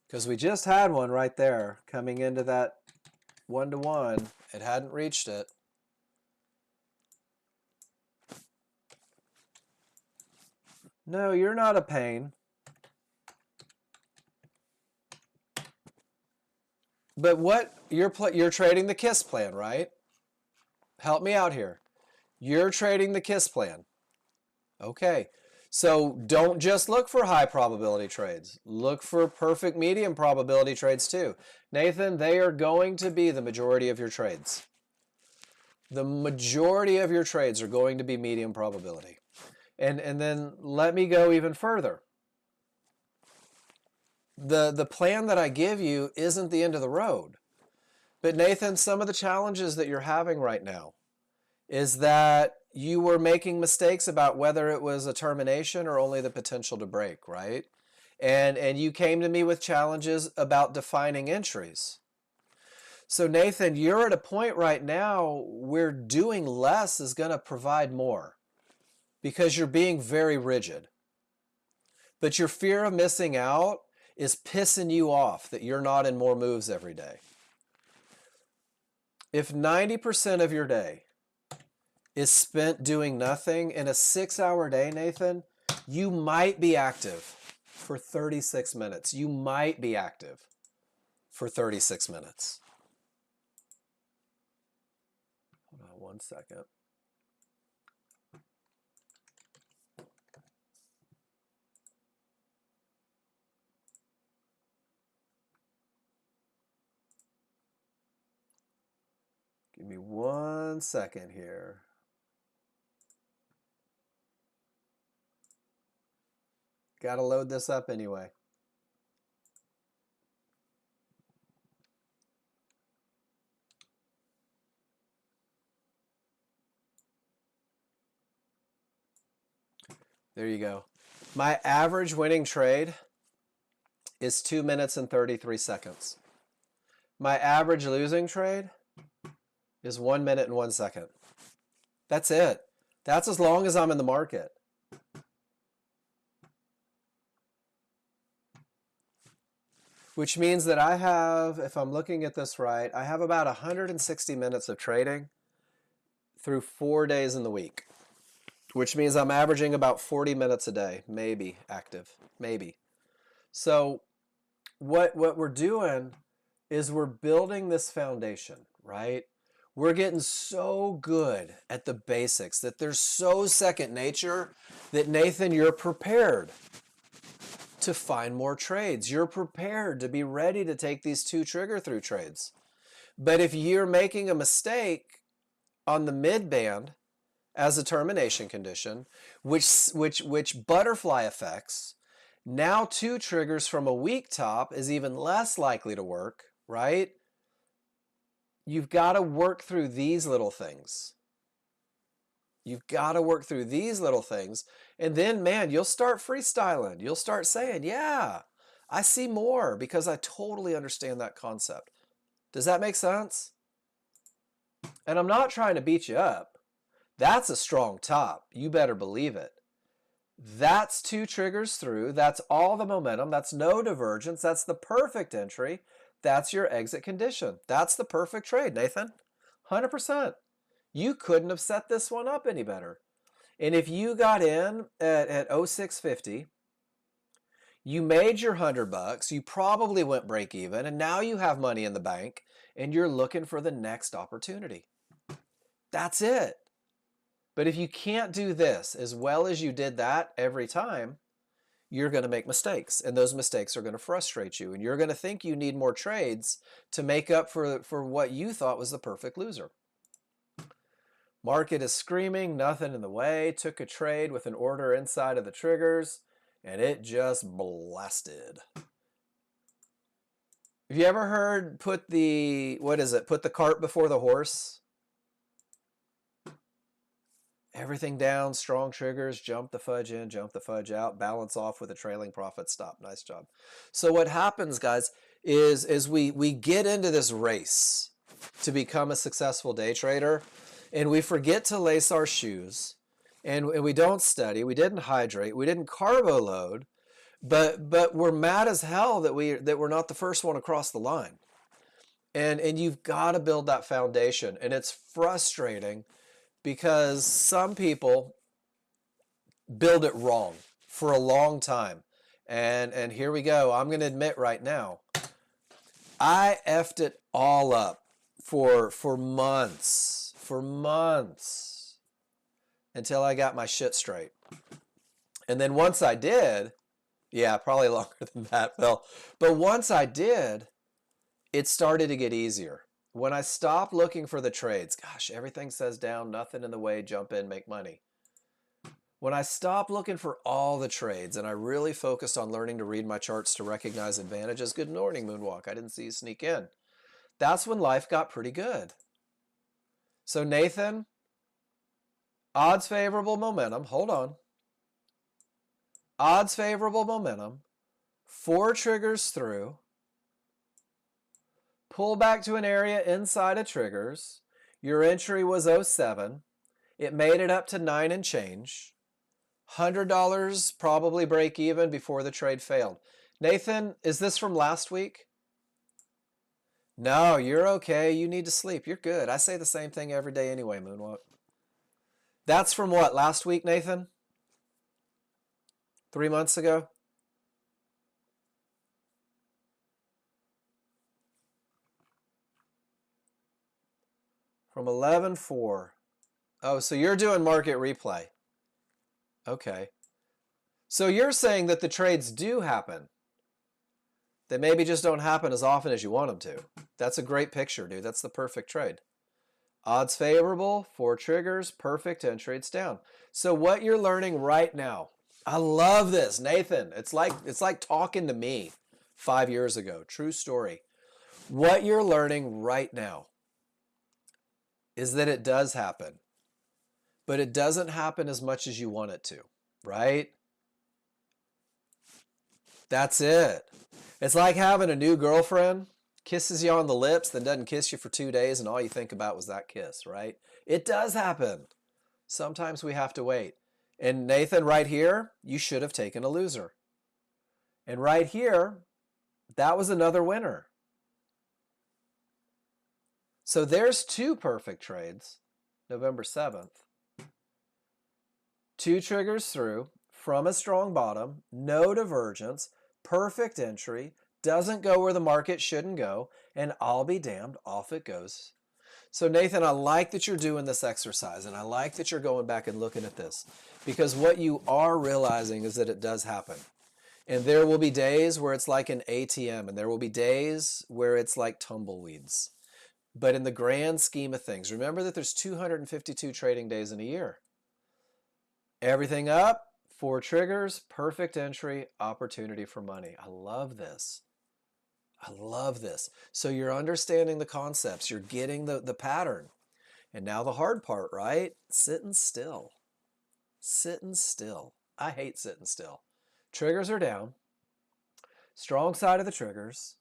Because we just had one right there coming into that 1-to-1. It hadn't reached it. No, you're not a pain. But what you're trading the KISS plan, right? Help me out here. You're trading the KISS plan. Okay. So don't just look for high probability trades. Look for perfect medium probability trades too. Nathan, they are going to be the majority of your trades. The majority of your trades are going to be medium probability. And then let me go even further. The plan that I give you isn't the end of the road. But Nathan, some of the challenges that you're having right now is that you were making mistakes about whether it was a termination or only the potential to break, right? And you came to me with challenges about defining entries. So Nathan, you're at a point right now where doing less is going to provide more because you're being very rigid. But your fear of missing out is pissing you off that you're not in more moves every day. If 90% of your day is spent doing nothing in a 6-hour day, Nathan, you might be active for 36 minutes. You might be active for 36 minutes. Hold on 1 second. Give me 1 second here. Got to load this up anyway. There you go. My average winning trade is 2 minutes and 33 seconds. My average losing trade is 1 minute and 1 second. That's it. That's as long as I'm in the market. Which means that I have, if I'm looking at this right, I have about 160 minutes of trading through 4 days in the week. Which means I'm averaging about 40 minutes a day, maybe active, maybe. So what we're doing is we're building this foundation, right? We're getting so good at the basics that they're so second nature that, Nathan, you're prepared to find more trades. You're prepared to be ready to take these 2 trigger through trades. But if you're making a mistake on the mid band as a termination condition, which butterfly affects, now 2 triggers from a weak top is even less likely to work, right? You've got to work through these little things. You've got to work through these little things. And then, man, you'll start freestyling. You'll start saying, yeah, I see more because I totally understand that concept. Does that make sense? And I'm not trying to beat you up. That's a strong top. You better believe it. That's 2 triggers through. That's all the momentum. That's no divergence. That's the perfect entry. That's your exit condition. That's the perfect trade, Nathan. 100%. You couldn't have set this one up any better. And if you got in at 0650, you made your $100, you probably went break even, and now you have money in the bank and you're looking for the next opportunity. That's it. But if you can't do this as well as you did that every time, you're going to make mistakes, and those mistakes are going to frustrate you, and you're going to think you need more trades to make up for what you thought was the perfect loser. Market is screaming, nothing in the way. Took a trade with an order inside of the triggers, and it just blasted. Have you ever heard put the cart before the horse? Everything down, strong triggers, jump the fudge in, jump the fudge out, balance off with a trailing profit stop. Nice job. So what happens, guys, is we get into this race to become a successful day trader, and we forget to lace our shoes, and we don't study, we didn't hydrate, we didn't carbo load, but we're mad as hell that we're not the first one across the line. And you've got to build that foundation, and it's frustrating because some people build it wrong for a long time. And here we go. I'm going to admit right now, I effed it all up for months until I got my shit straight. And then once I did, yeah, probably longer than that, Phil. But once I did, it started to get easier. When I stopped looking for the trades, gosh, everything says down, nothing in the way, jump in, make money. When I stopped looking for all the trades and I really focused on learning to read my charts to recognize advantages, good morning, Moonwalk, I didn't see you sneak in. That's when life got pretty good. So Nathan, odds favorable momentum, hold on. Odds favorable momentum, 4 triggers through, pull back to an area inside of triggers. Your entry was 07. It made it up to 9 and change. $100 probably break even before the trade failed. Nathan, is this from last week? No, you're okay. You need to sleep. You're good. I say the same thing every day anyway, Moonwalk. That's from what, last week, Nathan? 3 months ago? From 11/4. Oh, so you're doing market replay. Okay. So you're saying that the trades do happen. They maybe just don't happen as often as you want them to. That's a great picture, dude. That's the perfect trade. Odds favorable, 4 triggers, perfect entry, it's down. So what you're learning right now, I love this, Nathan. It's like talking to me 5 years ago. True story. What you're learning right now is that it does happen, but it doesn't happen as much as you want it to, right? That's it. It's like having a new girlfriend, kisses you on the lips, then doesn't kiss you for 2 days, and all you think about was that kiss, right? It does happen. Sometimes we have to wait. And Nathan, right here, you should have taken a loser. And right here, that was another winner. So there's 2 perfect trades, November 7th. 2 triggers through from a strong bottom, no divergence, perfect entry, doesn't go where the market shouldn't go, and I'll be damned, off it goes So Nathan, I like that you're doing this exercise, and I like that you're going back and looking at this, because what you are realizing is that it does happen. And there will be days where it's like an ATM, and there will be days where it's like tumbleweeds. But in the grand scheme of things, remember that there's 252 trading days in a year. Everything up, 4 triggers, perfect entry, opportunity for money. I love this. I love this. So you're understanding the concepts. You're getting the pattern. And now the hard part, right? Sitting still. Sitting still. I hate sitting still. Triggers are down. Strong side of the triggers.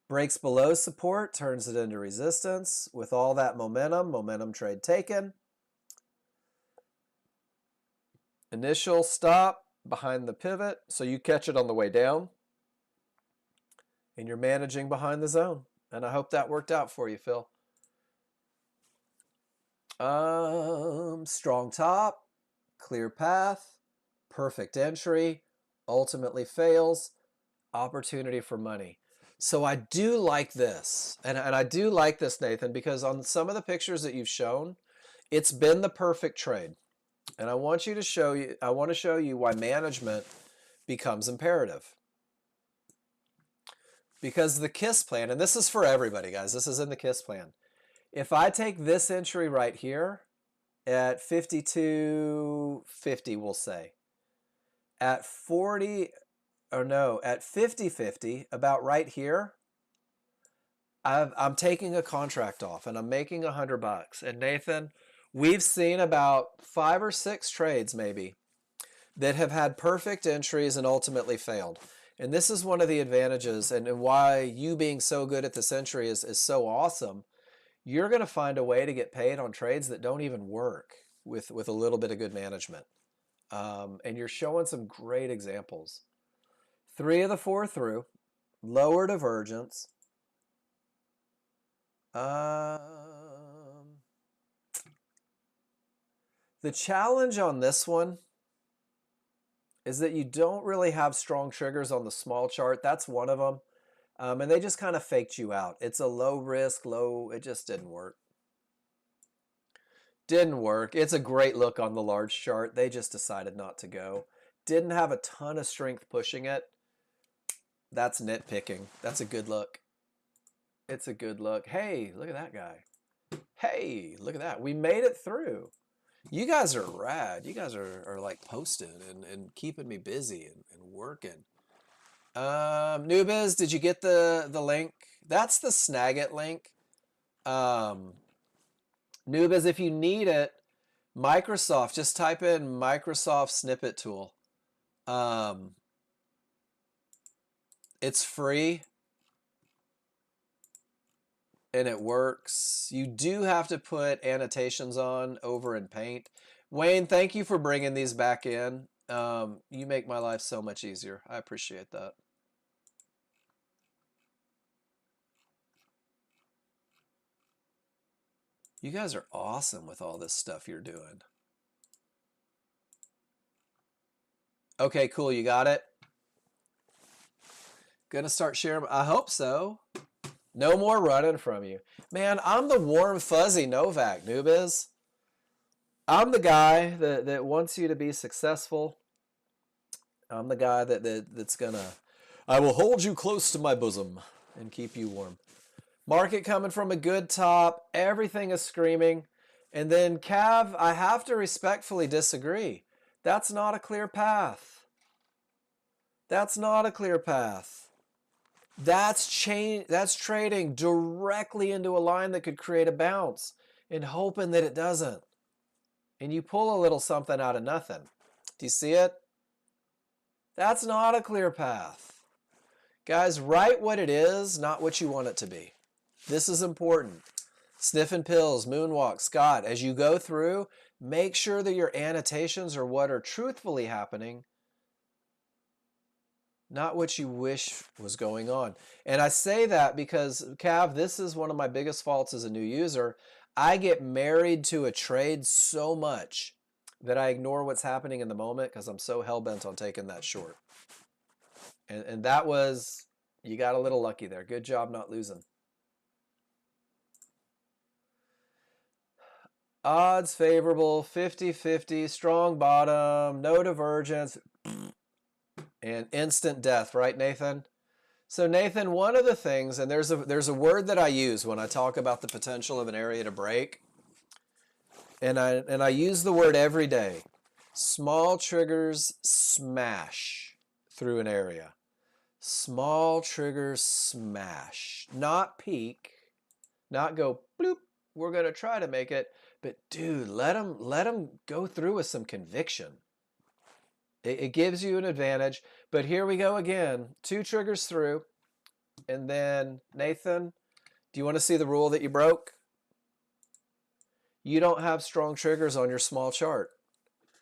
Breaks below support, turns it into resistance. With all that momentum trade taken. Initial stop behind the pivot, so you catch it on the way down. And you're managing behind the zone. And I hope that worked out for you, Phil. Strong top, clear path, perfect entry, ultimately fails, opportunity for money. So I do like this. And I do like this, Nathan, because on some of the pictures that you've shown, it's been the perfect trade. And I want to show you why management becomes imperative. Because the KISS plan, and this is for everybody, guys, this is in the KISS plan. If I take this entry right here at 52.50, we'll say, at 50.50, about right here, I'm taking a contract off and I'm making $100. And Nathan, we've seen about 5 or 6 trades maybe that have had perfect entries and ultimately failed. And this is one of the advantages and why you being so good at this entry is so awesome. You're going to find a way to get paid on trades that don't even work with a little bit of good management. And you're showing some great examples. 3 of the 4 through, lower divergence. The challenge on this one is that you don't really have strong triggers on the small chart. That's one of them. And they just kind of faked you out. It's a low risk, it just didn't work. Didn't work. It's a great look on the large chart. They just decided not to go. Didn't have a ton of strength pushing it. That's nitpicking. That's a good look. It's a good look. Hey, look at that guy. Hey, look at that. We made it through. You guys are rad. You guys are like posting and keeping me busy and working. Newbiz, did you get the link? That's the Snagit link. Newbiz, if you need it, Microsoft, just type in Microsoft Snippet Tool. It's free. And it works. You do have to put annotations on over in Paint. Wayne, thank you for bringing these back in. You make my life so much easier. I appreciate that. You guys are awesome with all this stuff you're doing. Okay, cool. You got it? Gonna start sharing. I hope so. No more running from you. Man, I'm the warm, fuzzy Novak, Noobiz. I'm the guy that wants you to be successful. I'm the guy that's gonna, I will hold you close to my bosom and keep you warm. Market coming from a good top. Everything is screaming. And then Cav, I have to respectfully disagree. That's not a clear path. That's not a clear path. That's trading directly into a line that could create a bounce and hoping that it doesn't. And you pull a little something out of nothing. Do you see it? That's not a clear path. Guys, write what it is, not what you want it to be. This is important. Sniffing pills, moonwalk, Scott, as you go through, make sure that your annotations are what are truthfully happening, not what you wish was going on. And I say that because, Cav, this is one of my biggest faults as a new user. I get married to a trade so much that I ignore what's happening in the moment because I'm so hell-bent on taking that short. And that was, you got a little lucky there. Good job not losing. Odds favorable, 50-50, strong bottom, no divergence, and instant death, right, Nathan? So Nathan, one of the things, and there's a word that I use when I talk about the potential of an area to break, and I use the word every day. Small triggers smash through an area. Small triggers smash, not peak, not go bloop. We're gonna try to make it, but dude, let them go through with some conviction. It gives you an advantage. But here we go again. 2 triggers through. And then, Nathan, do you want to see the rule that you broke? You don't have strong triggers on your small chart.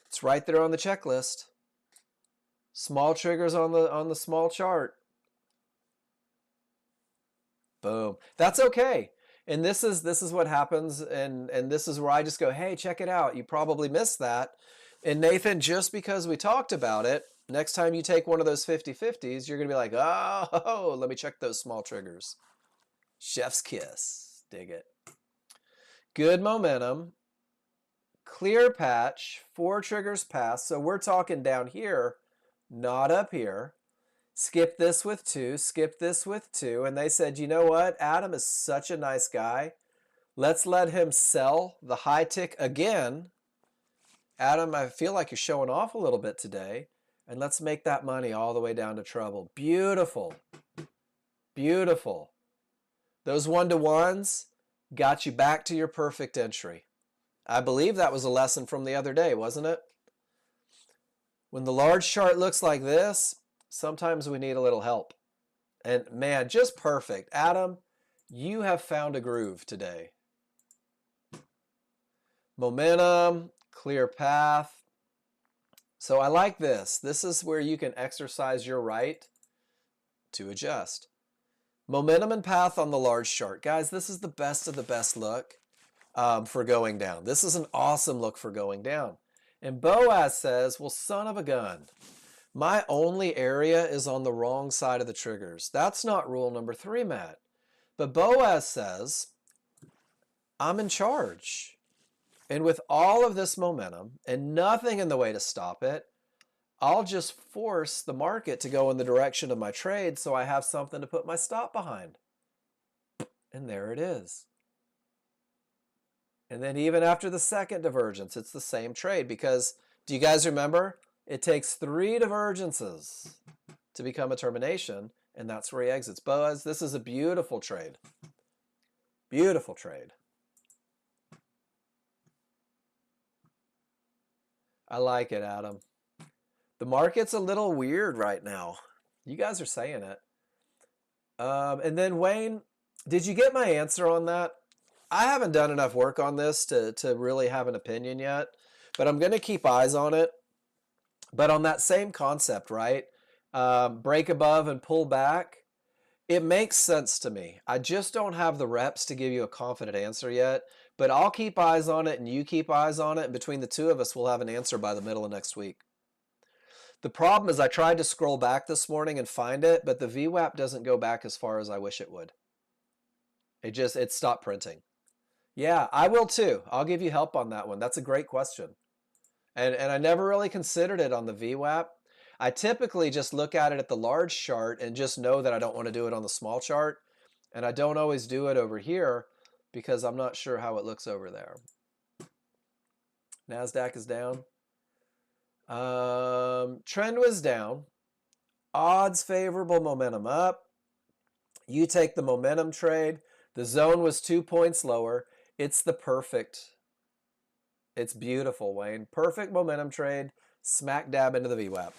It's right there on the checklist. Small triggers on the small chart. Boom. That's okay. And this is what happens, and this is where I just go, hey, check it out. You probably missed that. And Nathan, just because we talked about it, next time you take one of those 50-50s, you're going to be like, oh, let me check those small triggers. Chef's kiss. Dig it. Good momentum. Clear patch. 4 triggers pass. So we're talking down here, not up here. Skip this with 2. Skip this with 2. And they said, you know what? Adam is such a nice guy. Let's let him sell the high tick again. Adam, I feel like you're showing off a little bit today. And let's make that money all the way down to trouble. Beautiful. Beautiful. Those 1-to-1s got you back to your perfect entry. I believe that was a lesson from the other day, wasn't it? When the large chart looks like this, sometimes we need a little help. And man, just perfect. Adam, you have found a groove today. Momentum, clear path. So I like this. This is where you can exercise your right to adjust. Momentum and path on the large chart. Guys, this is the best of the best look for going down. This is an awesome look for going down. And Boaz says, well, son of a gun, my only area is on the wrong side of the triggers. That's not rule number 3, Matt. But Boaz says, I'm in charge. And with all of this momentum and nothing in the way to stop it, I'll just force the market to go in the direction of my trade so I have something to put my stop behind. And there it is. And then even after the second divergence, it's the same trade because, do you guys remember? It takes 3 divergences to become a termination, and that's where he exits. Boaz, this is a beautiful trade. Beautiful trade. I like it, Adam. The market's a little weird right now. You guys are saying it. And then, Wayne, did you get my answer on that? I haven't done enough work on this to really have an opinion yet, but I'm going to keep eyes on it. But on that same concept, right? Break above and pull back. It makes sense to me. I just don't have the reps to give you a confident answer yet, but I'll keep eyes on it and you keep eyes on it. And between the two of us, we'll have an answer by the middle of next week. The problem is I tried to scroll back this morning and find it, but the VWAP doesn't go back as far as I wish it would. It stopped printing. Yeah, I will too. I'll give you help on that one. That's a great question. And I never really considered it on the VWAP. I typically just look at it at the large chart and just know that I don't want to do it on the small chart. And I don't always do it over here because I'm not sure how it looks over there. NASDAQ is down. Trend was down. Odds favorable, momentum up. You take the momentum trade. The zone was 2 points lower. It's the perfect. It's beautiful, Wayne. Perfect momentum trade. Smack dab into the VWAP.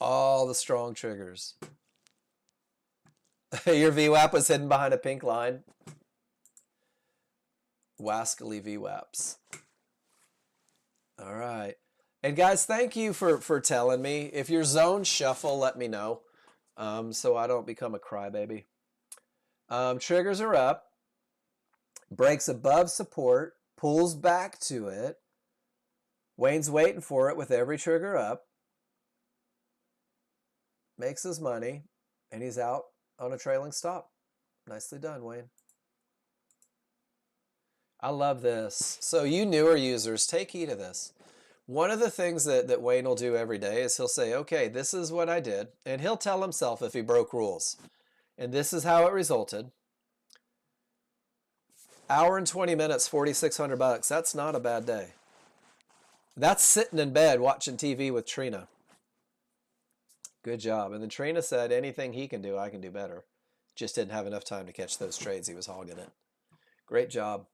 All the strong triggers. Your VWAP was hidden behind a pink line. Wascally VWAPs. All right. And guys, thank you for telling me. If your zones shuffle, let me know so I don't become a crybaby. Triggers are up. Breaks above support. Pulls back to it. Wayne's waiting for it with every trigger up. Makes his money. And he's out on a trailing stop. Nicely done, Wayne. I love this. So you newer users, take heed of this. One of the things that Wayne will do every day is he'll say, okay, this is what I did. And he'll tell himself if he broke rules. And this is how it resulted. Hour and 20 minutes, $4,600. That's not a bad day. That's sitting in bed watching TV with Trina. Good job. And then Trina said, anything he can do, I can do better. Just didn't have enough time to catch those trades. He was hogging it. Great job.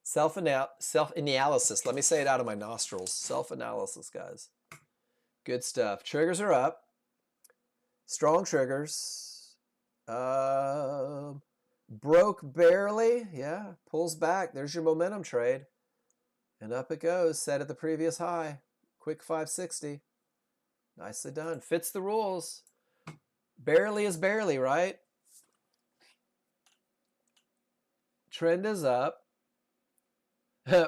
Self-analysis. Let me say it out of my nostrils. Self-analysis, guys. Good stuff. Triggers are up. Strong triggers. Broke barely. Yeah, pulls back. There's your momentum trade. And up it goes. Set at the previous high. Quick 560. Nicely done. Fits the rules. Barely is barely, right? Trend is up.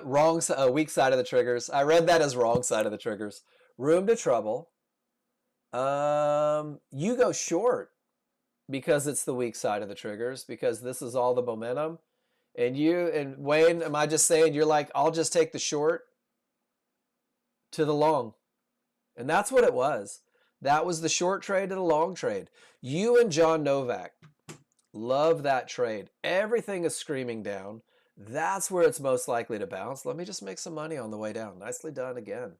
Wrong, weak side of the triggers. I read that as wrong side of the triggers. Room to trouble. You go short because it's the weak side of the triggers, because this is all the momentum. And you and Wayne, am I just saying you're like, I'll just take the short to the long? And that's what it was. That was the short trade to the long trade. You and John Novak love that trade. Everything is screaming down. That's where it's most likely to bounce. Let me just make some money on the way down. Nicely done again.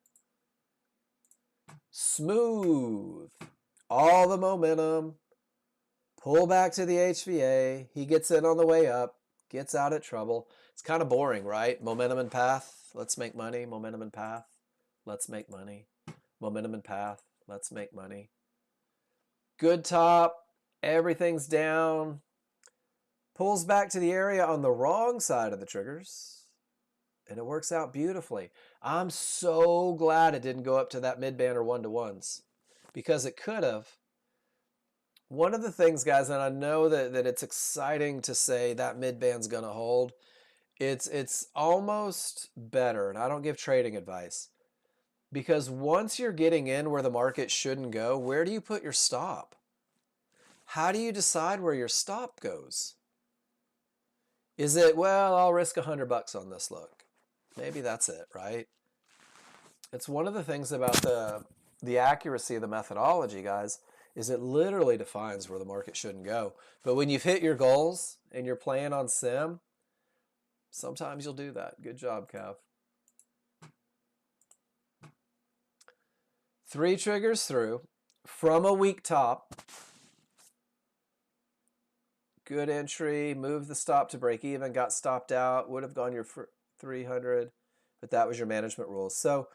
Smooth. All the momentum. Pull back to the HVA. He gets in on the way up. Gets out at trouble. It's kind of boring, right? Momentum and path. Let's make money. Momentum and path. Let's make money. Momentum and path. Let's make money. Good top. Everything's down. Pulls back to the area on the wrong side of the triggers. And it works out beautifully. I'm so glad it didn't go up to that mid-band or one-to-ones, because it could have. One of the things, guys, and I know that it's exciting to say that mid-band's going to hold, it's almost better, and I don't give trading advice, because once you're getting in where the market shouldn't go, where do you put your stop? How do you decide where your stop goes? Is it, well, I'll risk $100 on this look? Maybe that's it, right? It's one of the things about the accuracy of the methodology, guys, is it literally defines where the market shouldn't go. But when you've hit your goals and you're playing on sim, sometimes you'll do that. Good job, Cav. 3 triggers through from a weak top. Good entry, moved the stop to break even, got stopped out, would have gone your 300, but that was your management rules. So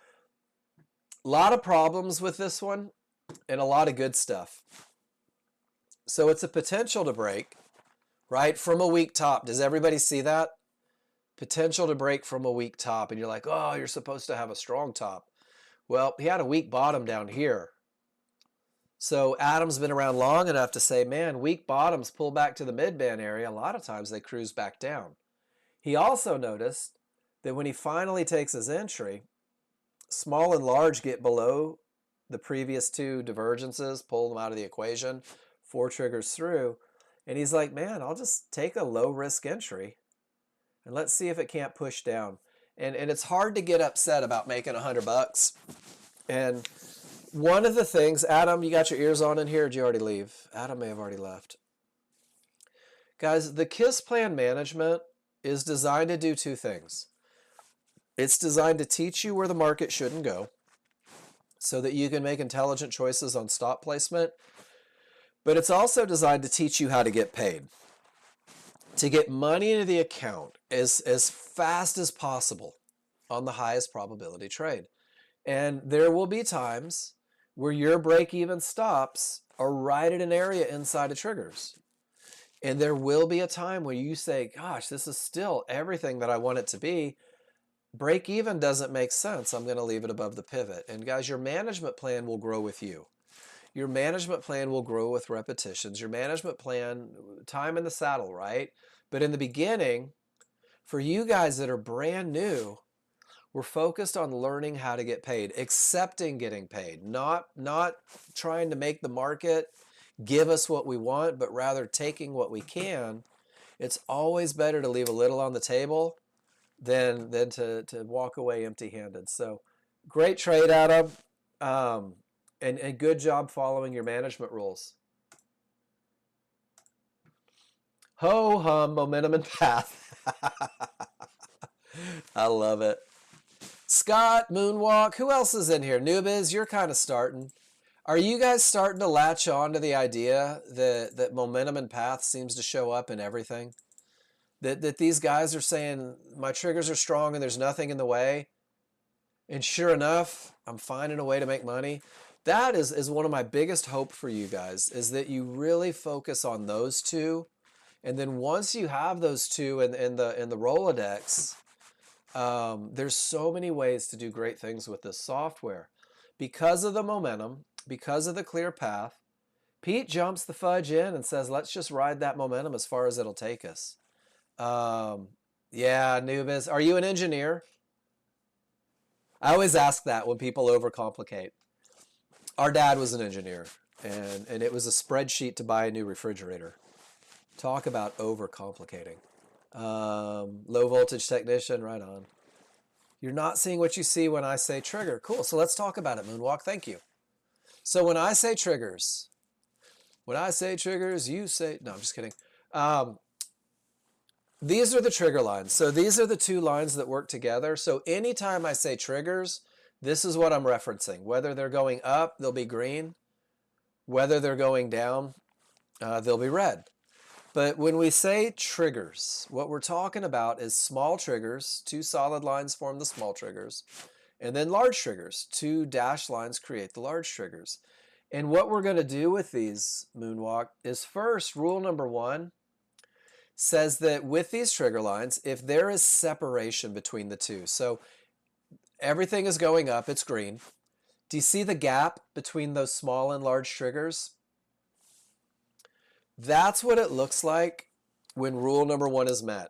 a lot of problems with this one and a lot of good stuff. So it's a potential to break, right, from a weak top. Does everybody see that? Potential to break from a weak top. And you're like, oh, you're supposed to have a strong top. Well, he had a weak bottom down here. So Adam's been around long enough to say, man, weak bottoms pull back to the mid-band area. A lot of times they cruise back down. He also noticed that when he finally takes his entry, small and large get below the previous 2 divergences, pull them out of the equation, 4 triggers through. And he's like, man, I'll just take a low-risk entry and let's see if it can't push down. And it's hard to get upset about making $100. And one of the things, Adam, you got your ears on in here, or did you already leave? Adam may have already left. Guys, the KISS plan management is designed to do 2 things. It's designed to teach you where the market shouldn't go so that you can make intelligent choices on stop placement. But it's also designed to teach you how to get paid, to get money into the account as fast as possible on the highest probability trade. And there will be times where your break-even stops are right at an area inside of triggers. And there will be a time where you say, gosh, this is still everything that I want it to be. Break-even doesn't make sense. I'm going to leave it above the pivot. And guys, your management plan will grow with you. Your management plan will grow with repetitions. Your management plan, time in the saddle, right? But in the beginning, for you guys that are brand new, we're focused on learning how to get paid, accepting getting paid, not trying to make the market give us what we want, but rather taking what we can. It's always better to leave a little on the table than to walk away empty-handed. So great trade, Adam, and good job following your management rules. Ho hum, momentum and path. I love it. Scott, Moonwalk, who else is in here? Noobiz, you're kind of starting. Are you guys starting to latch on to the idea that momentum and path seems to show up in everything? That these guys are saying, my triggers are strong and there's nothing in the way. And sure enough, I'm finding a way to make money. That is one of my biggest hope for you guys, is that you really focus on those two. And then once you have those two in the Rolodex, there's so many ways to do great things with this software. Because of the momentum, because of the clear path, Pete jumps the fudge in and says, let's just ride that momentum as far as it'll take us. Yeah, Noobiz, are you an engineer? I always ask that when people overcomplicate. Our dad was an engineer, and it was a spreadsheet to buy a new refrigerator. Talk about overcomplicating. Low voltage technician, right on. You're not seeing what you see when I say trigger. Cool, so let's talk about it, Moonwalk. Thank you. So when I say triggers, you say, no, I'm just kidding. These are the trigger lines. So these are the two lines that work together. So anytime I say triggers, this is what I'm referencing. Whether they're going up, they'll be green. Whether they're going down, they'll be red. But when we say triggers, what we're talking about is small triggers. Two solid lines form the small triggers. And then large triggers. Two dashed lines create the large triggers. And what we're going to do with these, Moonwalk, is first, rule number one says that with these trigger lines, if there is separation between the two, so everything is going up, it's green. Do you see the gap between those small and large triggers? That's what it looks like when rule number one is met.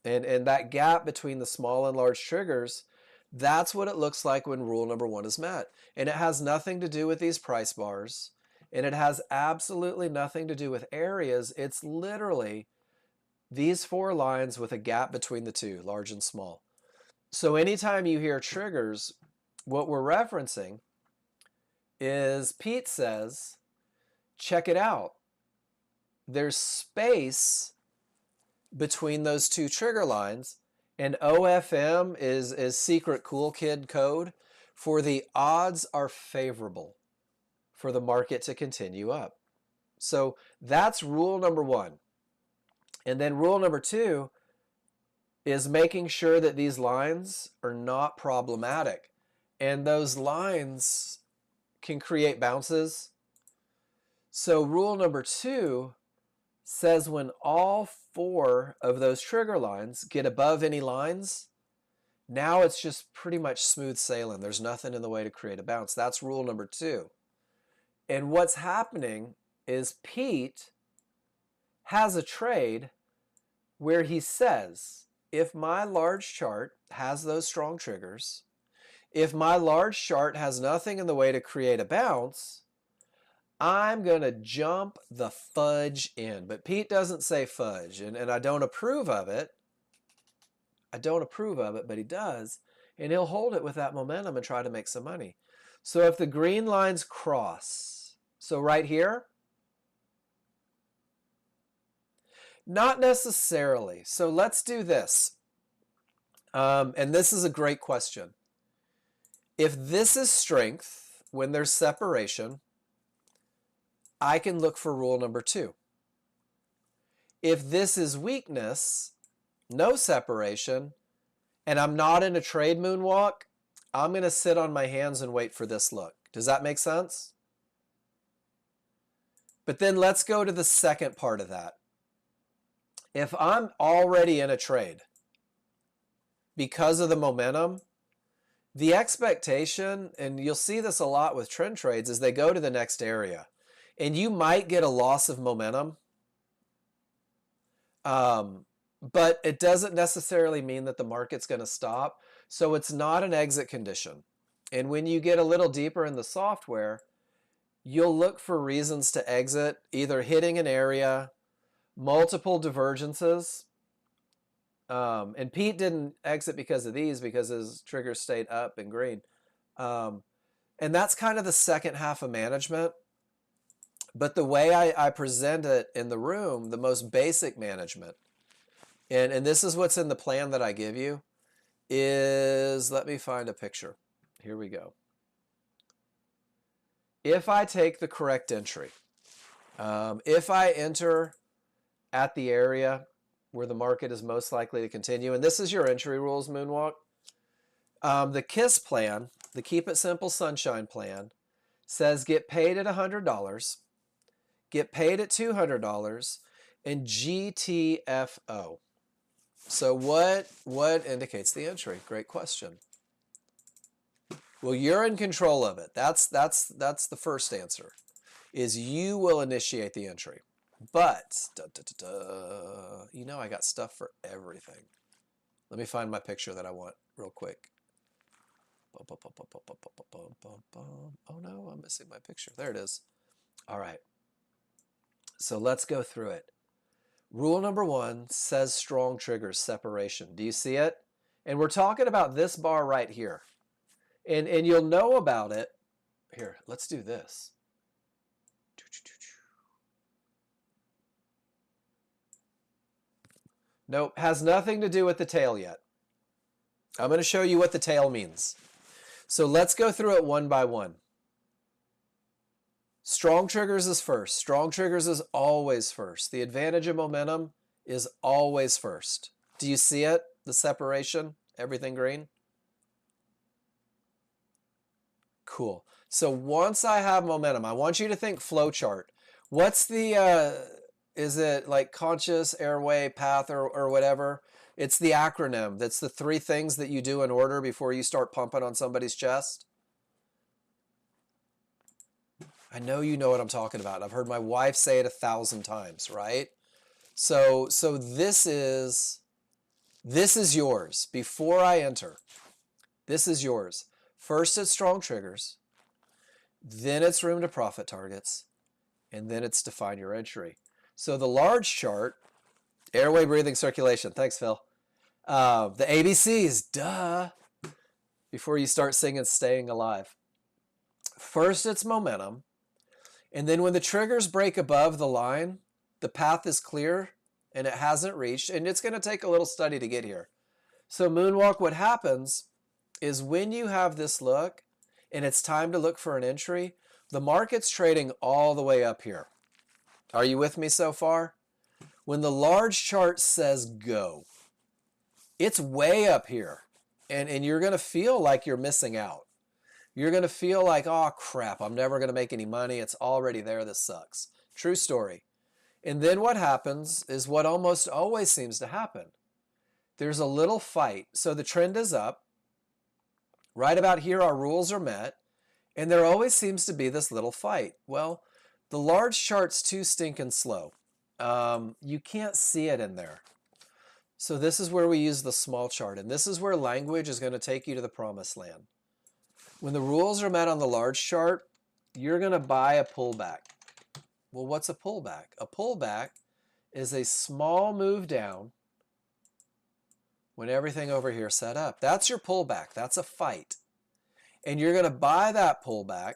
And that gap between the small and large triggers, that's what it looks like when rule number one is met. And it has nothing to do with these price bars. And it has absolutely nothing to do with areas. It's literally these four lines with a gap between the two, large and small. So anytime you hear triggers, what we're referencing is Pete says, check it out. There's space between those two trigger lines, and OFM is secret cool kid code for the odds are favorable for the market to continue up. So that's rule number one. And then rule number two is making sure that these lines are not problematic. And those lines can create bounces. So rule number two says when all four of those trigger lines get above any lines, now it's just pretty much smooth sailing. There's nothing in the way to create a bounce. That's rule number two. And what's happening is Pete has a trade where he says, if my large chart has those strong triggers, if my large chart has nothing in the way to create a bounce, I'm going to jump the fudge in. But Pete doesn't say fudge, and I don't approve of it. I don't approve of it, but he does. And he'll hold it with that momentum and try to make some money. So if the green lines cross, so right here, not necessarily. So let's do this. And this is a great question. If this is strength, when there's separation, I can look for rule number two. If this is weakness, no separation, and I'm not in a trade moonwalk, I'm going to sit on my hands and wait for this look. Does that make sense? But then let's go to the second part of that. If I'm already in a trade because of the momentum, the expectation, and you'll see this a lot with trend trades, is they go to the next area. And you might get a loss of momentum, but it doesn't necessarily mean that the market's going to stop. So it's not an exit condition. And when you get a little deeper in the software, you'll look for reasons to exit, either hitting an area, multiple divergences, And Pete didn't exit because of these, because his triggers stayed up and green. And that's kind of the second half of management. But the way I present it in the room, the most basic management, and this is what's in the plan that I give you, is, let me find a picture. Here we go. If I take the correct entry, if I enter at the area where the market is most likely to continue, and this is your entry rules, Moonwalk, the KISS plan, the Keep It Simple Sunshine plan, says get paid at $100, get paid at $200, and GTFO. So what indicates the entry? Great question. Well, you're in control of it. That's the first answer, is you will initiate the entry. But, you know, I got stuff for everything. Let me find my picture that I want real quick. Oh no, I'm missing my picture. There it is. All right. So let's go through it. Rule number 1 says strong triggers, separation. Do you see it? And we're talking about this bar right here. And you'll know about it. Here, let's do this. Nope, has nothing to do with the tail yet. I'm going to show you what the tail means. So let's go through it one by one. Strong triggers is first. Strong triggers is always first. The advantage of momentum is always first. Do you see it? The separation? Everything green? Cool. So once I have momentum, I want you to think flow chart. What's the, is it like conscious airway path or whatever? It's the acronym. That's the 3 things that you do in order before you start pumping on somebody's chest. I know you know what I'm talking about. I've heard my wife say it 1,000 times, right? So this is yours. Before I enter, this is yours. First, it's strong triggers. Then it's room to profit targets. And then it's define your entry. So the large chart, airway, breathing, circulation. Thanks, Phil. The ABCs, duh. Before you start singing Staying Alive. First, it's momentum. And then when the triggers break above the line, the path is clear and it hasn't reached. And it's going to take a little study to get here. So Moonwalk, what happens is when you have this look and it's time to look for an entry, the market's trading all the way up here. Are you with me so far? When the large chart says go, it's way up here. And you're going to feel like you're missing out. You're going to feel like, oh, crap, I'm never going to make any money. It's already there. This sucks. True story. And then what happens is what almost always seems to happen. There's a little fight. So the trend is up. Right about here, our rules are met. And there always seems to be this little fight. Well, the large chart's too stinking slow. You can't see it in there. So this is where we use the small chart. And this is where language is going to take you to the promised land. When the rules are met on the large chart, you're going to buy a pullback. Well, what's a pullback? A pullback is a small move down when everything over here is set up. That's your pullback. That's a fight. And you're going to buy that pullback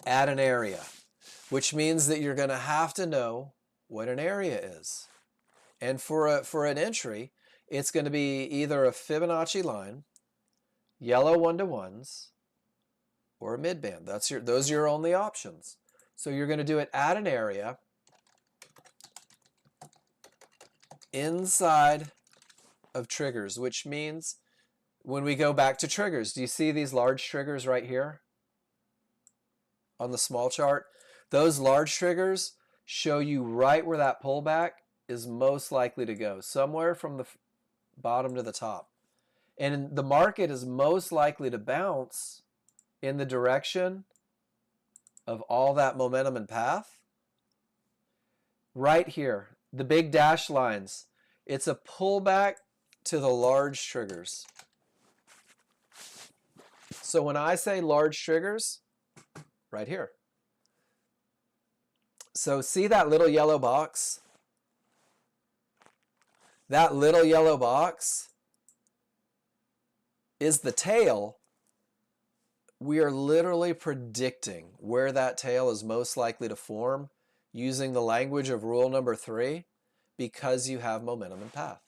at an area, which means that you're going to have to know what an area is. And for an entry, it's going to be either a Fibonacci line, yellow 1-to-1s, or a midband. Those are your only options. So you're going to do it at an area inside of triggers, which means when we go back to triggers, do you see these large triggers right here on the small chart? Those large triggers show you right where that pullback is most likely to go, somewhere from the bottom to the top. And the market is most likely to bounce in the direction of all that momentum and path. Right here, the big dashed lines, it's a pullback to the large triggers. So when I say large triggers, right here. So see that little yellow box? That little yellow box is the tail. We are literally predicting where that tail is most likely to form using the language of rule number 3 because you have momentum and path.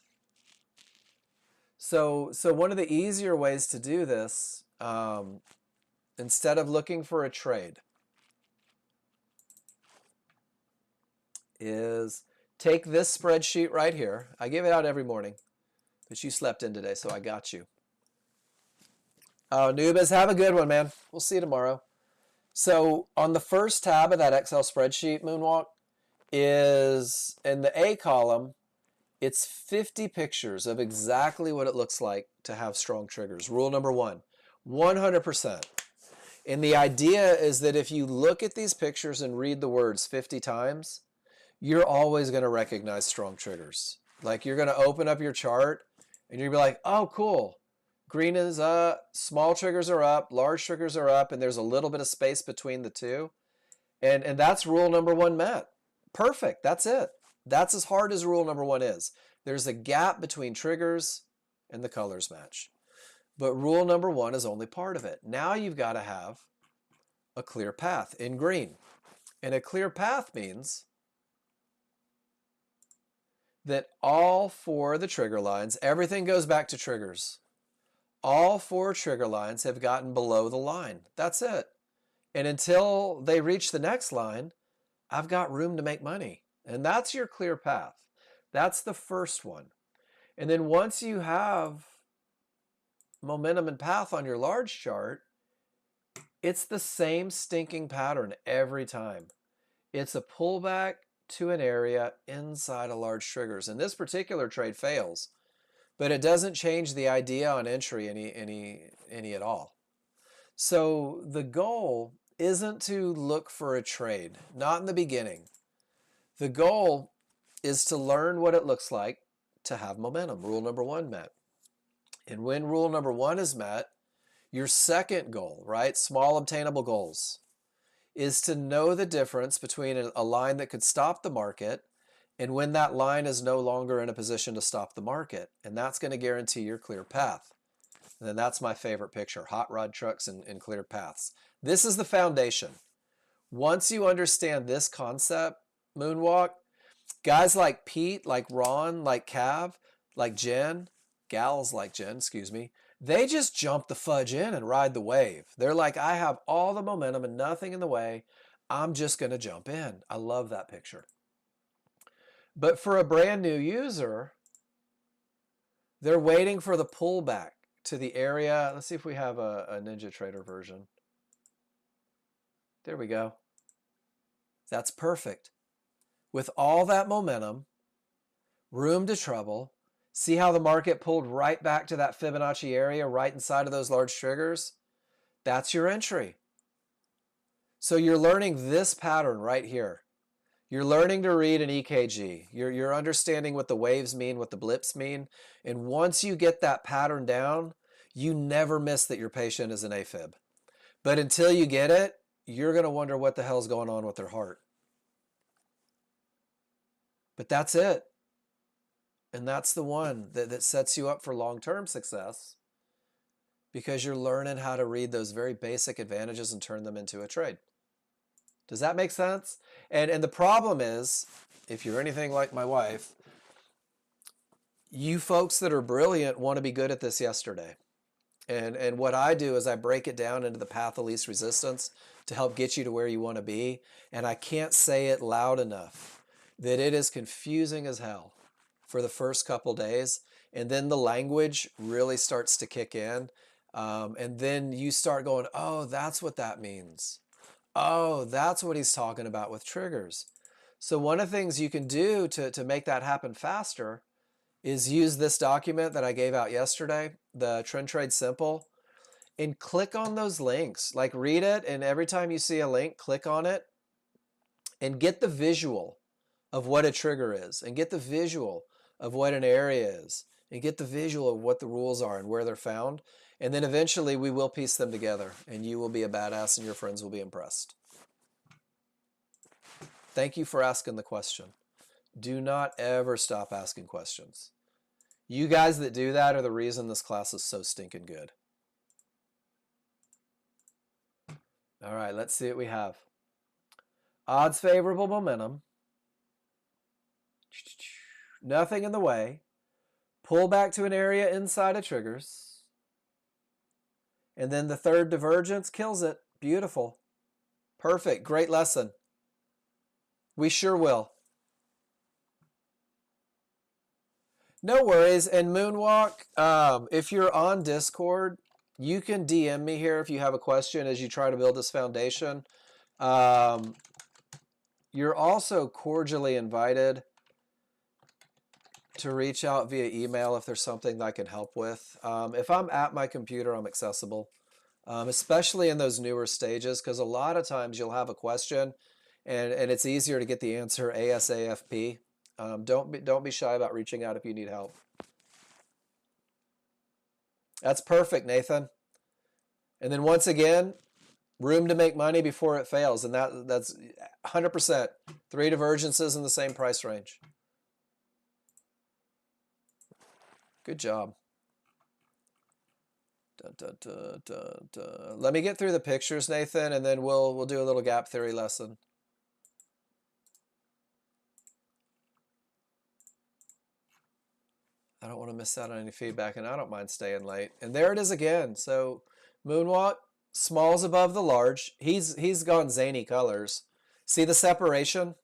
So one of the easier ways to do this, instead of looking for a trade, is take this spreadsheet right here. I give it out every morning, but you slept in today, so I got you. Oh, Nubis, have a good one, man. We'll see you tomorrow. So on the first tab of that Excel spreadsheet, Moonwalk, is in the A column, it's 50 pictures of exactly what it looks like to have strong triggers. Rule number 1, 100%. And the idea is that if you look at these pictures and read the words 50 times, you're always going to recognize strong triggers. Like you're going to open up your chart and you're going to be like, oh, cool. Green is up, small triggers are up, large triggers are up, and there's a little bit of space between the two. And that's rule number 1 met. Perfect. That's it. That's as hard as rule number 1 is. There's a gap between triggers and the colors match. But rule number 1 is only part of it. Now you've got to have a clear path in green. And a clear path means that all 4 of the trigger lines, everything goes back to triggers. All 4 trigger lines have gotten below the line. That's it. And until they reach the next line, I've got room to make money. And that's your clear path. That's the first one. And then once you have momentum and path on your large chart, it's the same stinking pattern every time. It's a pullback to an area inside of large triggers. And this particular trade fails, but it doesn't change the idea on entry any at all. So the goal isn't to look for a trade, not in the beginning. The goal is to learn what it looks like to have momentum. Rule number 1 met. And when rule number 1 is met, your second goal, right, small obtainable goals, is to know the difference between a line that could stop the market and when that line is no longer in a position to stop the market. And that's going to guarantee your clear path. And then that's my favorite picture, hot rod trucks and clear paths. This is the foundation. Once you understand this concept, Moonwalk, guys like Pete, like Ron, like Cav, like Jen, gals like Jen, excuse me, they just jump the fudge in and ride the wave. They're like, I have all the momentum and nothing in the way. I'm just going to jump in. I love that picture. But for a brand new user, they're waiting for the pullback to the area. Let's see if we have a Ninja Trader version. There we go. That's perfect. With all that momentum, room to trouble, see how the market pulled right back to that Fibonacci area right inside of those large triggers? That's your entry. So you're learning this pattern right here. You're learning to read an EKG. You're understanding what the waves mean, what the blips mean. And once you get that pattern down, you never miss that your patient is an AFib. But until you get it, you're going to wonder what the hell's going on with their heart. But that's it. And that's the one that sets you up for long-term success because you're learning how to read those very basic advantages and turn them into a trade. Does that make sense? And the problem is, if you're anything like my wife, you folks that are brilliant want to be good at this yesterday. And what I do is I break it down into the path of least resistance to help get you to where you want to be. And I can't say it loud enough that it is confusing as hell for the first couple days. And then the language really starts to kick in. And then you start going, oh, that's what that means. Oh, that's what he's talking about with triggers. So one of the things you can do to make that happen faster is use this document that I gave out yesterday, the Trend Trade Simple, and click on those links. Like read it, and every time you see a link, click on it and get the visual of what a trigger is, and get the visual of what an area is, and get the visual of what the rules are and where they're found. And then eventually we will piece them together and you will be a badass and your friends will be impressed. Thank you for asking the question. Do not ever stop asking questions. You guys that do that are the reason this class is so stinking good. All right, let's see what we have. Odds favorable momentum. Nothing in the way. Pull back to an area inside of triggers. And then the third divergence kills it. Beautiful. Perfect. Great lesson. We sure will. No worries. And Moonwalk, if you're on Discord, you can DM me here if you have a question as you try to build this foundation. You're also cordially invited to reach out via email if there's something that I can help with. If I'm at my computer, I'm accessible, especially in those newer stages, because a lot of times you'll have a question and it's easier to get the answer ASAFP. Don't be shy about reaching out if you need help. That's perfect, Nathan. And then once again, room to make money before it fails. And that's 100%. 3 divergences in the same price range. Good job. Let me get through the pictures, Nathan, and then we'll do a little gap theory lesson. I don't want to miss out on any feedback, and I don't mind staying late. And there it is again. So Moonwalk, small's above the large. He's gone zany colors. See the separation?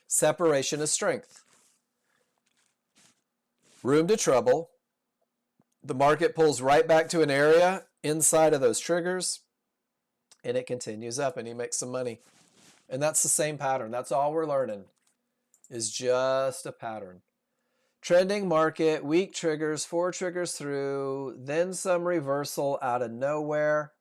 Separation is strength. Room to trouble. The market pulls right back to an area inside of those triggers, and it continues up, and he makes some money. And that's the same pattern. That's all we're learning, is just a pattern. Trending market, weak triggers, 4 triggers through, then some reversal out of nowhere.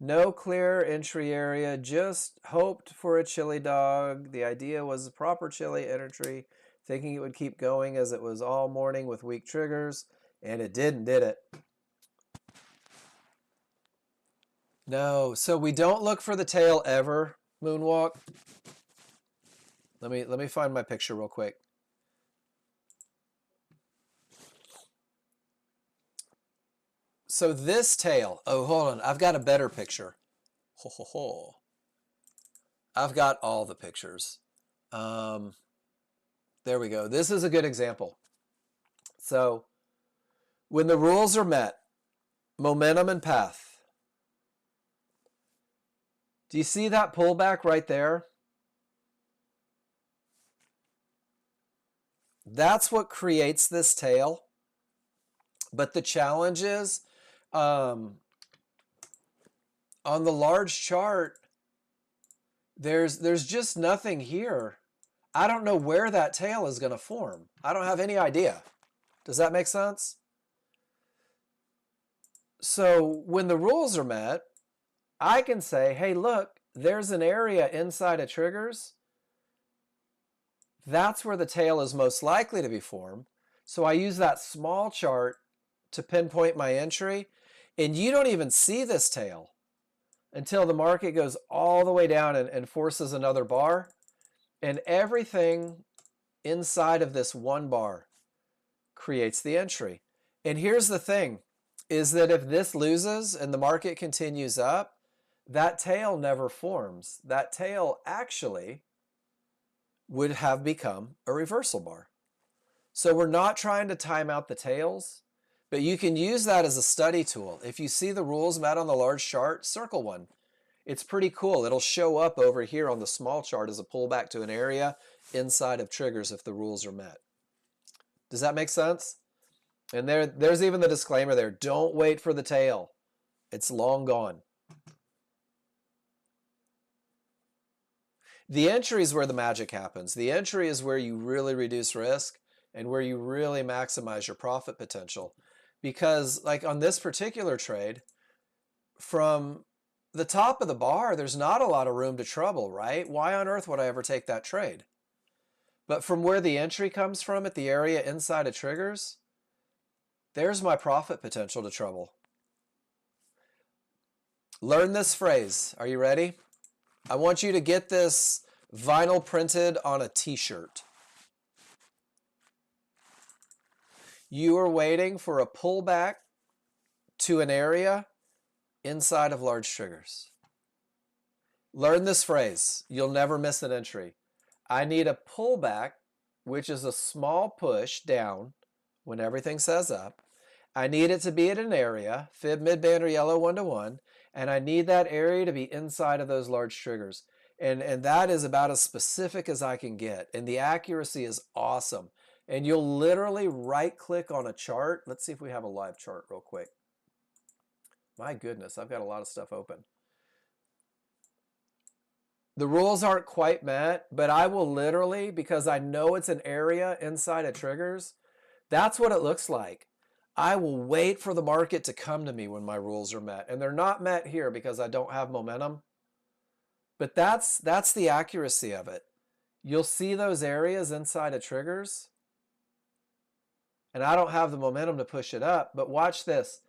No clear entry area, just hoped for a chili dog. The idea was a proper chili entry, thinking it would keep going as it was all morning with weak triggers, and it didn't, did it? No, so we don't look for the tail ever, Moonwalk. Let me find my picture real quick. So this tail, oh, hold on. I've got a better picture. Ho, ho, ho. I've got all the pictures. There we go. This is a good example. So when the rules are met, momentum and path. Do you see that pullback right there? That's what creates this tail. But the challenge is, on the large chart, there's just nothing here. I don't know where that tail is going to form. I don't have any idea. Does that make sense? So when the rules are met, I can say, hey, look, there's an area inside of triggers. That's where the tail is most likely to be formed. So I use that small chart to pinpoint my entry, and you don't even see this tail until the market goes all the way down and forces another bar, and everything inside of this one bar creates the entry. And here's the thing, is that if this loses and the market continues up, that tail never forms. That tail actually would have become a reversal bar. So we're not trying to time out the tails, but you can use that as a study tool. If you see the rules met on the large chart, circle one. It's pretty cool. It'll show up over here on the small chart as a pullback to an area inside of triggers if the rules are met. Does that make sense? And there's even the disclaimer there. Don't wait for the tail. It's long gone. The entry is where the magic happens. The entry is where you really reduce risk and where you really maximize your profit potential. Because like on this particular trade, from the top of the bar, there's not a lot of room to trouble, right? Why on earth would I ever take that trade? But from where the entry comes from at the area inside of triggers, there's my profit potential to trouble. Learn this phrase. Are you ready? I want you to get this vinyl printed on a t-shirt. You are waiting for a pullback to an area inside of large triggers. Learn this phrase. You'll never miss an entry. I need a pullback, which is a small push down when everything says up. I need it to be at an area, fib, midband, or yellow 1-to-1, and I need that area to be inside of those large triggers. And that is about as specific as I can get. And the accuracy is awesome. And you'll literally right-click on a chart. Let's see if we have a live chart real quick. My goodness, I've got a lot of stuff open. The rules aren't quite met, but I will literally, because I know it's an area inside of triggers, that's what it looks like. I will wait for the market to come to me when my rules are met. And they're not met here because I don't have momentum. But that's the accuracy of it. You'll see those areas inside of triggers. And I don't have the momentum to push it up. But watch this.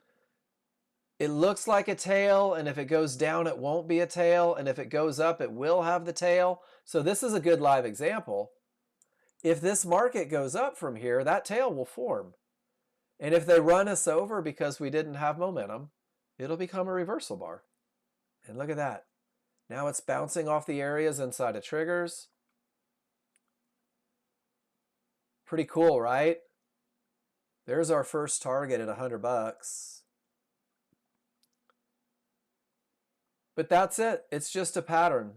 It looks like a tail, and if it goes down, it won't be a tail. And if it goes up, it will have the tail. So this is a good live example. If this market goes up from here, that tail will form. And if they run us over because we didn't have momentum, it'll become a reversal bar. And look at that. Now it's bouncing off the areas inside of triggers. Pretty cool, right? There's our first target at $100. But that's it. It's just a pattern.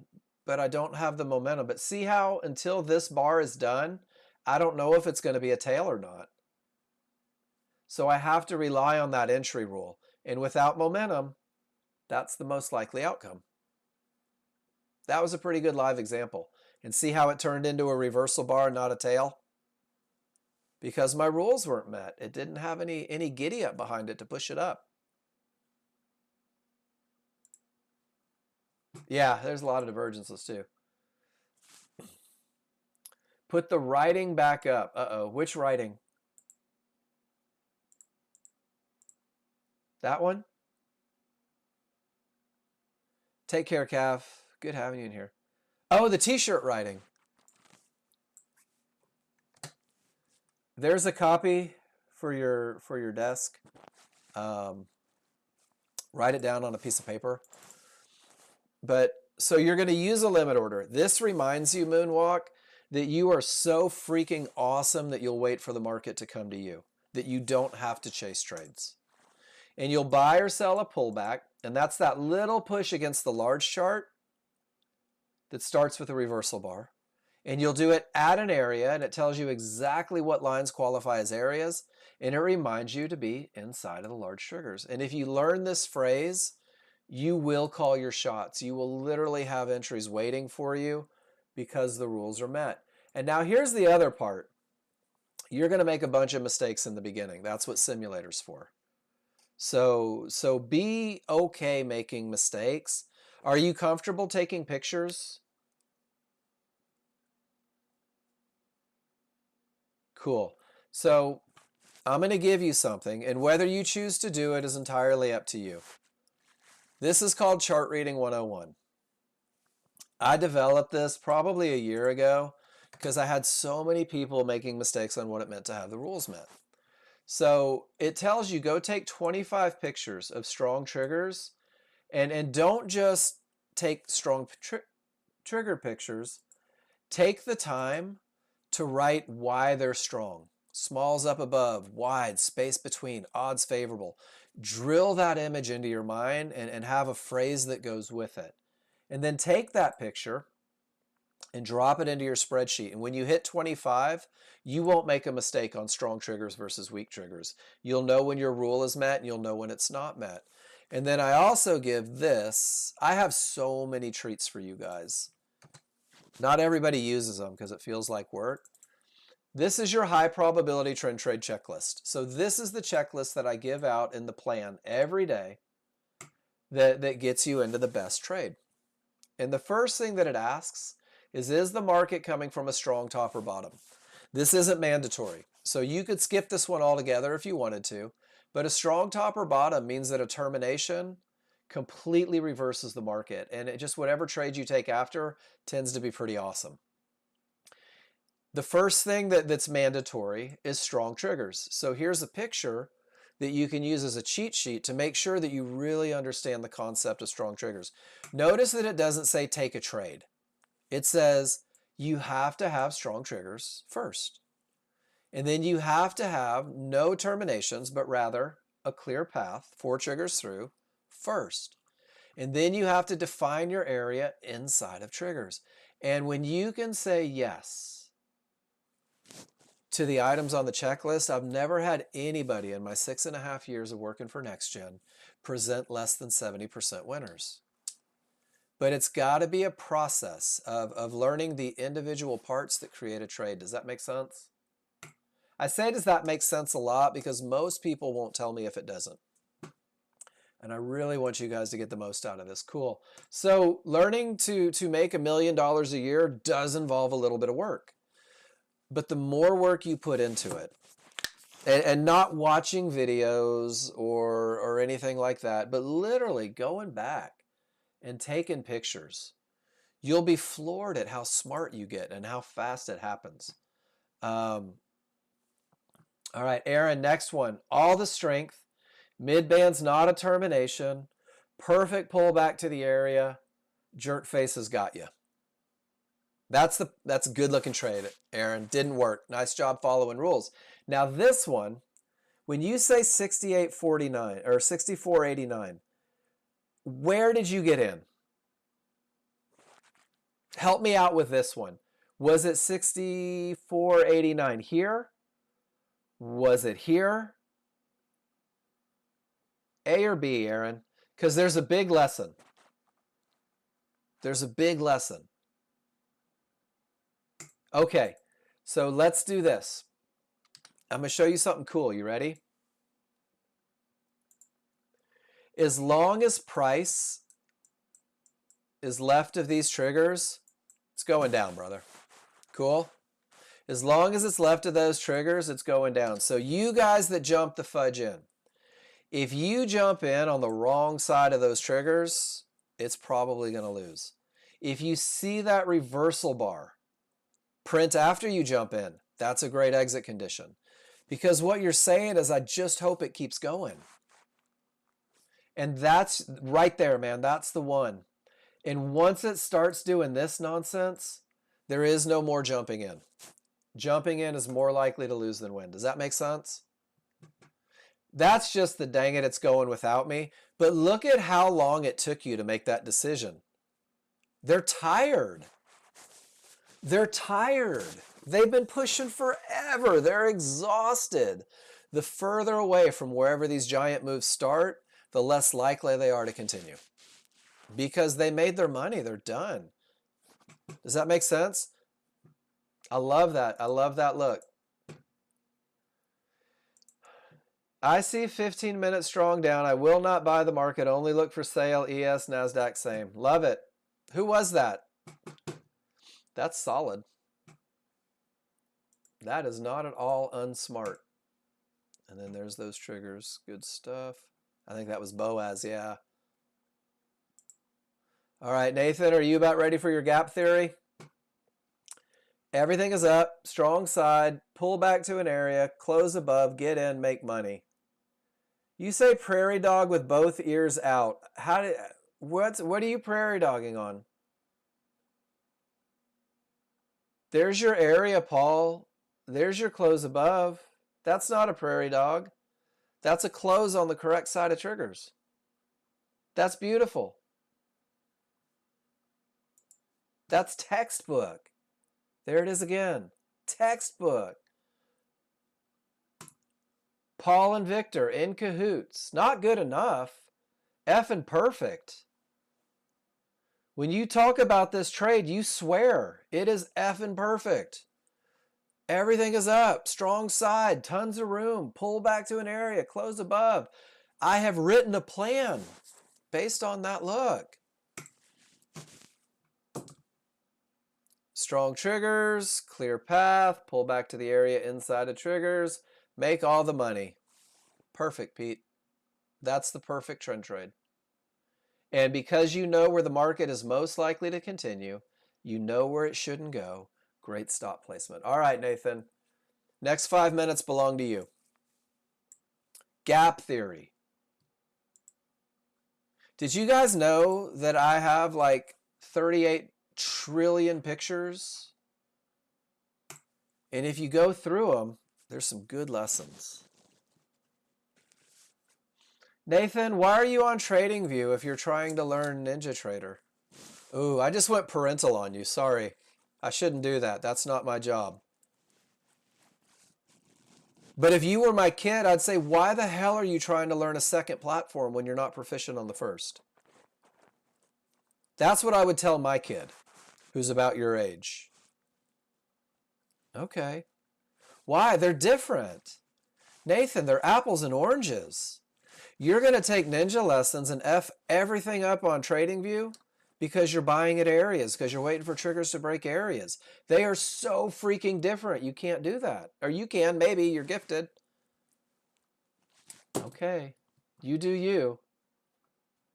But I don't have the momentum. But see how until this bar is done, I don't know if it's going to be a tail or not. So I have to rely on that entry rule. And without momentum, that's the most likely outcome. That was a pretty good live example. And see how it turned into a reversal bar, not a tail? Because my rules weren't met. It didn't have any giddy up behind it to push it up. Yeah, there's a lot of divergences too. Put the writing back up. Uh-oh, which writing? That one? Take care, Cav. Good having you in here. Oh, the t-shirt writing. There's a copy for your desk. Write it down on a piece of paper. But so you're going to use a limit order. This reminds you, Moonwalk, that you are so freaking awesome that you'll wait for the market to come to you, that you don't have to chase trades. And you'll buy or sell a pullback, and that's that little push against the large chart that starts with a reversal bar. And you'll do it at an area, and it tells you exactly what lines qualify as areas, and it reminds you to be inside of the large triggers. And if you learn this phrase, you will call your shots. You will literally have entries waiting for you because the rules are met. And now here's the other part. You're going to make a bunch of mistakes in the beginning. That's what simulator's for. So be okay making mistakes. Are you comfortable taking pictures? Cool. So I'm going to give you something, and whether you choose to do it is entirely up to you. This is called Chart Reading 101. I developed this probably a year ago because I had so many people making mistakes on what it meant to have the rules met. So it tells you go take 25 pictures of strong triggers, and don't just take strong trigger pictures. Take the time to write why they're strong. Smalls up above, wide, space between, odds favorable. Drill that image into your mind and have a phrase that goes with it. And then take that picture and drop it into your spreadsheet. And when you hit 25, you won't make a mistake on strong triggers versus weak triggers. You'll know when your rule is met and you'll know when it's not met. And then I also give this. I have so many treats for you guys. Not everybody uses them because it feels like work. This is your high probability trend trade checklist. So this is the checklist that I give out in the plan every day that gets you into the best trade. And the first thing that it asks is the market coming from a strong top or bottom? This isn't mandatory. So you could skip this one altogether if you wanted to, but a strong top or bottom means that a termination completely reverses the market. And it just whatever trade you take after tends to be pretty awesome. The first thing that's mandatory is strong triggers. So here's a picture that you can use as a cheat sheet to make sure that you really understand the concept of strong triggers. Notice that it doesn't say take a trade. It says you have to have strong triggers first. And then you have to have no terminations, but rather a clear path, 4 triggers through first. And then you have to define your area inside of triggers. And when you can say yes to the items on the checklist, I've never had anybody in my 6.5 years of working for Nexgen present less than 70% winners. But it's got to be a process of learning the individual parts that create a trade. Does that make sense? I say does that make sense a lot because most people won't tell me if it doesn't. And I really want you guys to get the most out of this. Cool. So learning to make $1 million a year does involve a little bit of work. But the more work you put into it, and not watching videos or anything like that, but literally going back and taking pictures, you'll be floored at how smart you get and how fast it happens. All right, Aaron, next one. All the strength. Mid-band's not a termination. Perfect pullback to the area. Jerk face has got you. That's a good looking trade, Aaron. Didn't work. Nice job following rules. Now this one, when you say 68.49 or 64.89, where did you get in? Help me out with this one. Was it 64.89 here? Was it here? A or B, Aaron? Because there's a big lesson. There's a big lesson. Okay, so let's do this. I'm going to show you something cool. You ready? As long as price is left of these triggers, it's going down, brother. Cool? As long as it's left of those triggers, it's going down. So you guys that jump the fudge in, if you jump in on the wrong side of those triggers, it's probably going to lose. If you see that reversal bar print after you jump in, that's a great exit condition. Because what you're saying is, I just hope it keeps going. And that's right there, man. That's the one. And once it starts doing this nonsense, there is no more jumping in. Jumping in is more likely to lose than win. Does that make sense? That's just the dang it, it's going without me. But look at how long it took you to make that decision. They're tired. They're tired. They've been pushing forever. They're exhausted. The further away from wherever these giant moves start, the less likely they are to continue. Because they made their money. They're done. Does that make sense? I love that. I love that look. I see 15 minutes strong down. I will not buy the market. Only look for sale. ES, NASDAQ, same. Love it. Who was that? That's solid. That is not at all unsmart. And then there's those triggers. Good stuff. I think that was Boaz, yeah. All right, Nathan, are you about ready for your gap theory? Everything is up, strong side, pull back to an area, close above, get in, make money. You say prairie dog with both ears out. What are you prairie dogging on? There's your area, Paul. There's your close above. That's not a prairie dog. That's a close on the correct side of triggers. That's beautiful. That's textbook. There it is again. Textbook. Paul and Victor in cahoots. Not good enough. Effing perfect. When you talk about this trade, you swear it is effing perfect. Everything is up. Strong side. Tons of room. Pull back to an area. Close above. I have written a plan based on that look. Strong triggers, clear path, pull back to the area inside of triggers, make all the money. Perfect, Pete. That's the perfect trend trade. And because you know where the market is most likely to continue, you know where it shouldn't go, Great stop placement. All right, Nathan. Next 5 minutes belong to you. Gap theory. Did you guys know that I have like 38 trillion pictures? And if you go through them, there's some good lessons. Nathan, why are you on TradingView if you're trying to learn NinjaTrader? Ooh, I just went parental on you. Sorry. I shouldn't do that. That's not my job. But if you were my kid, I'd say, why the hell are you trying to learn a second platform when you're not proficient on the first? That's what I would tell my kid, who's about your age. Okay. Why? They're different. Nathan, they're apples and oranges. You're going to take ninja lessons and F everything up on TradingView because you're buying at areas, because you're waiting for triggers to break areas. They are so freaking different. You can't do that. Or you can, maybe. You're gifted. Okay. You do you.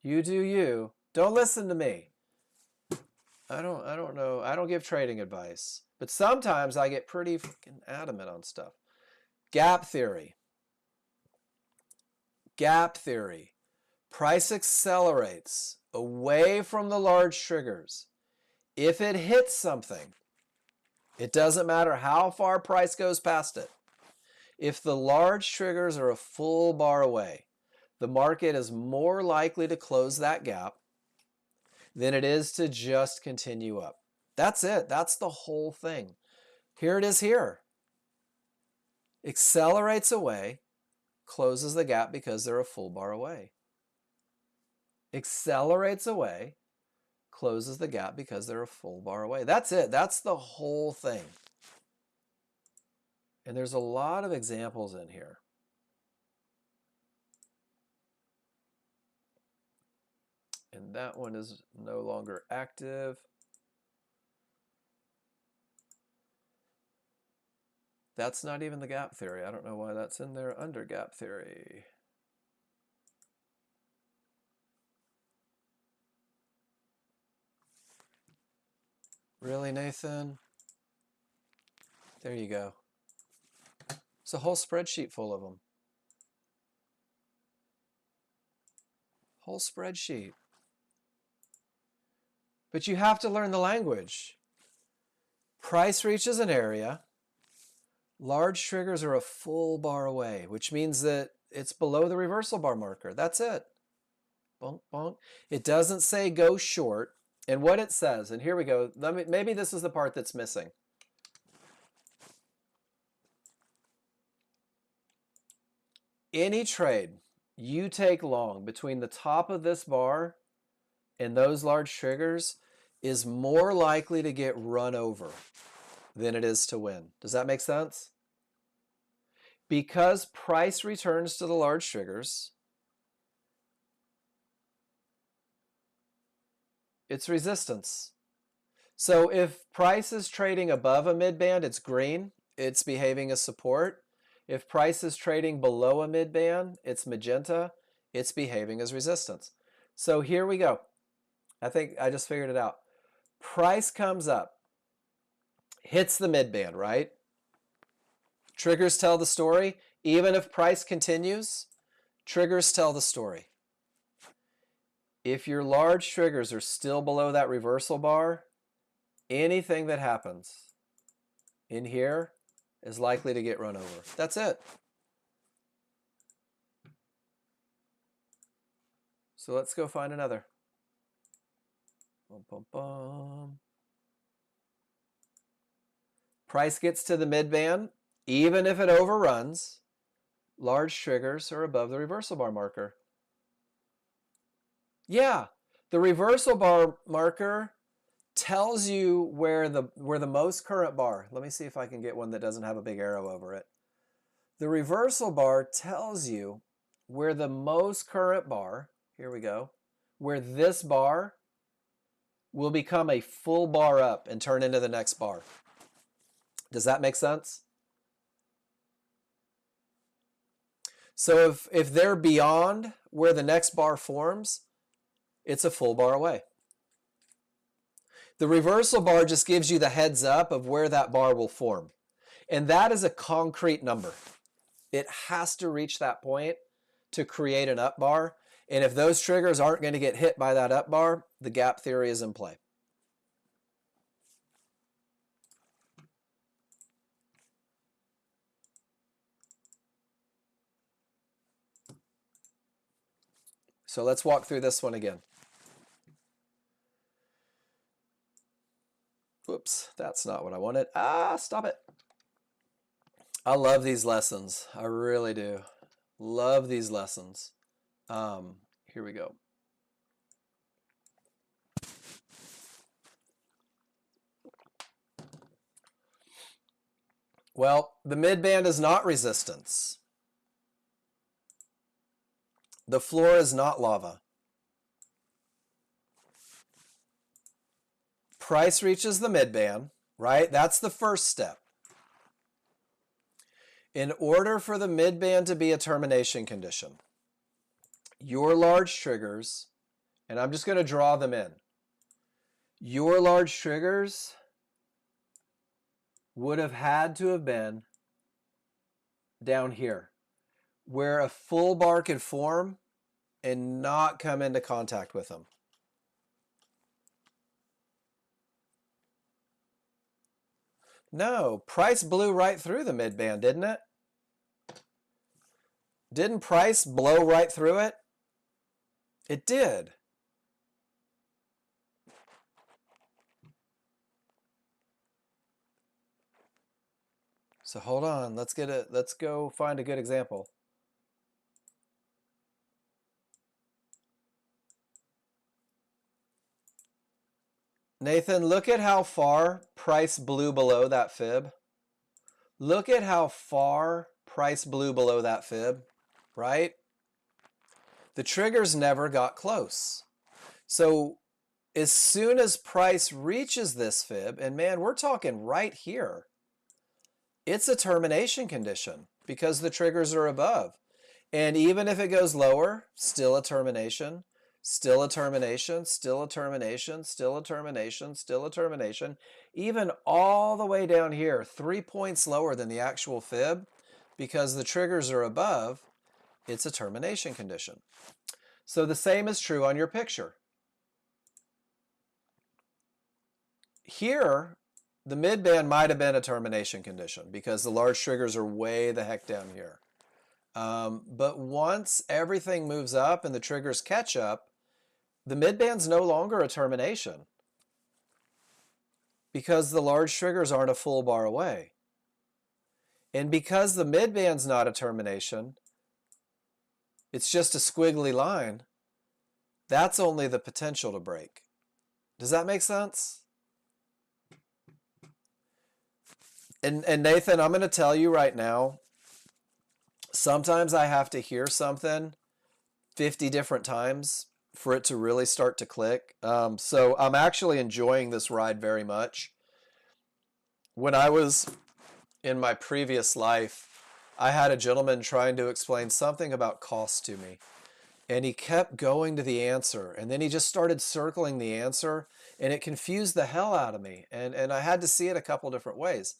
You do you. Don't listen to me. I don't know. I don't give trading advice. But sometimes I get pretty freaking adamant on stuff. Gap theory. Gap theory. Price accelerates away from the large triggers. If it hits something, it doesn't matter how far price goes past it. If the large triggers are a full bar away, the market is more likely to close that gap than it is to just continue up. That's it. That's the whole thing. Here it is here. Accelerates away, closes the gap because they're a full bar away. Accelerates away, closes the gap because they're a full bar away. That's it. That's the whole thing. And there's a lot of examples in here. And that one is no longer active. That's not even the gap theory. I don't know why that's in there under gap theory. Really, Nathan? There you go. It's a whole spreadsheet full of them. Whole spreadsheet. But you have to learn the language. Price reaches an area. Large triggers are a full bar away, which means that it's below the reversal bar marker. That's it. Bonk, bonk. It doesn't say go short. And what it says, and here we go. Maybe this is the part that's missing. Any trade you take long between the top of this bar and those large triggers is more likely to get run over than it is to win. Does that make sense? Because price returns to the large triggers, it's resistance. So if price is trading above a midband, it's green. It's behaving as support. If price is trading below a midband, it's magenta. It's behaving as resistance. So here we go. I think I just figured it out. Price comes up, hits the midband, right? Triggers tell the story. Even if price continues, triggers tell the story. If your large triggers are still below that reversal bar, anything that happens in here is likely to get run over. That's it. So let's go find another. Bum, bum, bum. Price gets to the midband. Even if it overruns, large triggers are above the reversal bar marker. Yeah, the reversal bar marker tells you where the most current bar. Let me see if I can get one that doesn't have a big arrow over it. The reversal bar tells you where the most current bar, here we go, where this bar will become a full bar up and turn into the next bar. Does that make sense? So if they're beyond where the next bar forms, it's a full bar away. The reversal bar just gives you the heads up of where that bar will form. And that is a concrete number. It has to reach that point to create an up bar. And if those triggers aren't going to get hit by that up bar, the gap theory is in play. So let's walk through this one again. Whoops, that's not what I wanted. Stop it. I love these lessons. I really do. Love these lessons. Here we go. Well, the midband is not resistance. The floor is not lava. Price reaches the midband, right? That's the first step. In order for the midband to be a termination condition, your large triggers, and I'm just going to draw them in, your large triggers would have had to have been down here, where a full bar could form and not come into contact with them. No, price blew right through the midband, didn't it? Didn't price blow right through it? It did. So hold on, let's go find a good example. Nathan, look at how far price blew below that fib. Look at how far price blew below that fib, right? The triggers never got close. So as soon as price reaches this fib, and man, we're talking right here, it's a termination condition because the triggers are above. And even if it goes lower, still a termination, still a termination, still a termination, still a termination, still a termination, even all the way down here, 3 points lower than the actual fib, because the triggers are above, it's a termination condition. So the same is true on your picture. Here, the midband might have been a termination condition because the large triggers are way the heck down here. But once everything moves up and the triggers catch up, the midband's no longer a termination because the large triggers aren't a full bar away. And because the midband's not a termination, it's just a squiggly line, that's only the potential to break. Does that make sense? And Nathan, I'm going to tell you right now, sometimes I have to hear something 50 different times for it to really start to click. So I'm actually enjoying this ride very much. When I was in my previous life, I had a gentleman trying to explain something about cost to me. And he kept going to the answer. And then he just started circling the answer. And it confused the hell out of me. And I had to see it a couple different ways.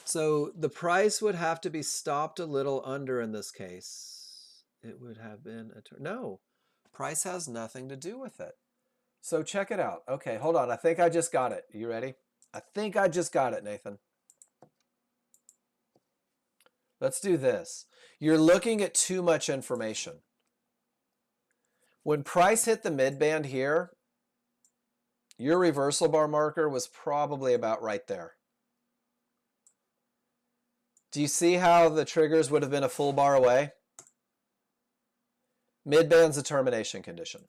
So the price would have to be stopped a little under in this case. It would have been no, price has nothing to do with it. So check it out. Okay, hold on. I think I just got it. You ready? I think I just got it, Nathan. Let's do this. You're looking at too much information. When price hit the midband here, your reversal bar marker was probably about right there. Do you see how the triggers would have been a full bar away? Midband's a termination condition.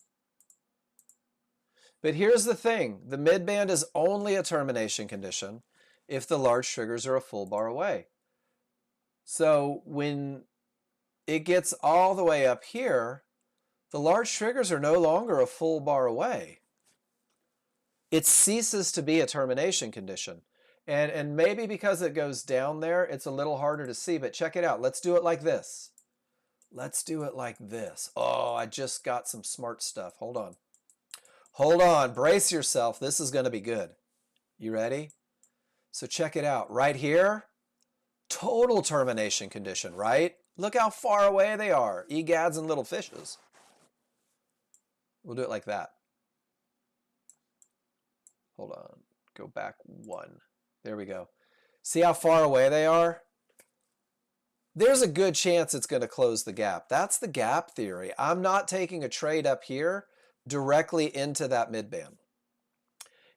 But here's the thing. The midband is only a termination condition if the large triggers are a full bar away. So when it gets all the way up here, the large triggers are no longer a full bar away. It ceases to be a termination condition. And maybe because it goes down there, it's a little harder to see, but check it out. Let's do it like this. Let's do it like this. Oh, I just got some smart stuff. Hold on. Hold on, brace yourself. This is going to be good. You ready? So check it out. Right here, total termination condition, right? Look how far away they are. Egads and little fishes. We'll do it like that. Hold on. Go back one. There we go. See how far away they are? There's a good chance it's going to close the gap. That's the gap theory. I'm not taking a trade up here directly into that midband.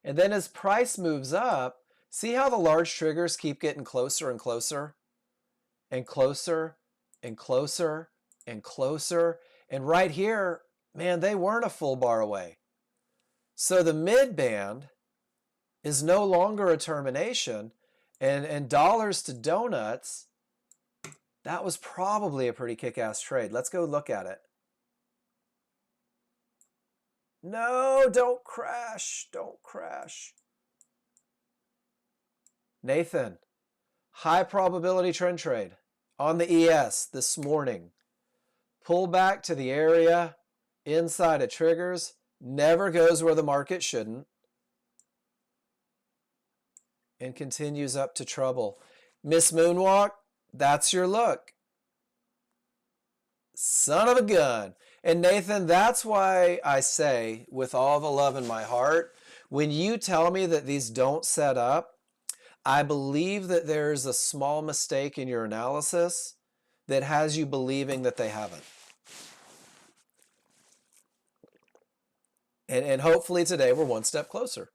And then as price moves up, see how the large triggers keep getting closer and closer and closer and closer and closer. And right here, man, they weren't a full bar away. So the midband is no longer a termination. And dollars to donuts, that was probably a pretty kick-ass trade. Let's go look at it. No, don't crash. Don't crash. Nathan, high probability trend trade on the ES this morning. Pull back to the area inside of triggers. Never goes where the market shouldn't. And continues up to trouble. Miss Moonwalk, that's your look. Son of a gun. And Nathan, that's why I say, with all the love in my heart, when you tell me that these don't set up, I believe that there's a small mistake in your analysis that has you believing that they haven't. And hopefully today we're one step closer.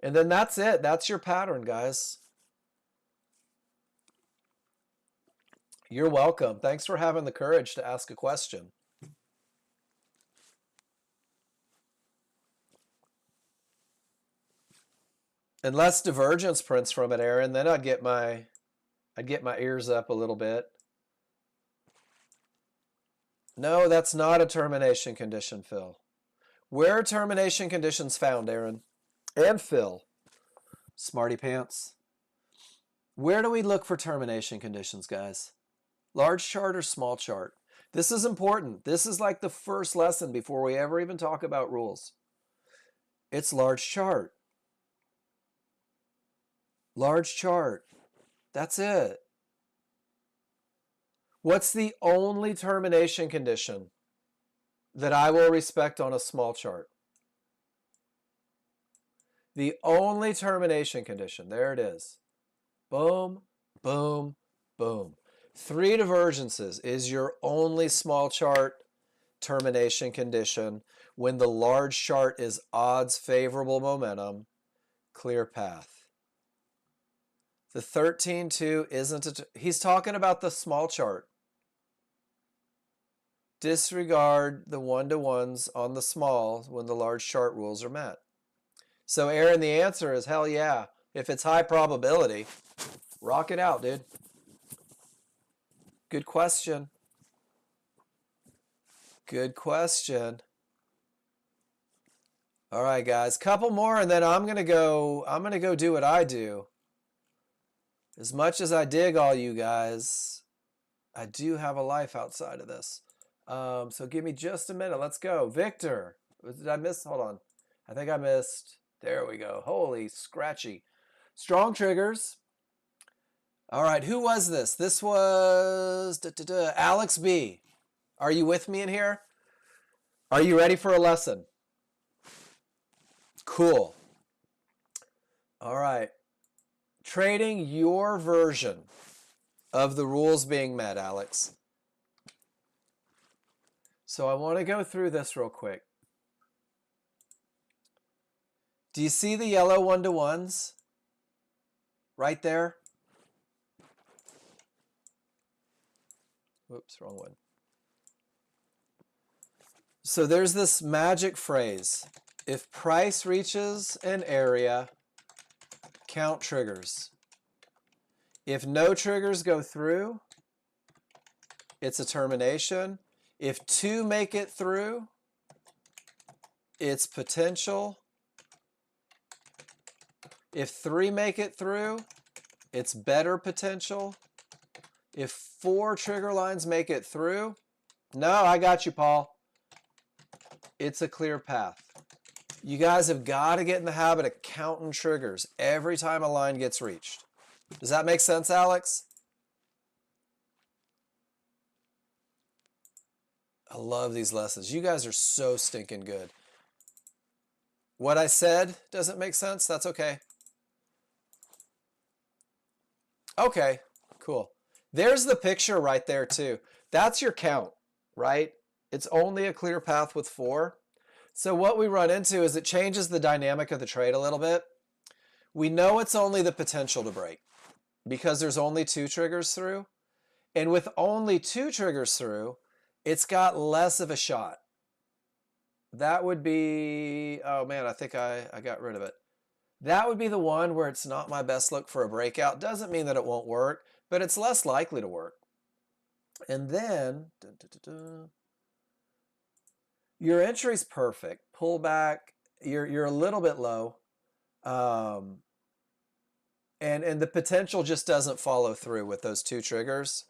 And then that's it. That's your pattern, guys. You're welcome. Thanks for having the courage to ask a question. Unless divergence prints from it, Aaron, then I'd get my ears up a little bit. No, that's not a termination condition, Phil. Where are termination conditions found, Aaron? And Phil. Smarty pants. Where do we look for termination conditions, guys? Large chart or small chart? This is important. This is like the first lesson before we ever even talk about rules. It's large chart. Large chart. That's it. What's the only termination condition that I will respect on a small chart? The only termination condition. There it is. Boom, boom, boom. 3 divergences is your only small chart termination condition when the large chart is odds favorable momentum, clear path. The 13.2 isn't he's talking about the small chart. Disregard the one-to-ones on the small when the large chart rules are met. So Aaron, the answer is hell yeah. If it's high probability, rock it out, dude. Good question. Good question. All right, guys, couple more and then I'm going to go do what I do. As much as I dig all you guys, I do have a life outside of this. So give me just a minute. Let's go. Victor, did I miss? Hold on. I think I missed. There we go. Holy scratchy. Strong triggers. All right, who was this? This was Alex B. Are you with me in here? Are you ready for a lesson? Cool. All right. Trading your version of the rules being met, Alex. So I want to go through this real quick. Do you see the yellow one-to-ones right there? Whoops, wrong one. So there's this magic phrase. If price reaches an area, count triggers. If no triggers go through, it's a termination. If 2 make it through, it's potential. If 3 make it through, it's better potential. If 4 trigger lines make it through, no, I got you, Paul. It's a clear path. You guys have got to get in the habit of counting triggers every time a line gets reached. Does that make sense, Alex? I love these lessons. You guys are so stinking good. What I said doesn't make sense? That's okay. Okay, cool. There's the picture right there too. That's your count, right? It's only a clear path with 4. So what we run into is it changes the dynamic of the trade a little bit. We know it's only the potential to break because there's only 2 triggers through. And with only 2 triggers through, it's got less of a shot. That would be, oh man, I think I got rid of it. That would be the one where it's not my best look for a breakout. Doesn't mean that it won't work, but it's less likely to work. And then, your entry's perfect. Pull back, you're a little bit low. And the potential just doesn't follow through with those 2 triggers.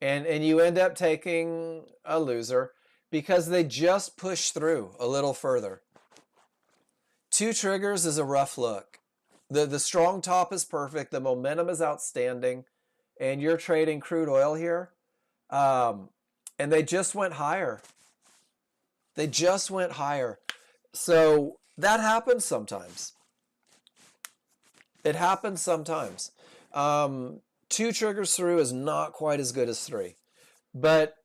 And you end up taking a loser because they just push through a little further. 2 triggers is a rough look. The strong top is perfect. The momentum is outstanding. And you're trading crude oil here. And they just went higher. They just went higher. So that happens sometimes. It happens sometimes. 2 triggers through is not quite as good as 3. But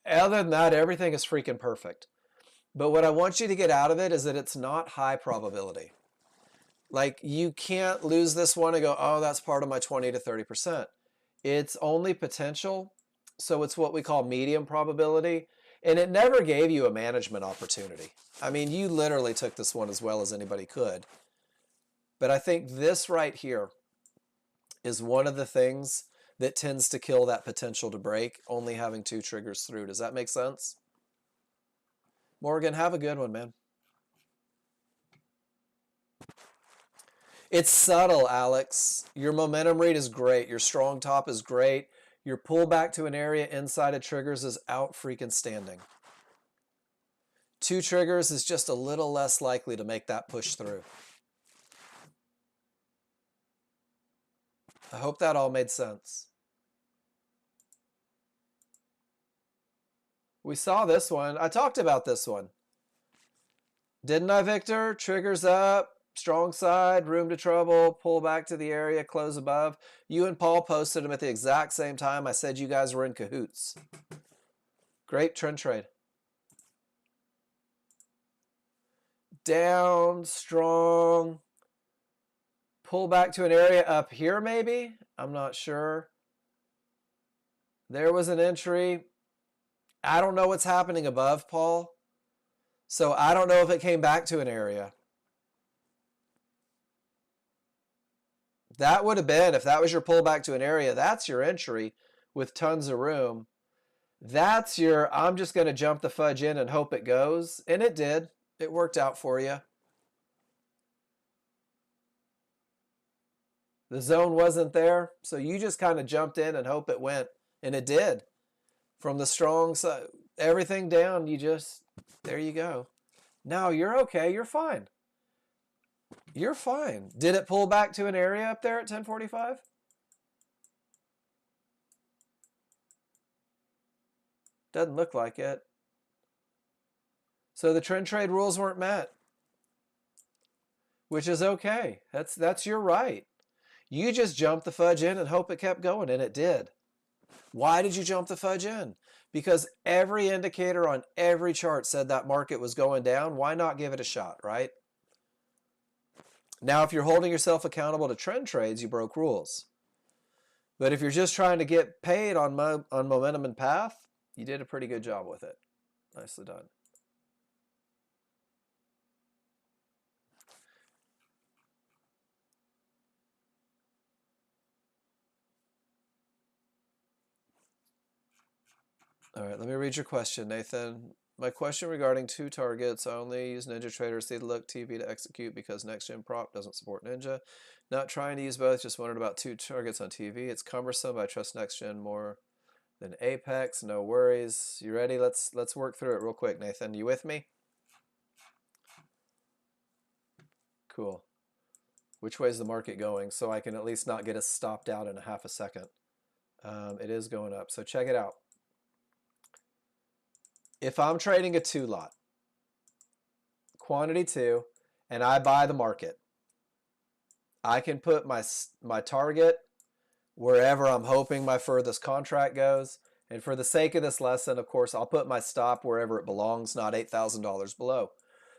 other than that, everything is freaking perfect. But what I want you to get out of it is that it's not high probability. Like, you can't lose this one and go, oh, that's part of my 20 to 30%. It's only potential, so it's what we call medium probability, and it never gave you a management opportunity. I mean, you literally took this one as well as anybody could. But I think this right here is one of the things that tends to kill that potential to break, only having 2 triggers through. Does that make sense? Morgan, have a good one, man. It's subtle, Alex. Your momentum read is great. Your strong top is great. Your pullback to an area inside of triggers is out freaking standing. 2 triggers is just a little less likely to make that push through. I hope that all made sense. We saw this one. I talked about this one. Didn't I, Victor? Triggers up, strong side, room to trouble, pull back to the area, close above. You and Paul posted them at the exact same time. I said you guys were in cahoots. Great trend trade. Down, strong. Pull back to an area up here maybe. I'm not sure. There was an entry. I don't know what's happening above, Paul. So I don't know if it came back to an area. That would have been, if that was your pullback to an area, that's your entry with tons of room. That's your, I'm just going to jump the fudge in and hope it goes. And it did. It worked out for you. The zone wasn't there, so you just kind of jumped in and hope it went. And it did. From the strong side, everything down, you just, there you go. Now you're okay. You're fine. You're fine. Did it pull back to an area up there at 1045? Doesn't look like it. So the trend trade rules weren't met, which is okay. That's your right. You just jumped the fudge in and hope it kept going, and it did. Why did you jump the fudge in? Because every indicator on every chart said that market was going down. Why not give it a shot, right? Now, if you're holding yourself accountable to trend trades, you broke rules. But if you're just trying to get paid on momentum and path, you did a pretty good job with it. Nicely done. All right, let me read your question, Nathan. My question regarding 2 targets. I only use NinjaTrader See the Look TV to execute because Nexgen prop doesn't support Ninja. Not trying to use both, just wondered about 2 targets on TV. It's cumbersome, but I trust Nexgen more Then apex, no worries. You ready? Let's work through it real quick, Nathan. You with me? Cool. Which way is the market going so I can at least not get us stopped out in a half a second? It is going up, so check it out. If I'm trading a 2 lot, quantity 2, and I buy the market, I can put my target wherever I'm hoping my furthest contract goes. And for the sake of this lesson, of course, I'll put my stop wherever it belongs, not $8,000 below.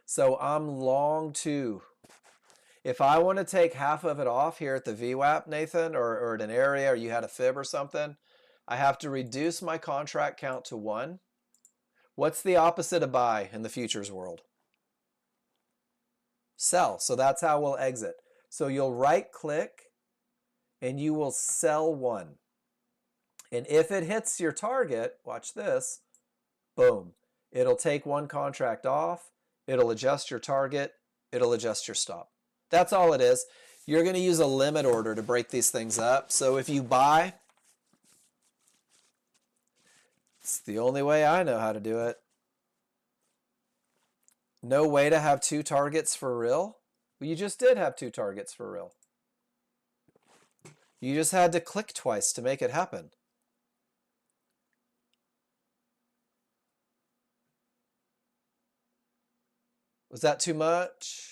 So I'm long 2. If I want to take half of it off here at the VWAP, Nathan, or at an area, or you had a fib or something, I have to reduce my contract count to 1. What's the opposite of buy in the futures world? Sell. So that's how we'll exit. So you'll right click and you will sell 1. And if it hits your target, watch this, boom, it'll take 1 contract off, it'll adjust your target, it'll adjust your stop. That's all it is. You're going to use a limit order to break these things up. So if you buy, it's the only way I know how to do it. No way to have 2 targets for real? Well, you just did have 2 targets for real. You just had to click twice to make it happen. Was that too much?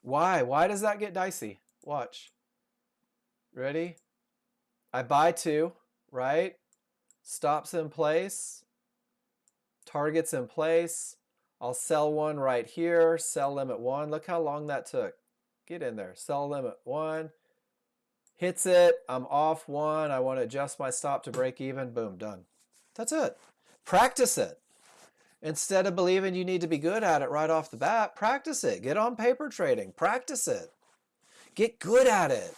Why? Why does that get dicey? Watch. Ready? I buy 2, right? Stops in place. Targets in place. I'll sell 1 right here. Sell limit 1. Look how long that took. Get in there. Sell limit 1. Hits it. I'm off 1. I want to adjust my stop to break even. Boom, done. That's it. Practice it. Instead of believing you need to be good at it right off the bat, practice it. Get on paper trading. Practice it. Get good at it.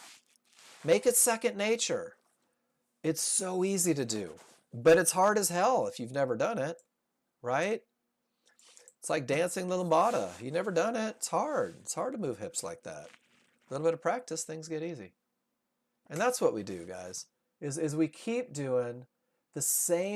Make it second nature. It's so easy to do, but it's hard as hell if you've never done it, right? It's like dancing the lambada. You've never done it. It's hard. It's hard to move hips like that. A little bit of practice, things get easy. And that's what we do, guys, is we keep doing the same